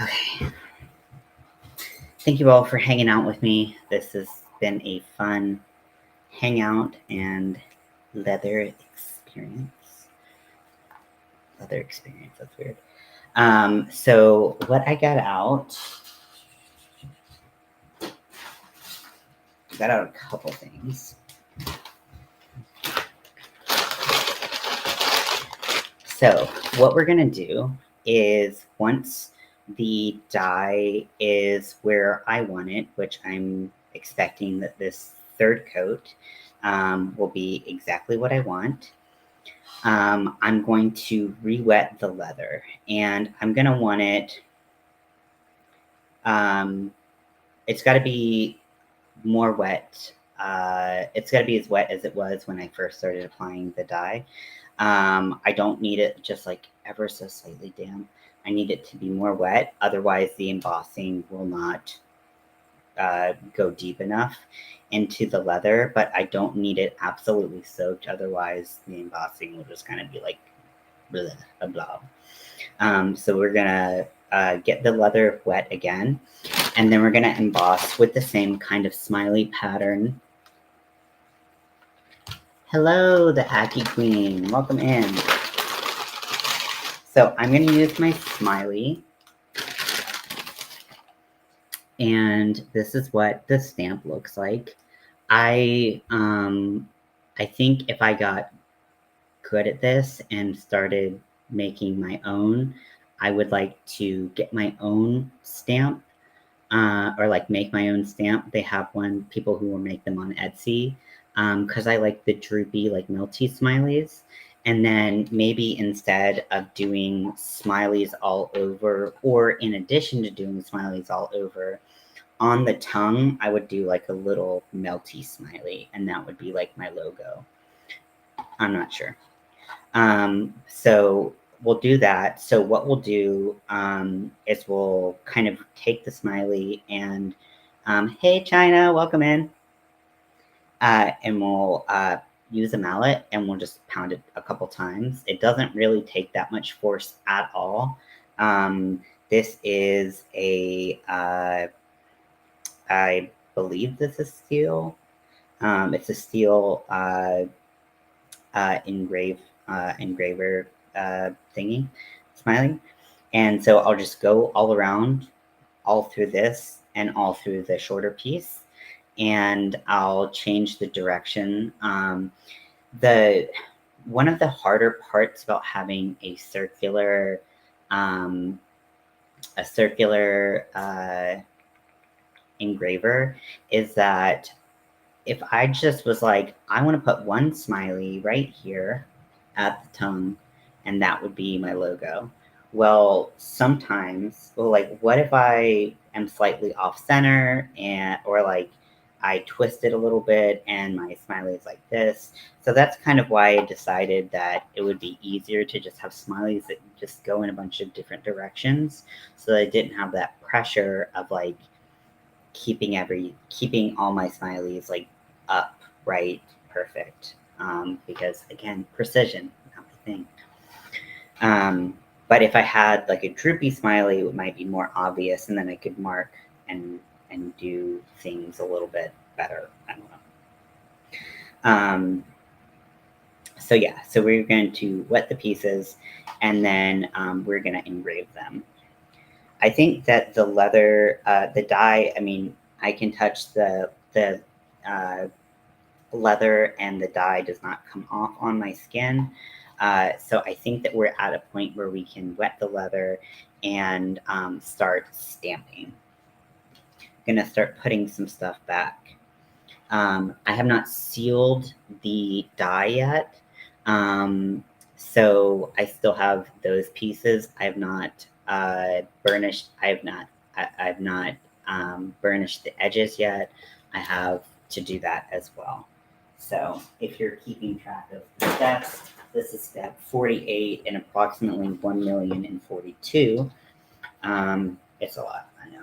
Okay. Thank you all for hanging out with me. This has been a fun hangout and leather experience. Leather experience, that's weird. So what I got out a couple things. So what we're gonna do is once the dye is where I want it, which I'm expecting that this third coat will be exactly what I want. I'm going to re-wet the leather, and I'm gonna want it. It's got to be more wet. It's got to be as wet as it was when I first started applying the dye. I don't need it just like ever so slightly damp. I need it to be more wet. Otherwise, the embossing will not go deep enough into the leather, but I don't need it absolutely soaked. Otherwise, the embossing will just kind of be like a blob. So we're gonna get the leather wet again, and then we're gonna emboss with the same kind of smiley pattern. Hello, the Aki Queen. Welcome in. So I'm gonna use my smiley, and this is what the stamp looks like. I think if I got good at this and started making my own, I would like to get my own stamp, or like make my own stamp. They have one, people who will make them on Etsy, because I like the droopy, like melty smileys. And then maybe instead of doing smileys all over, or in addition to doing smileys all over, on the tongue, I would do like a little melty smiley, and that would be like my logo. I'm not sure. So we'll do that. So what we'll do is we'll kind of take the smiley and, hey, China, welcome in. And we'll use a mallet and we'll just pound it a couple times. It doesn't really take that much force at all. This is a, I believe this is steel. It's a steel engraver thingy, smiley. And so I'll just go all around, all through this and all through the shorter piece, and I'll change the direction. One of the harder parts about having a circular engraver is that if I just was like, I want to put one smiley right here at the tongue, and that would be my logo. Well, sometimes, like, what if I am slightly off center or like I twist it a little bit and my smiley is like this? So that's kind of why I decided that it would be easier to just have smileys that just go in a bunch of different directions, so that I didn't have that pressure of like keeping all my smileys like up, right, perfect. Because again, precision, not my thing. But if I had like a droopy smiley, it might be more obvious, and then I could mark and do things a little bit better. I don't know. So yeah, so we're going to wet the pieces, and then we're going to engrave them. I think that the leather, the dye, I mean, I can touch the leather, and the dye does not come off on my skin. So I think that we're at a point where we can wet the leather and start stamping. I'm gonna start putting some stuff back. I have not sealed the die yet, so I still have those pieces. I have not burnished. I've not burnished the edges yet. I have to do that as well. So if you're keeping track of the steps, this is step 48 and approximately 1,042. It's a lot, I know.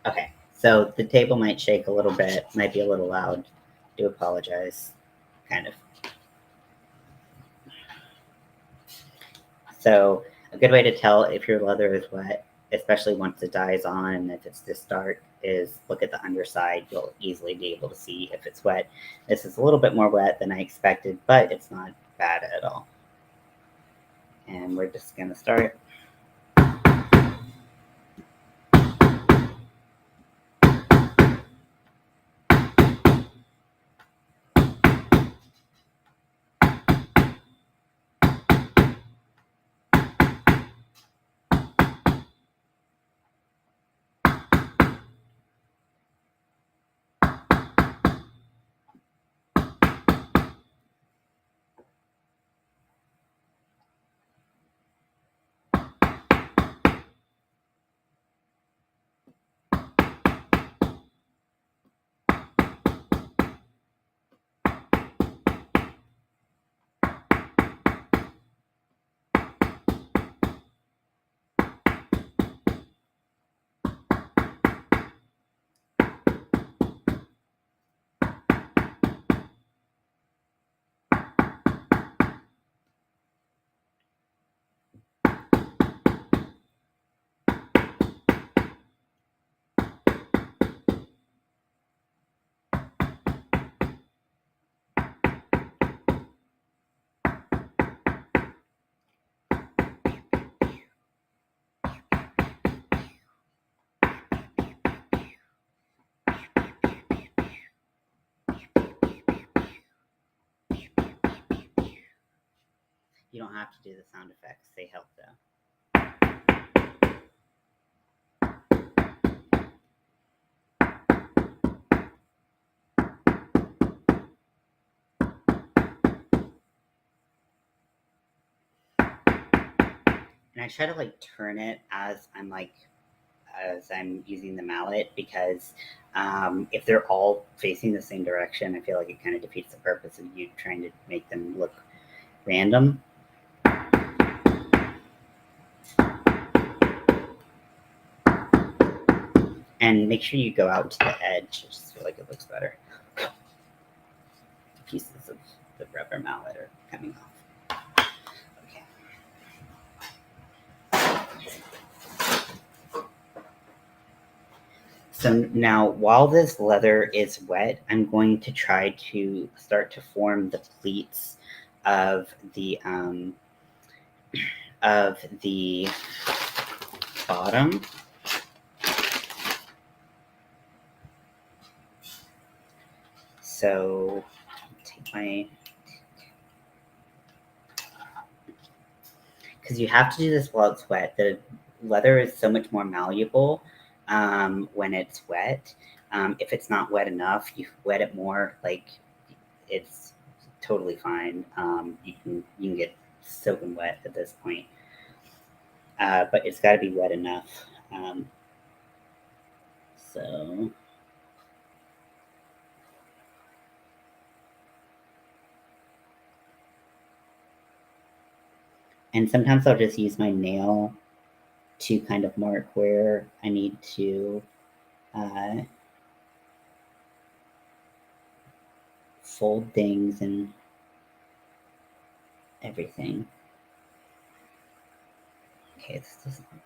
Okay, so the table might shake a little bit, might be a little loud. Do apologize, kind of. So a good way to tell if your leather is wet, especially once the dye is on and if it's this dark, is look at the underside. You'll easily be able to see if it's wet. This is a little bit more wet than I expected, but it's not bad at all. And we're just gonna start. You don't have to do the sound effects, they help though. And I try to like turn it as I'm using the mallet, because if they're all facing the same direction, I feel like it kind of defeats the purpose of you trying to make them look random. And make sure you go out to the edge. I just feel like it looks better. Pieces of the rubber mallet are coming off. Okay. So now, while this leather is wet, I'm going to try to start to form the pleats of the bottom. So take my, because you have to do this while it's wet. The leather is so much more malleable when it's wet. If it's not wet enough, you wet it more, like it's totally fine. You can get soaking wet at this point, but it's got to be wet enough. So and sometimes I'll just use my nail to kind of mark where I need to uh, fold things and everything. Okay, this doesn't look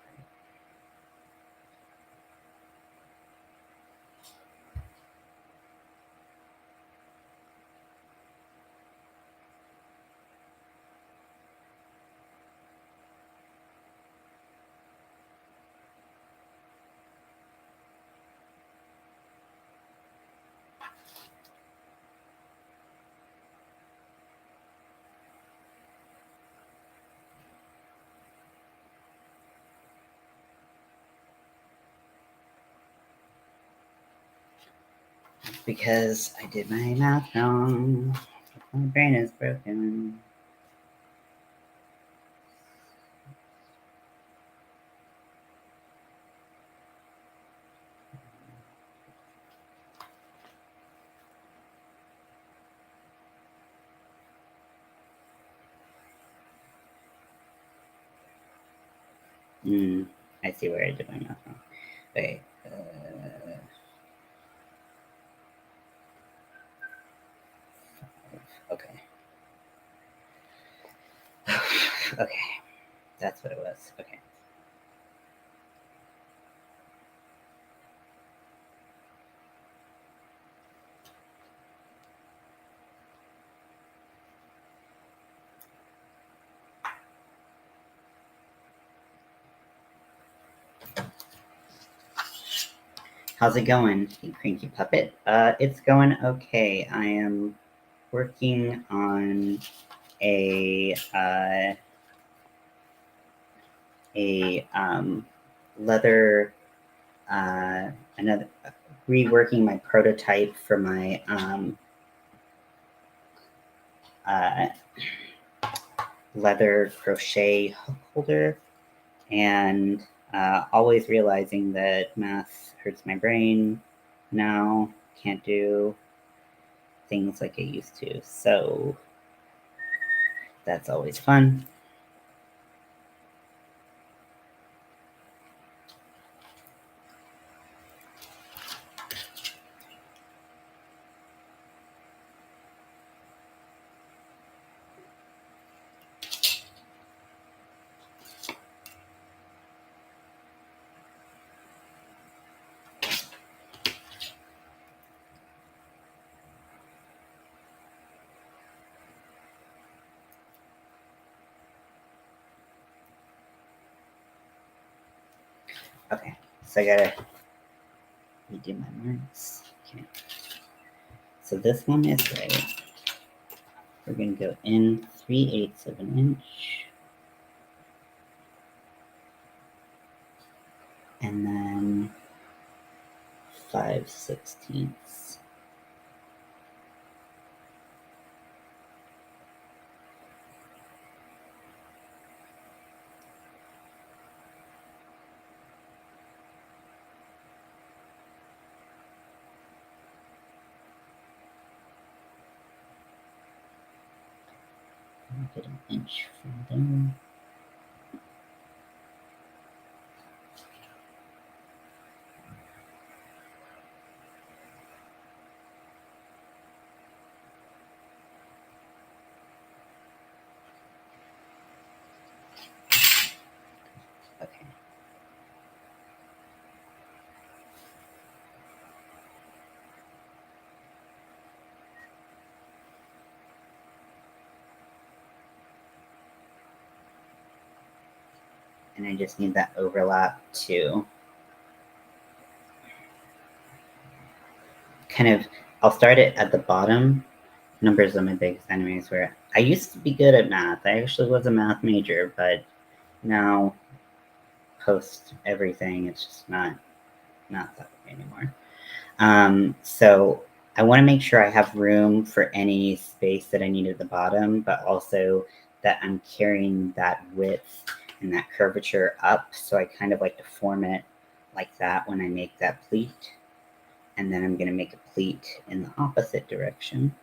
because I did my math wrong. My brain is broken. I see where I did my math wrong. Okay. Okay. Okay. That's what it was. Okay. How's it going, you cranky puppet? It's going okay. I am working on a leather another reworking my prototype for my uh, leather crochet hook holder, and always realizing that math hurts my brain now. Can't do things like I used to. So that's always fun. Okay, so I gotta redo my marks. Okay. So this one is right. We're gonna go in 3/8 of an inch. And then 5/16. Get an inch from there. Okay. And I just need that overlap to kind of, I'll start it at the bottom. Numbers are my biggest enemies, where I used to be good at math. I actually was a math major, but now post everything, it's just not that way anymore. So I want to make sure I have room for any space that I need at the bottom, but also that I'm carrying that width and that curvature up. So I kind of like to form it like that when I make that pleat. And then I'm going to make a pleat in the opposite direction.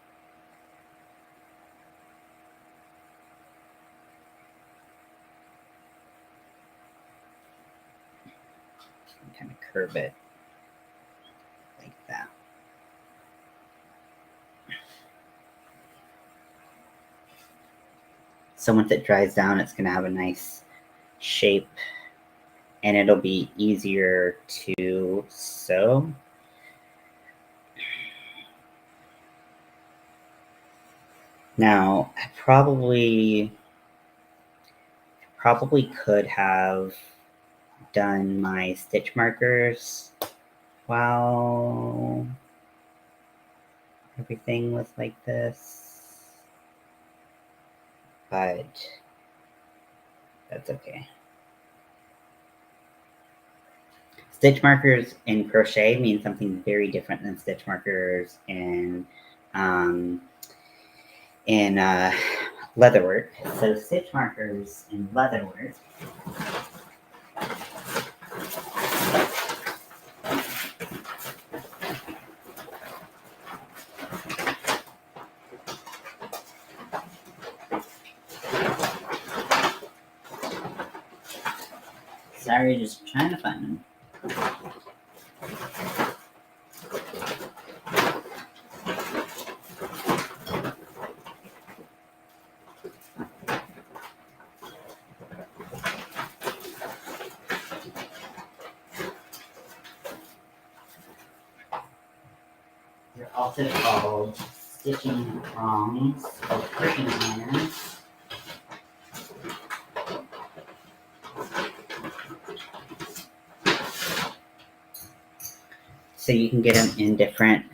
And kind of curve it like that. So once it dries down, it's going to have a nice shape and it'll be easier to sew. Now, I probably could have done my stitch markers while everything was like this, but that's okay. Stitch markers in crochet mean something very different than stitch markers in leatherwork. So stitch markers in leatherwork sorry, just trying to find them. They're also called stitching prongs or pricking irons. So you can get them in different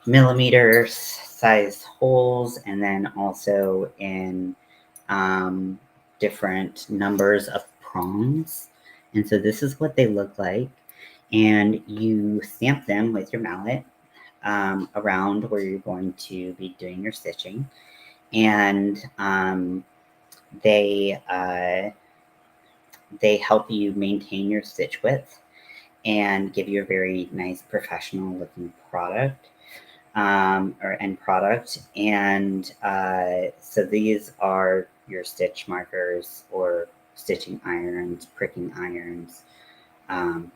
millimeter size holes and then also in different numbers of prongs. And so this is what they look like. And you stamp them with your mallet around where you're going to be doing your stitching. And they help you maintain your stitch width and give you a very nice professional looking product or end product. And so these are your stitch markers or stitching irons, pricking irons,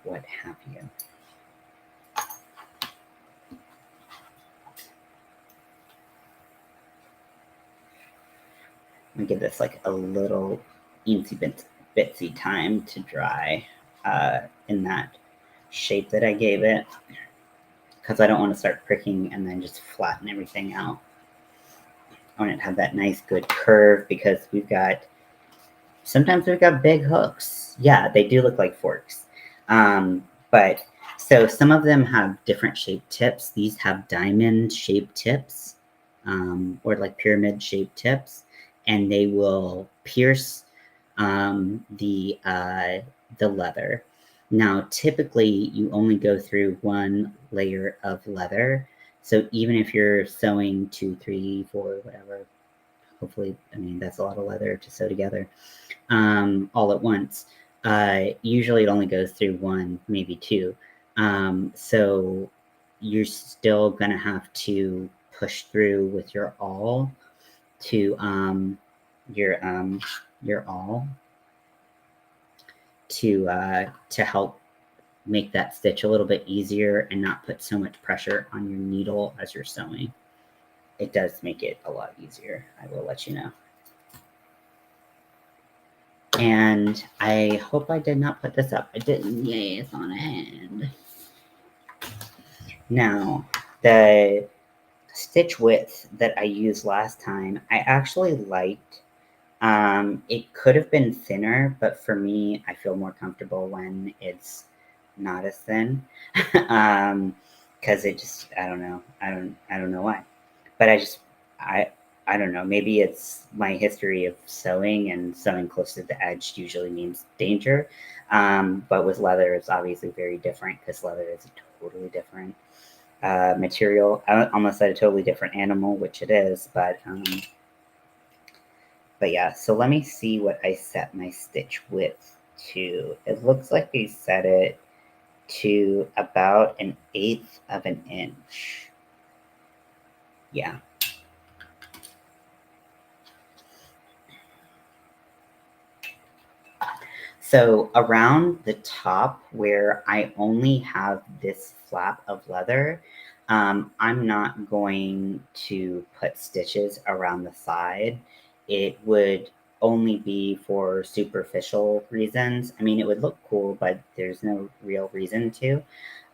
what have you. I'm gonna give this like a little bitsy time to dry in that shape that I gave it, because I don't want to start pricking and then just flatten everything out. I want it to have that nice good curve because sometimes we've got big hooks. Yeah, they do look like forks. But so some of them have different shaped tips. These have diamond shaped tips or like pyramid shaped tips, and they will pierce the leather. Now, typically, you only go through one layer of leather. So even if you're sewing 2, 3, 4, whatever, hopefully, I mean, that's a lot of leather to sew together all at once. Usually it only goes through 1, maybe 2. So you're still going to have to push through with your awl to your awl to help make that stitch a little bit easier and not put so much pressure on your needle as you're sewing. It does make it a lot easier, I will let you know. And I hope I did not put this up. I didn't. Yay, it's on a hand. Now, the stitch width that I used last time, I actually liked. It could have been thinner, but for me, I feel more comfortable when it's not as thin. Because it just, I don't know. I don't know why. But I don't know. Maybe it's my history of sewing, and sewing close to the edge usually means danger. But with leather, it's obviously very different because leather is totally different. material. I almost said a totally different animal, which it is, but yeah. So let me see what I set my stitch width to. It looks like I set it to about 1/8 of an inch. Yeah. So around the top where I only have this flap of leather, I'm not going to put stitches around the side. It would only be for superficial reasons. I mean, it would look cool, but there's no real reason to.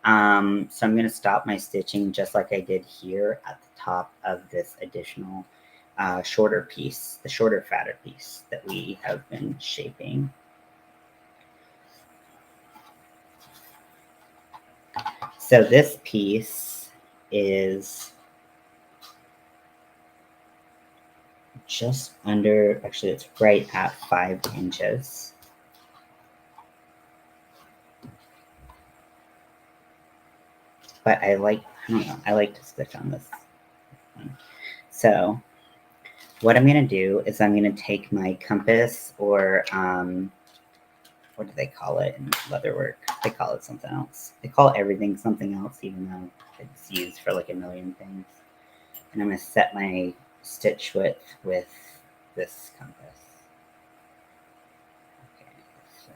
So I'm going to stop my stitching just like I did here at the top of this additional shorter piece, the shorter, fatter piece that we have been shaping. So this piece is just under, actually it's right at 5 inches. But I don't know, I like to stitch on this one. So what I'm gonna do is I'm gonna take my compass, or what do they call it in leatherwork? They call it something else. They call everything something else, even though it's used for like a million things. And I'm gonna set my stitch width with this compass. Okay, so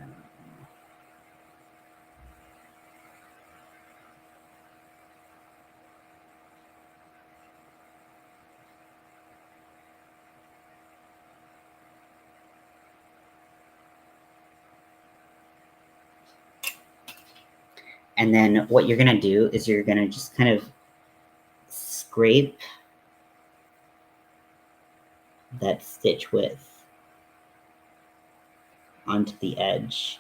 and then what you're gonna do is you're gonna just kind of scrape that stitch width onto the edge.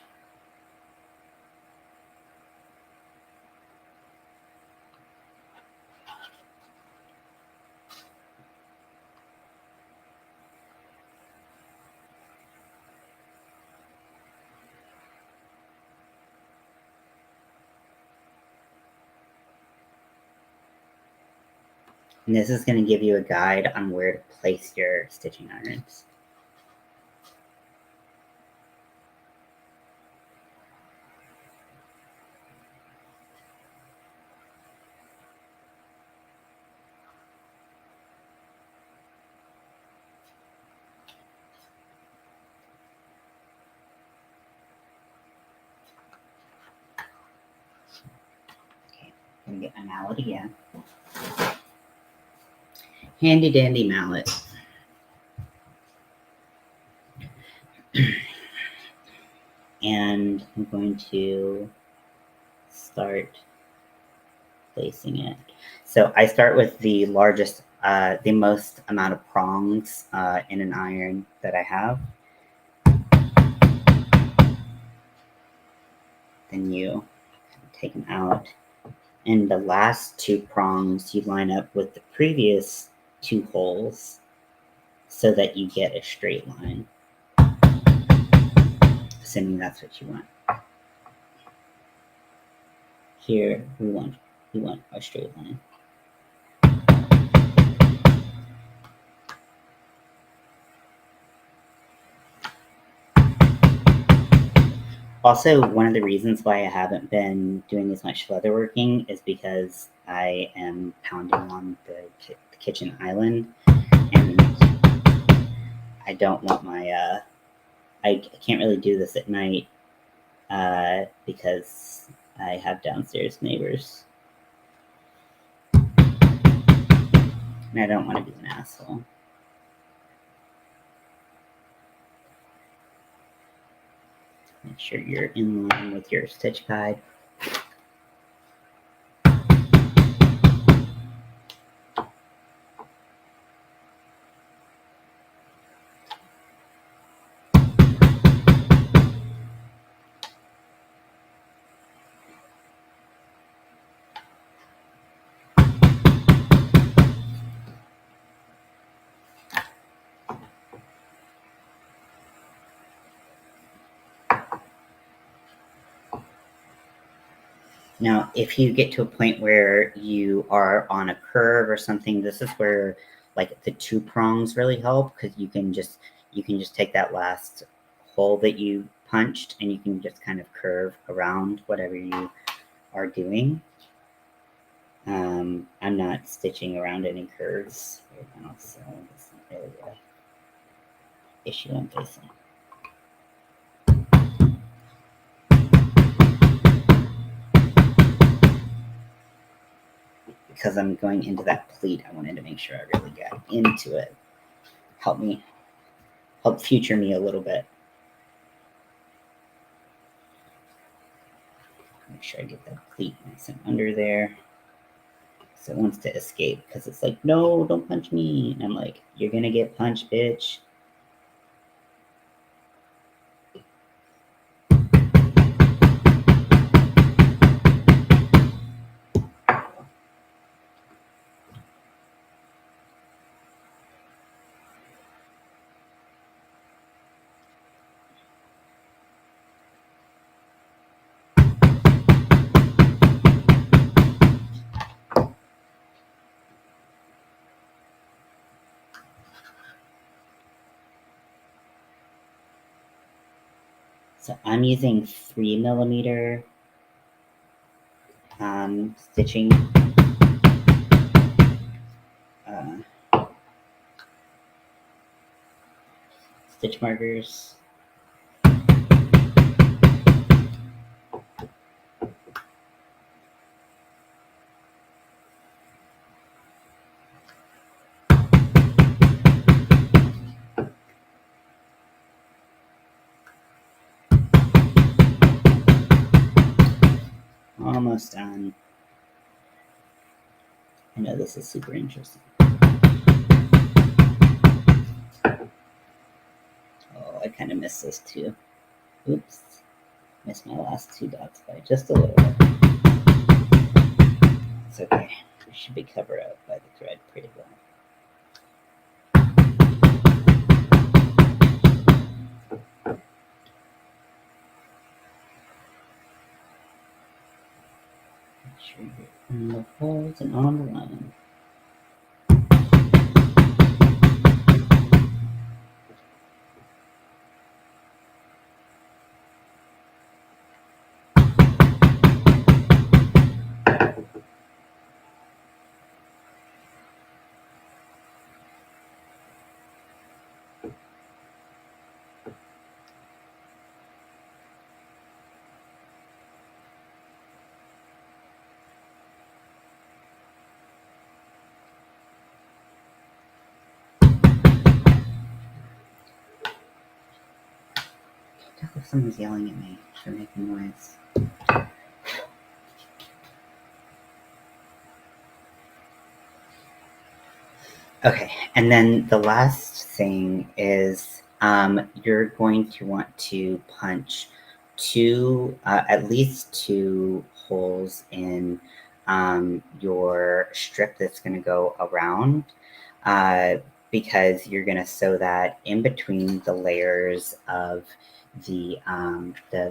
And this is gonna give you a guide on where to place your stitching irons. Okay, I'm gonna get my mallet again. Handy dandy mallet. And I'm going to start placing it. So I start with the largest, the most amount of prongs in an iron that I have. Then you take them out. And the last 2 prongs you line up with the previous 2 holes so that you get a straight line. Assuming that's what you want. Here we want a straight line. Also, one of the reasons why I haven't been doing as much leatherworking is because I am pounding on the kitchen island, and I don't want my I can't really do this at night because I have downstairs neighbors, and I don't want to be an asshole. Make sure you're in line with your stitch guide. Now, if you get to a point where you are on a curve or something, this is where like the two prongs really help, because you can just take that last hole that you punched and you can just kind of curve around whatever you are doing. I'm not stitching around any curves right now, so that's not really the issue I'm facing. Because I'm going into that pleat, I wanted to make sure I really got into it. Help future me a little bit. Make sure I get that pleat nice and under there. So it wants to escape because it's like, no, don't punch me. And I'm like, you're gonna get punched, bitch. So I'm using 3mm stitching stitch markers. Almost done. I know this is super interesting. Oh, I kind of missed this too. Oops. Missed my last two dots by just a little bit. It's okay. It should be covered up by the thread pretty well. Make sure you're in the holes and on the line. If someone's yelling at me for making noise. Okay, and then the last thing is you're going to want to punch at least two holes in your strip that's going to go around, because you're going to sew that in between the layers of the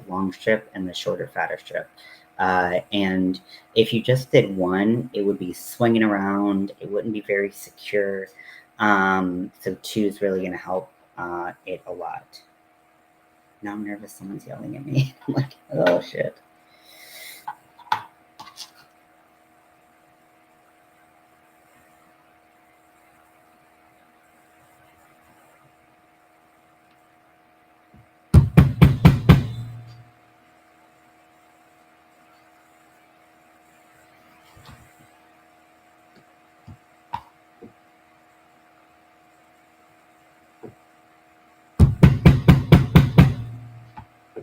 long strip and the shorter, fatter strip. And if you just did one, it would be swinging around. It wouldn't be very secure. So two is really going to help it a lot. Now I'm nervous. Someone's yelling at me. I'm like, oh shit.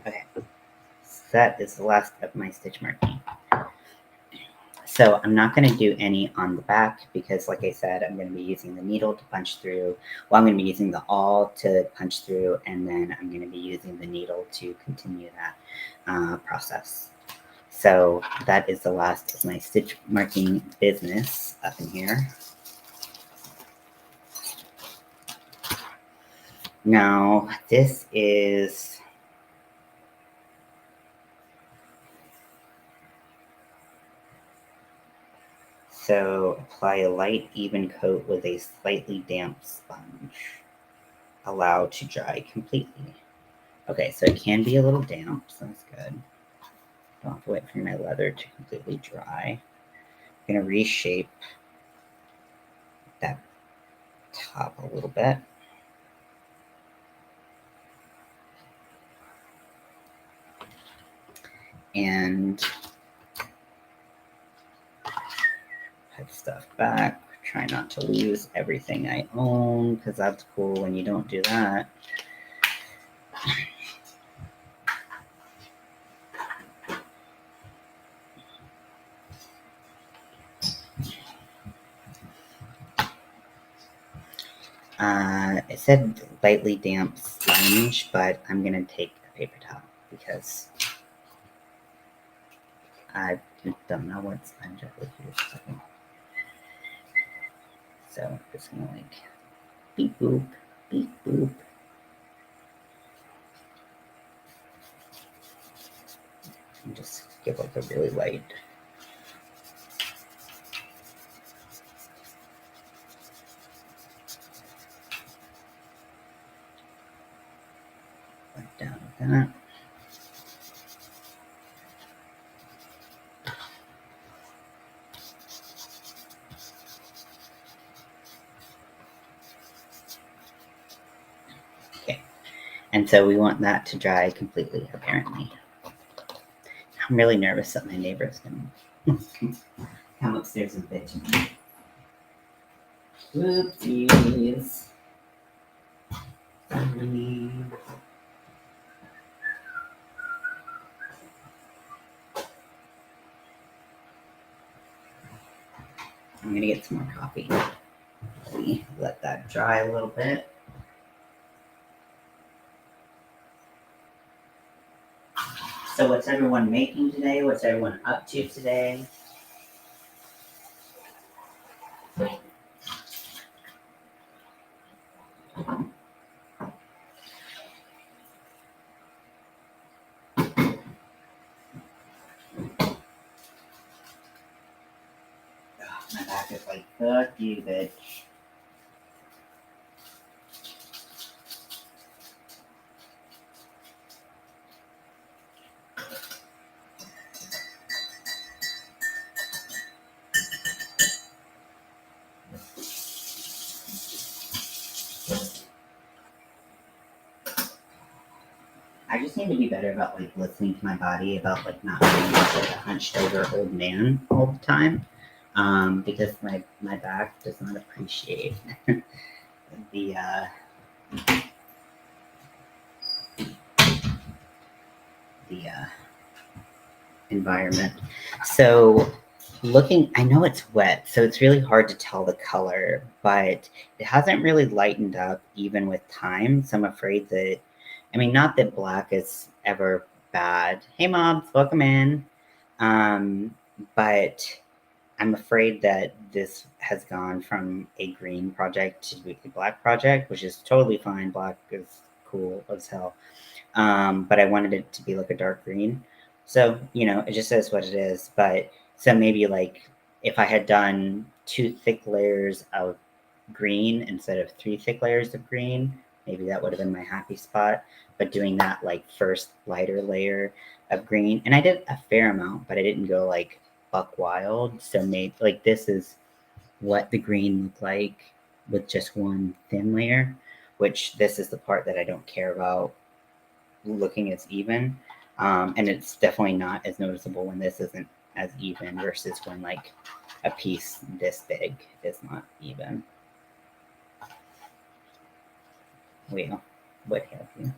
Okay, so that is the last of my stitch marking. So I'm not going to do any on the back because, like I said, I'm going to be using the needle to punch through. Well, I'm going to be using the awl to punch through, and then I'm going to be using the needle to continue that process. So that is the last of my stitch marking business up in here. Now, this is So apply a light, even coat with a slightly damp sponge. Allow to dry completely. Okay, so it can be a little damp, so that's good. Don't have to wait for my leather to completely dry. I'm gonna reshape that top a little bit. And put stuff back. Try not to lose everything I own, because that's cool when you don't do that. It said lightly damp sponge, but I'm gonna take a paper towel because I don't know what sponge I would use. So I'm just gonna like beep boop, beep boop. And just give like a really light. Like down with that. Okay. And so we want that to dry completely, apparently. I'm really nervous that my neighbor's gonna come upstairs and bitch at me. Whoopsies. Sorry. I'm gonna get some more coffee. Let that dry a little bit. So what's everyone making today? What's everyone up to today? My back is like, fuck you, bitch. I just need to be better about like listening to my body, about like not being like a hunched over old man all the time. Because my back does not appreciate the environment. So I know it's wet, so it's really hard to tell the color, but it hasn't really lightened up even with time. So I'm afraid that, I mean, not that black is ever bad. Hey, mobs, welcome in. But I'm afraid that this has gone from a green project to a black project, which is totally fine. Black is cool as hell. But I wanted it to be like a dark green. So, it just is what it is. But so maybe like if I had done 2 thick layers of green instead of 3 thick layers of green, maybe that would have been my happy spot. But doing that like first lighter layer of green, and I did a fair amount, but I didn't go like buck wild. So maybe like this is what the green looked like with just one thin layer, which this is the part that I don't care about looking as even. And it's definitely not as noticeable when this isn't as even versus when like a piece this big is not even. Well, would help you.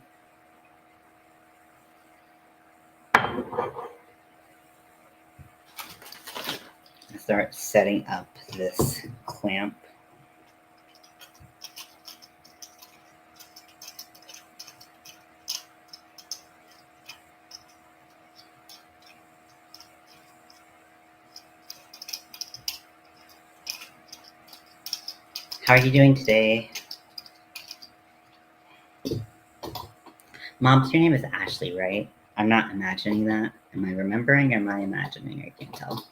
Start setting up this clamp. How are you doing today? Mom, your name is Ashley, right? I'm not imagining that. Am I remembering? Am I imagining? I can't tell.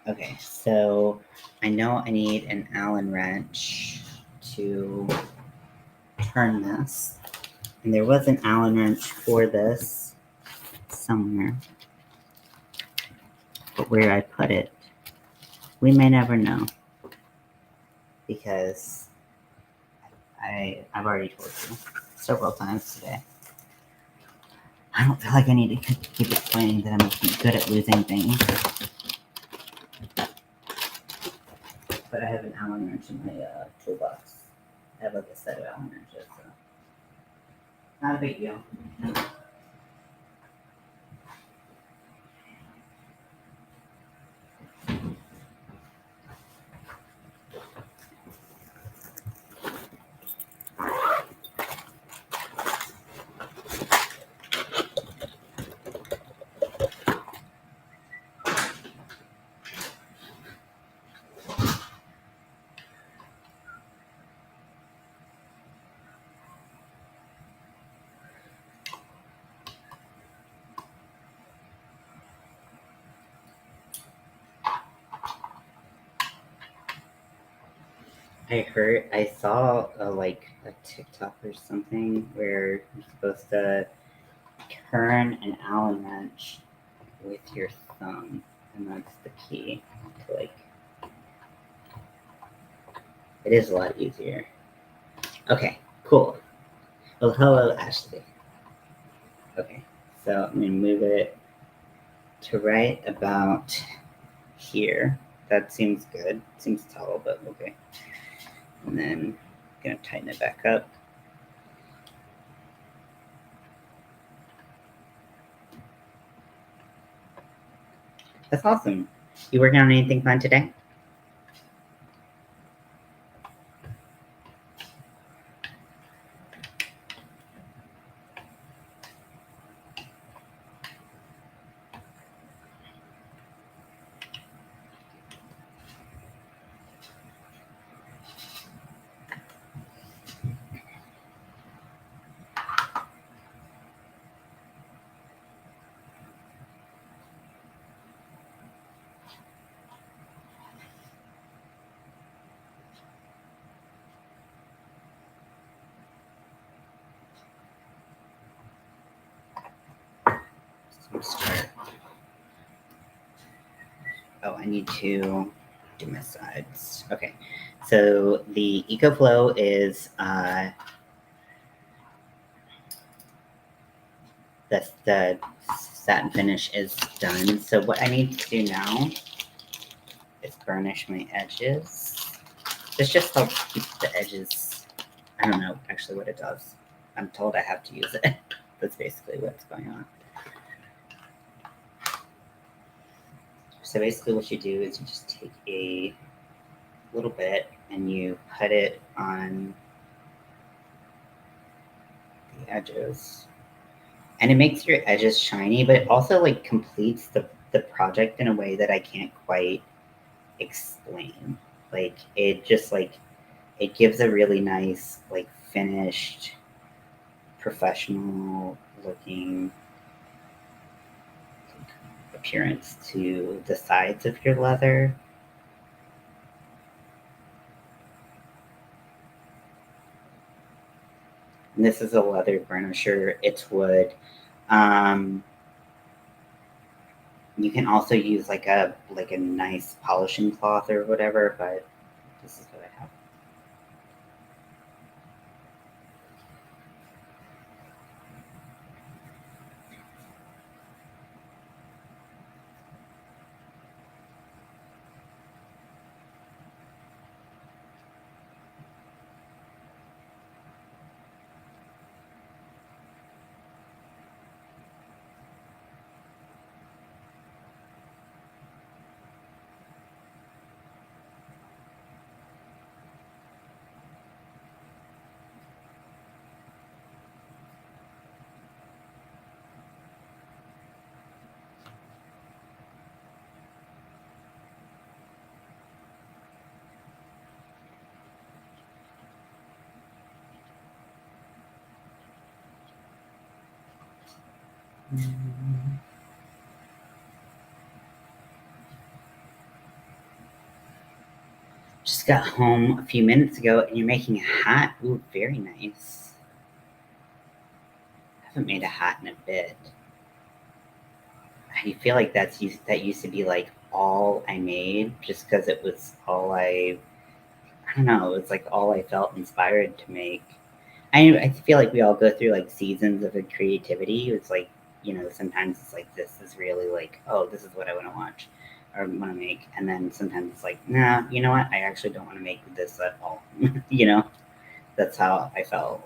Okay, so I know I need an Allen wrench to turn this. And there was an Allen wrench for this somewhere. But where I put it, we may never know. Because I've already told you several times today. I don't feel like I need to keep explaining that I'm good at losing things. But I have an Allen wrench in my toolbox. I have like a set of Allen wrenches, so not a big deal. I saw a TikTok or something where you're supposed to turn an Allen wrench with your thumb, and that's the key to it is a lot easier. Okay, cool. Well, hello, Ashley. Okay, so I'm gonna move it to right about here. That seems good. Seems tall, but okay. And then I'm gonna tighten it back up. That's awesome. You working on anything fun today? Start. Oh, I need to do my sides. Okay, so the EcoFlow is the satin finish is done. So what I need to do now is burnish my edges. This just helps keep the edges. I don't know actually what it does. I'm told I have to use it. That's basically what's going on. So basically what you do is you just take a little bit and you put it on the edges. And it makes your edges shiny, but it also completes the project in a way that I can't quite explain. It just it gives a really nice finished professional looking appearance to the sides of your leather. And this is a leather burnisher. It's wood. You can also use a nice polishing cloth or whatever, but this is what I have. Just got home a few minutes ago, and you're making a hat. Ooh, very nice. I haven't made a hat in a bit. I feel like that used to be like all I made, just because it was all I don't know. It was like all I felt inspired to make. I feel like we all go through like seasons of creativity. It's like, sometimes it's like this is really like, oh, this is what I want to watch or want to make, and then sometimes it's like, nah, you know what? I actually don't want to make this at all. That's how I felt.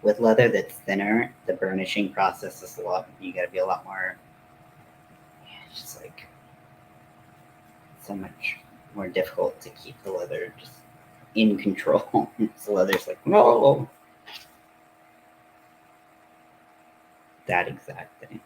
With leather that's thinner, the burnishing process is a lot. You got to be a lot more. It's just like so much more difficult to keep the leather just in control. So leather's like, no, that exact thing.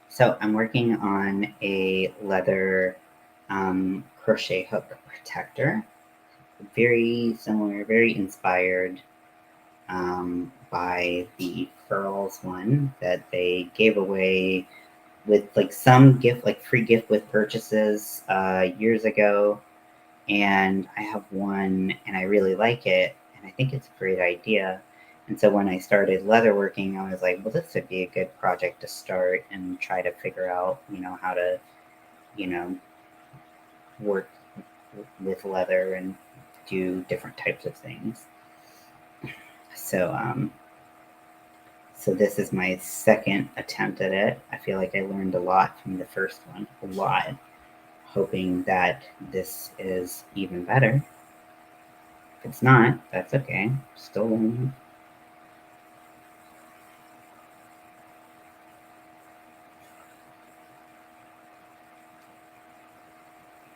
So I'm working on a leather crochet hook protector. Very similar, very inspired by the Furls one that they gave away with like some gift, like free gift with purchases years ago. And I have one and I really like it. And I think it's a great idea. And so when I started leatherworking, I was like, well, this would be a good project to start and try to figure out, how to, you know, work with leather and do different types of things. So, so this is my second attempt at it. I feel like I learned a lot from the first one, a lot. Hoping that this is even better. If it's not, that's okay. Still learning.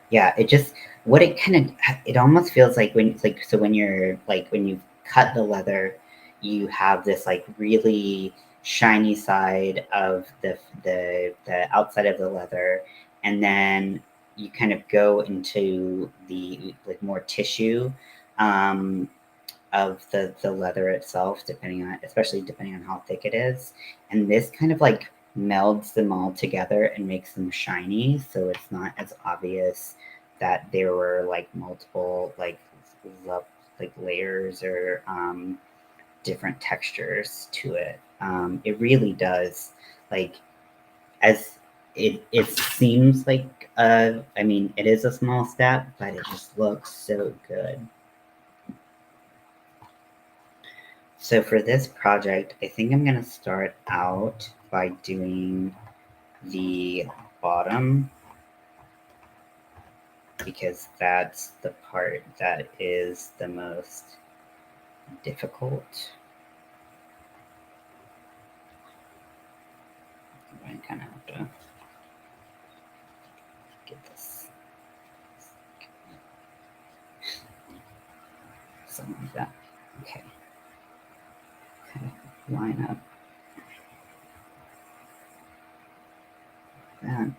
Yeah, it just what it kind of it almost feels like when it's like so when you're like when you cut the leather, you have this like really shiny side of the outside of the leather, and then you kind of go into the like more tissue um, of the leather itself, depending on especially depending on how thick it is, and this kind of like melds them all together and makes them shiny, so it's not as obvious that there were like multiple lo- like layers or different textures to it. It really does like as it seems like I mean it is a small step, but it just looks so good. So for this project, I think I'm gonna start out by doing the bottom because that's the part that is the most difficult. I kind of have to get this something like that. Okay, kind of line up that.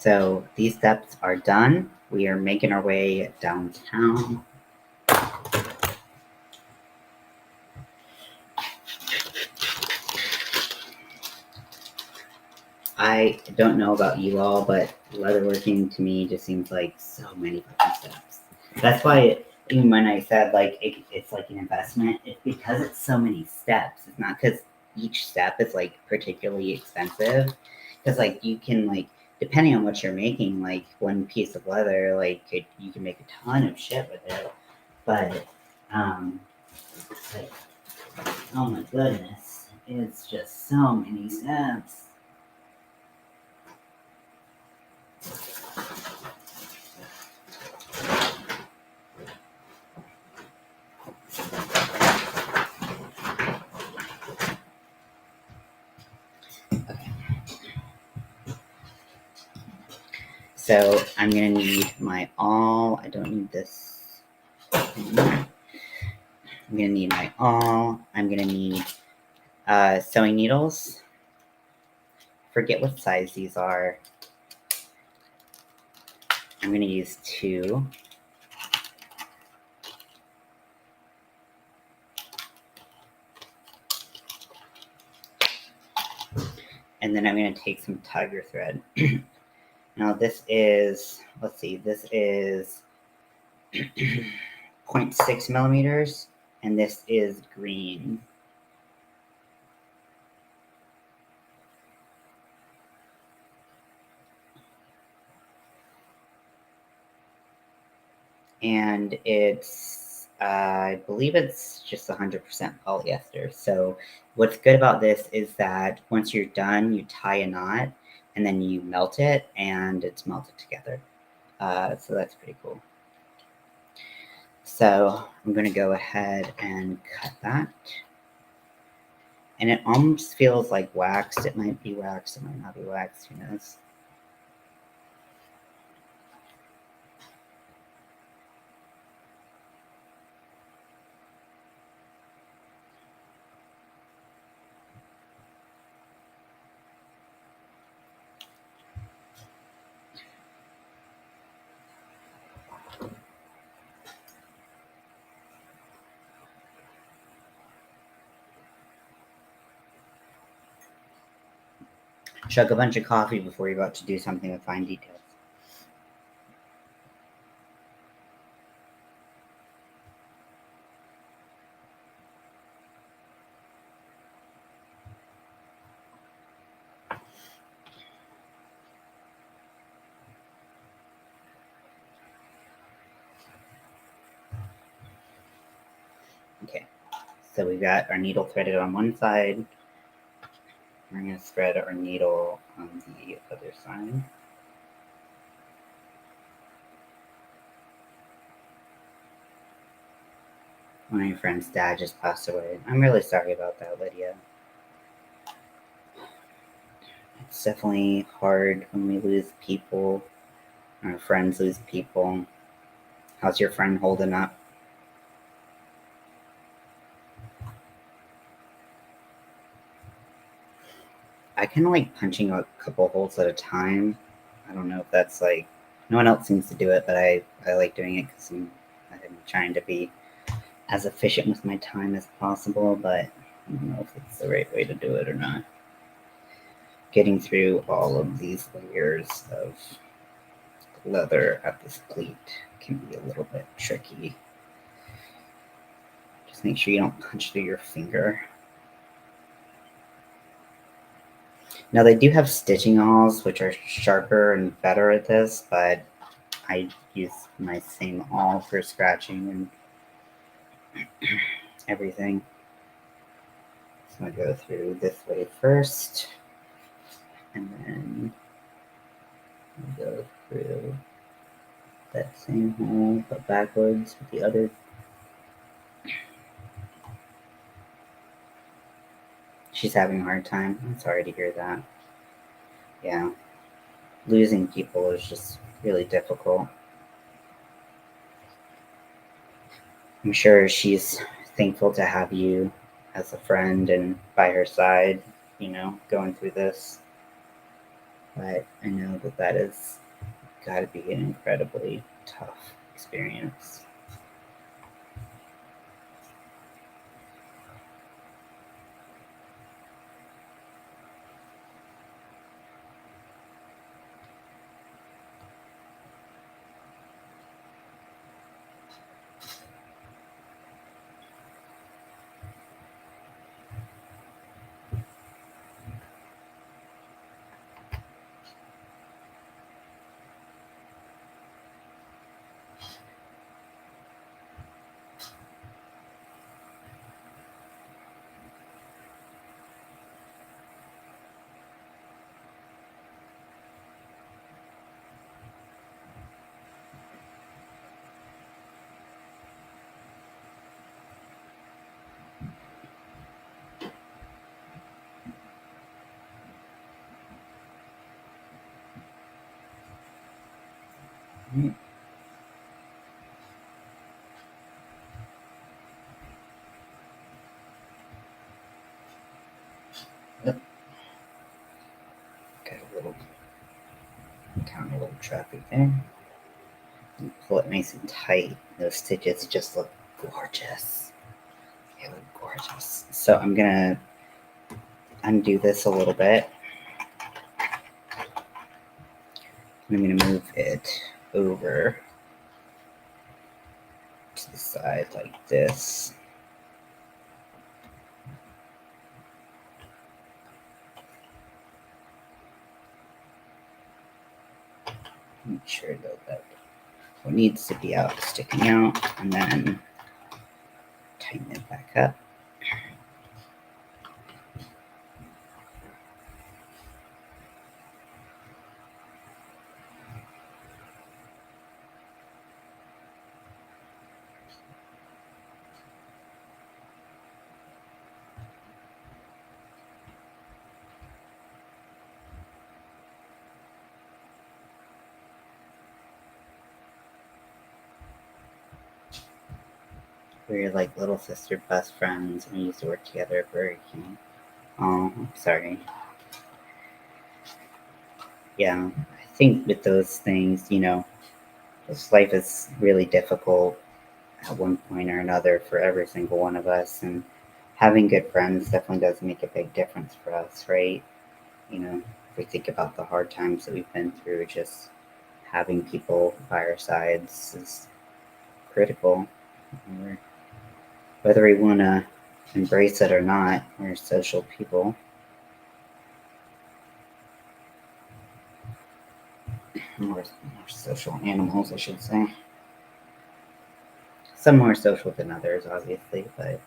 So these steps are done. We are making our way downtown. I don't know about you all, but leatherworking to me just seems like so many fucking steps. That's why even when I said like it's like an investment, it's because it's so many steps. It's not because each step is like particularly expensive. Because like you can like depending on what you're making, like one piece of leather, like you can make a ton of shit with it. But like, oh my goodness, it's just so many steps. So I'm gonna need my awl. I don't need this. I'm gonna need my awl. I'm gonna need sewing needles. Forget what size these are. I'm gonna use 2. And then I'm gonna take some tiger thread. Now this is, let's see, this is 0.6 millimeters, and this is green. And it's, I believe it's just 100% polyester. So what's good about this is that once you're done, you tie a knot, and then you melt it, and it's melted together. So that's pretty cool. So I'm gonna go ahead and cut that. And it almost feels like waxed. It might be waxed, it might not be waxed, who knows. Chug a bunch of coffee before you're about to do something with fine details. Okay, so we've got our needle threaded on one side. We're going to thread our needle on the other side. One of your friend's dad just passed away. I'm really sorry about that, Lydia. It's definitely hard when we lose people, our friends lose people. How's your friend holding up? I kind of like punching a couple holes at a time. I don't know if that's like, no one else seems to do it, but I like doing it because I'm trying to be as efficient with my time as possible, but I don't know if it's the right way to do it or not. Getting through all of these layers of leather at this pleat can be a little bit tricky. Just make sure you don't punch through your finger. Now they do have stitching awls, which are sharper and better at this, but I use my same awl for scratching and everything. So I go through this way first, and then I go through that same hole, but backwards with the other. She's having a hard time. I'm sorry to hear that. Yeah. Losing people is just really difficult. I'm sure she's thankful to have you as a friend and by her side, going through this. but I know that that has got to be an incredibly tough experience. Mm. Yep. Got a little, count a little traffic there. And pull it nice and tight. Those stitches just look gorgeous. They look gorgeous. So I'm gonna undo this a little bit. I'm gonna move it over to the side like this. Make sure that what needs to be out is sticking out, and then tighten it back up. We're like little sister best friends, and we used to work together at Burger King. Oh, I'm sorry. Yeah, I think with those things, this life is really difficult at one point or another for every single one of us, and having good friends definitely does make a big difference for us, right? If we think about the hard times that we've been through, just having people by our sides is critical. Whether we want to embrace it or not, we're social people. More social animals, I should say. Some more social than others, obviously, but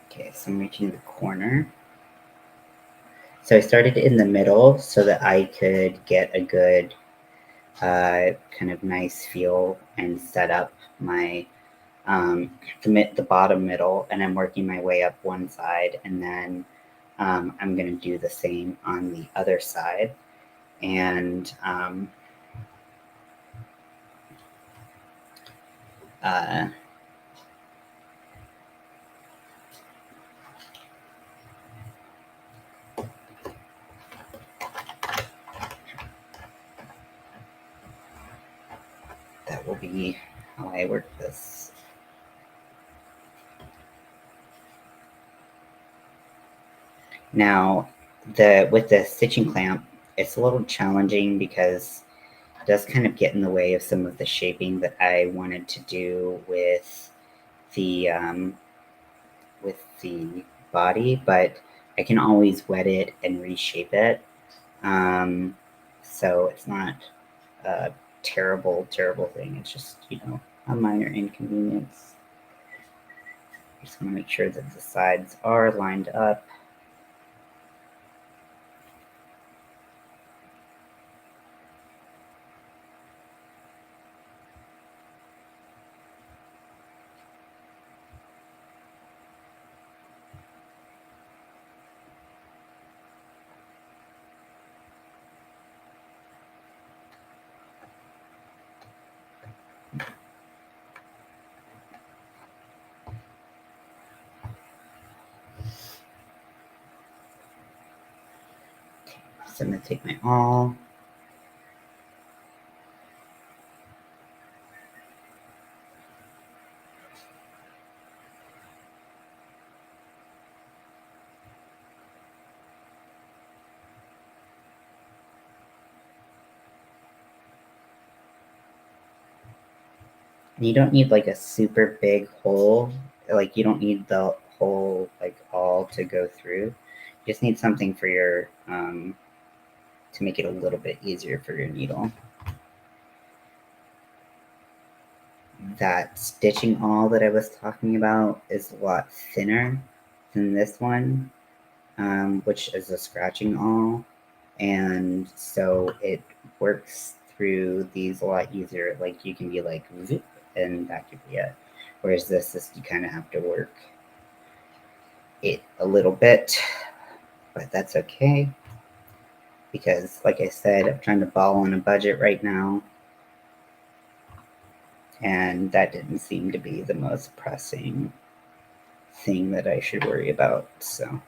okay, so I'm reaching the corner. So I started in the middle so that I could get a good kind of nice feel and set up my the bottom middle, and I'm working my way up one side, and then I'm going to do the same on the other side, and uh, that will be how I work this. Now, with the stitching clamp, it's a little challenging because it does kind of get in the way of some of the shaping that I wanted to do the um, with the body, but I can always wet it and reshape it. Um, so it's not a terrible thing. It's just, a minor inconvenience. Just want to make sure that the sides are lined up. So I'm going to take my awl. You don't need like a super big hole. Like you don't need the whole like awl to go through. You just need something for your to make it a little bit easier for your needle. That stitching awl that I was talking about is a lot thinner than this one, which is a scratching awl. And so it works through these a lot easier. Like you can be like, zip, and that could be it. Whereas this you kind of have to work it a little bit, but that's okay. Because like I said, I'm trying to ball on a budget right now. And that didn't seem to be the most pressing thing that I should worry about, so.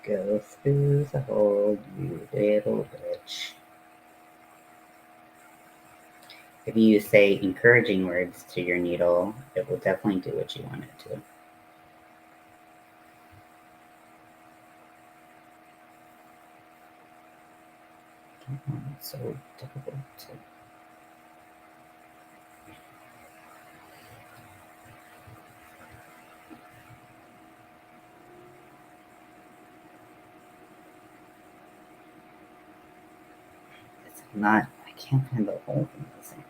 Go through the hole, you little bitch. If you say encouraging words to your needle, it will definitely do what you want it to. It's so difficult to. It's not, I can't find the hole in this thing.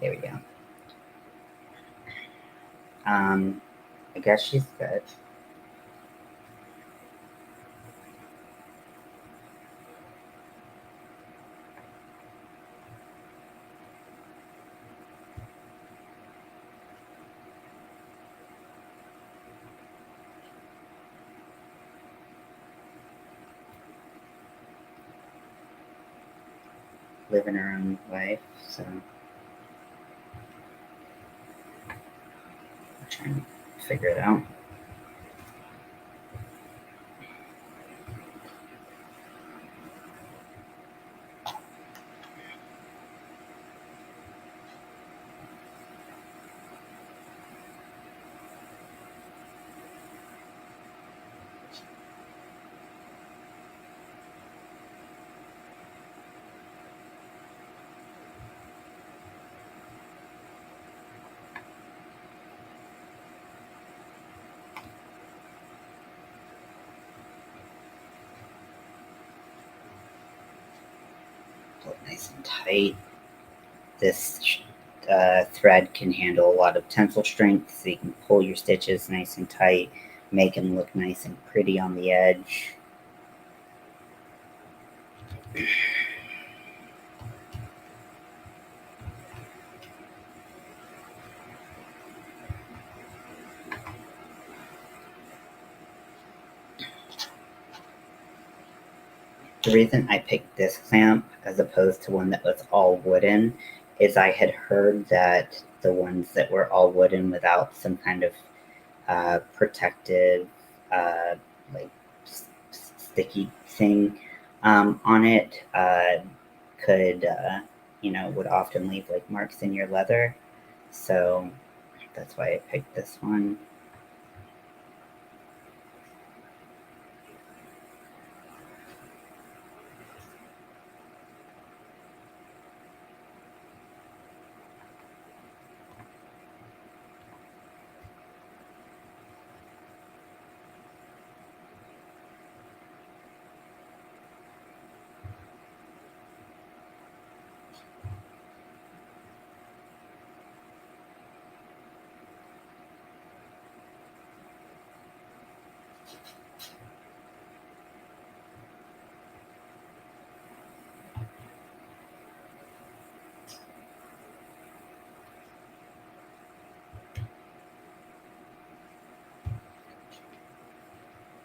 There we go. I guess she's good. Living her own life, so I'm trying to figure it out. Pull it nice and tight. This thread can handle a lot of tensile strength, so you can pull your stitches nice and tight, make them look nice and pretty on the edge. The reason I picked this clamp as opposed to one that was all wooden is I had heard that the ones that were all wooden without some kind of protective, like sticky thing on it could, would often leave like marks in your leather. So that's why I picked this one.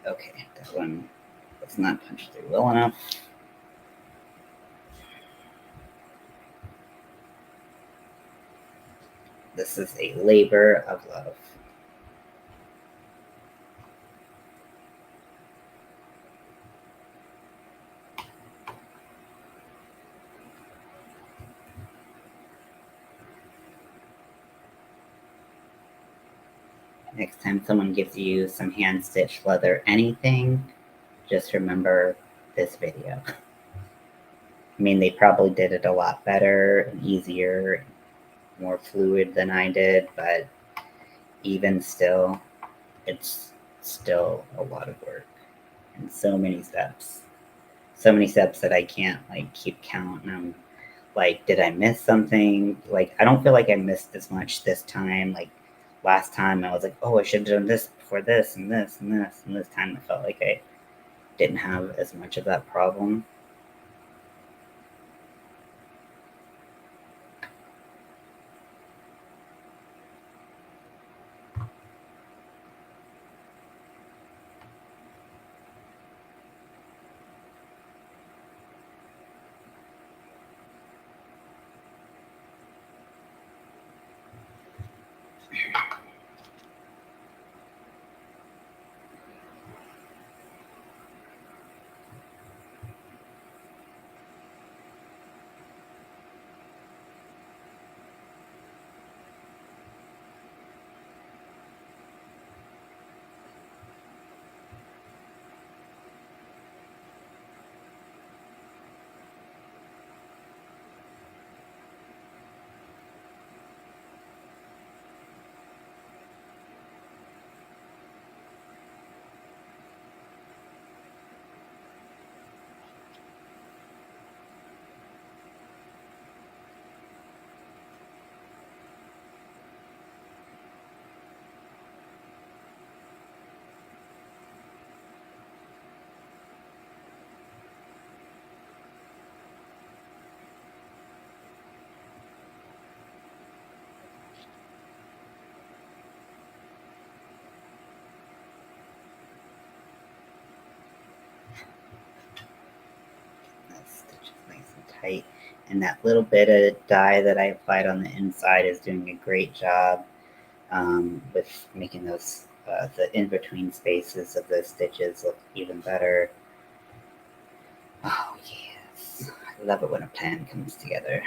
Okay, that one was not punched through well enough. This is a labor of love. Next time someone gives you some hand stitched leather anything, just remember this video. I mean, they probably did it a lot better and easier, more fluid than I did, but even still, it's still a lot of work and so many steps. So many steps that I can't like keep count. And I'm like, did I miss something? Like, I don't feel like I missed as much this time. Like last time I was like, oh, I should have done this before this and this and this. And this time I felt like I didn't have as much of that problem. That stitch is nice and tight. And that little bit of dye that I applied on the inside is doing a great job with making those the in-between spaces of those stitches look even better. Oh yes, I love it when a plan comes together.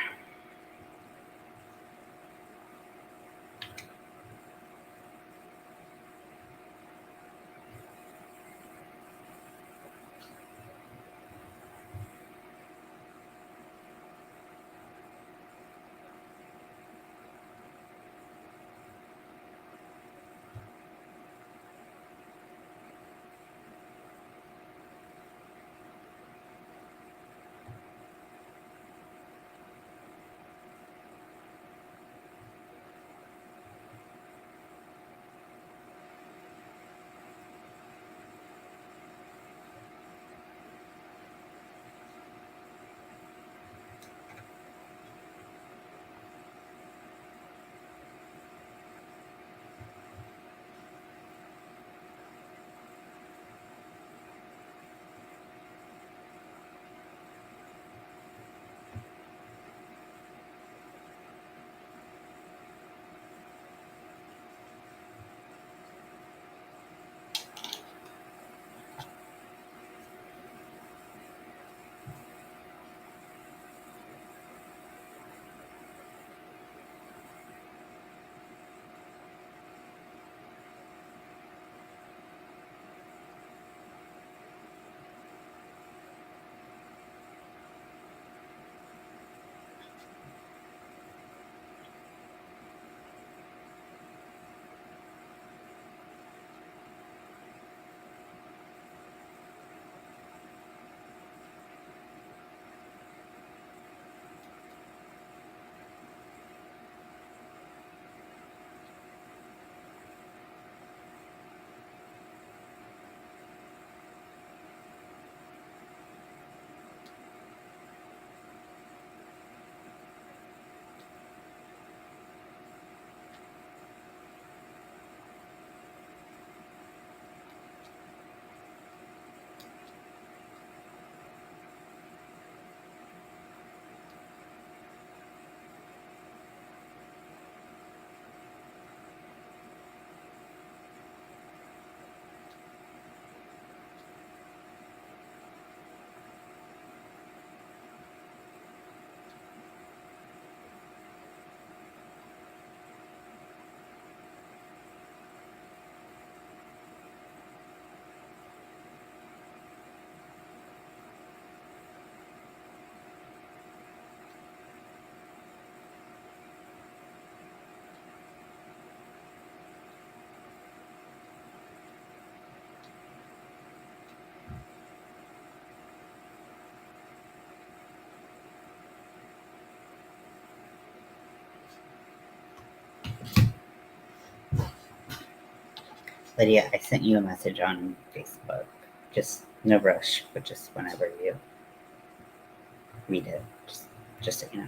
Lydia, I sent you a message on Facebook. Just no rush, but just whenever you read it, just so you know.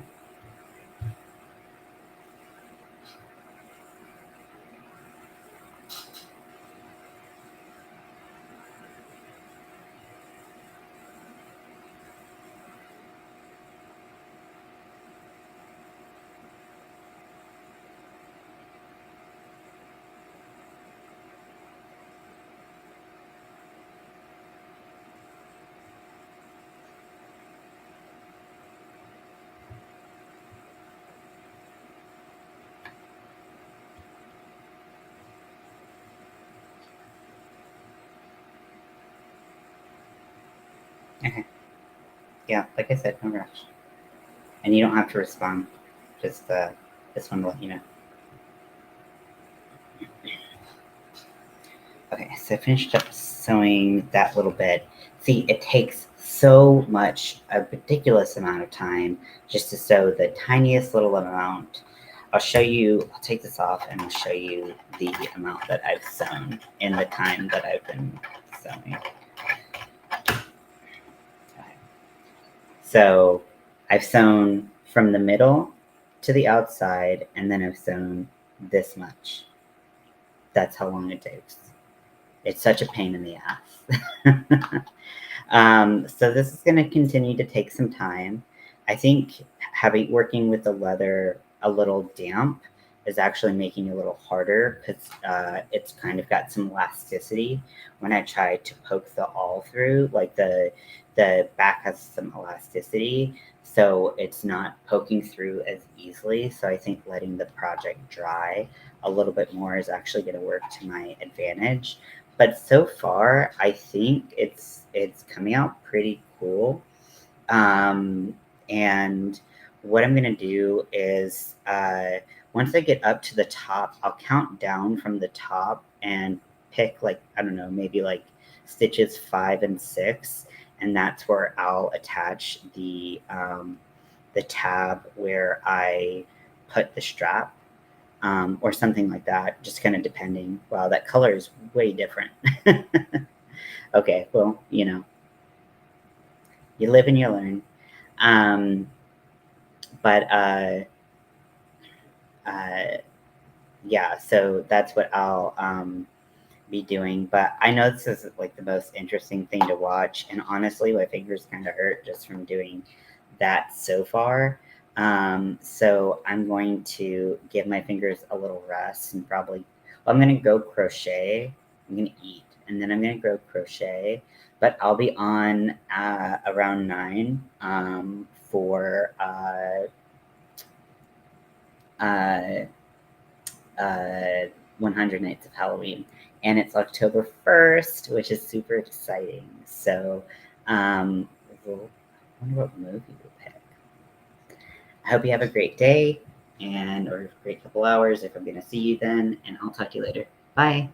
Okay. Yeah, like I said, no rush. And you don't have to respond. Just wanted to let you know. Okay, so I finished up sewing that little bit. See, it takes so much, a ridiculous amount of time just to sew the tiniest little amount. I'll show you, I'll take this off and I'll show you the amount that I've sewn in the time that I've been sewing. Okay. So I've sewn from the middle to the outside, and then I've sewn this much. That's how long it takes. It's such a pain in the ass. So this is going to continue to take some time. I think working with the leather a little damp is actually making it a little harder because it's kind of got some elasticity. When I try to poke the awl through, like the back has some elasticity, so it's not poking through as easily. So I think letting the project dry a little bit more is actually going to work to my advantage. But so far, I think it's coming out pretty cool. And what I'm gonna do is once I get up to the top, I'll count down from the top and pick, like, I don't know, maybe like stitches 5 and 6, and that's where I'll attach the tab where I put the strap, or something like that, just kind of depending. Wow, that color is way different. Okay, well, you live and you learn. Um, but uh, yeah, so that's what I'll be doing. But I know this is like the most interesting thing to watch, and honestly, my fingers kind of hurt just from doing that so far. So I'm going to give my fingers a little rest and probably, well, I'm going to go crochet. I'm going to eat, and then I'm going to go crochet. But I'll be on around 9 for uh, uh, 100 Nights of Halloween. And it's October 1st, which is super exciting. So, I wonder what movie we'll pick. I hope you have a great day or a great couple hours if I'm going to see you then. And I'll talk to you later. Bye.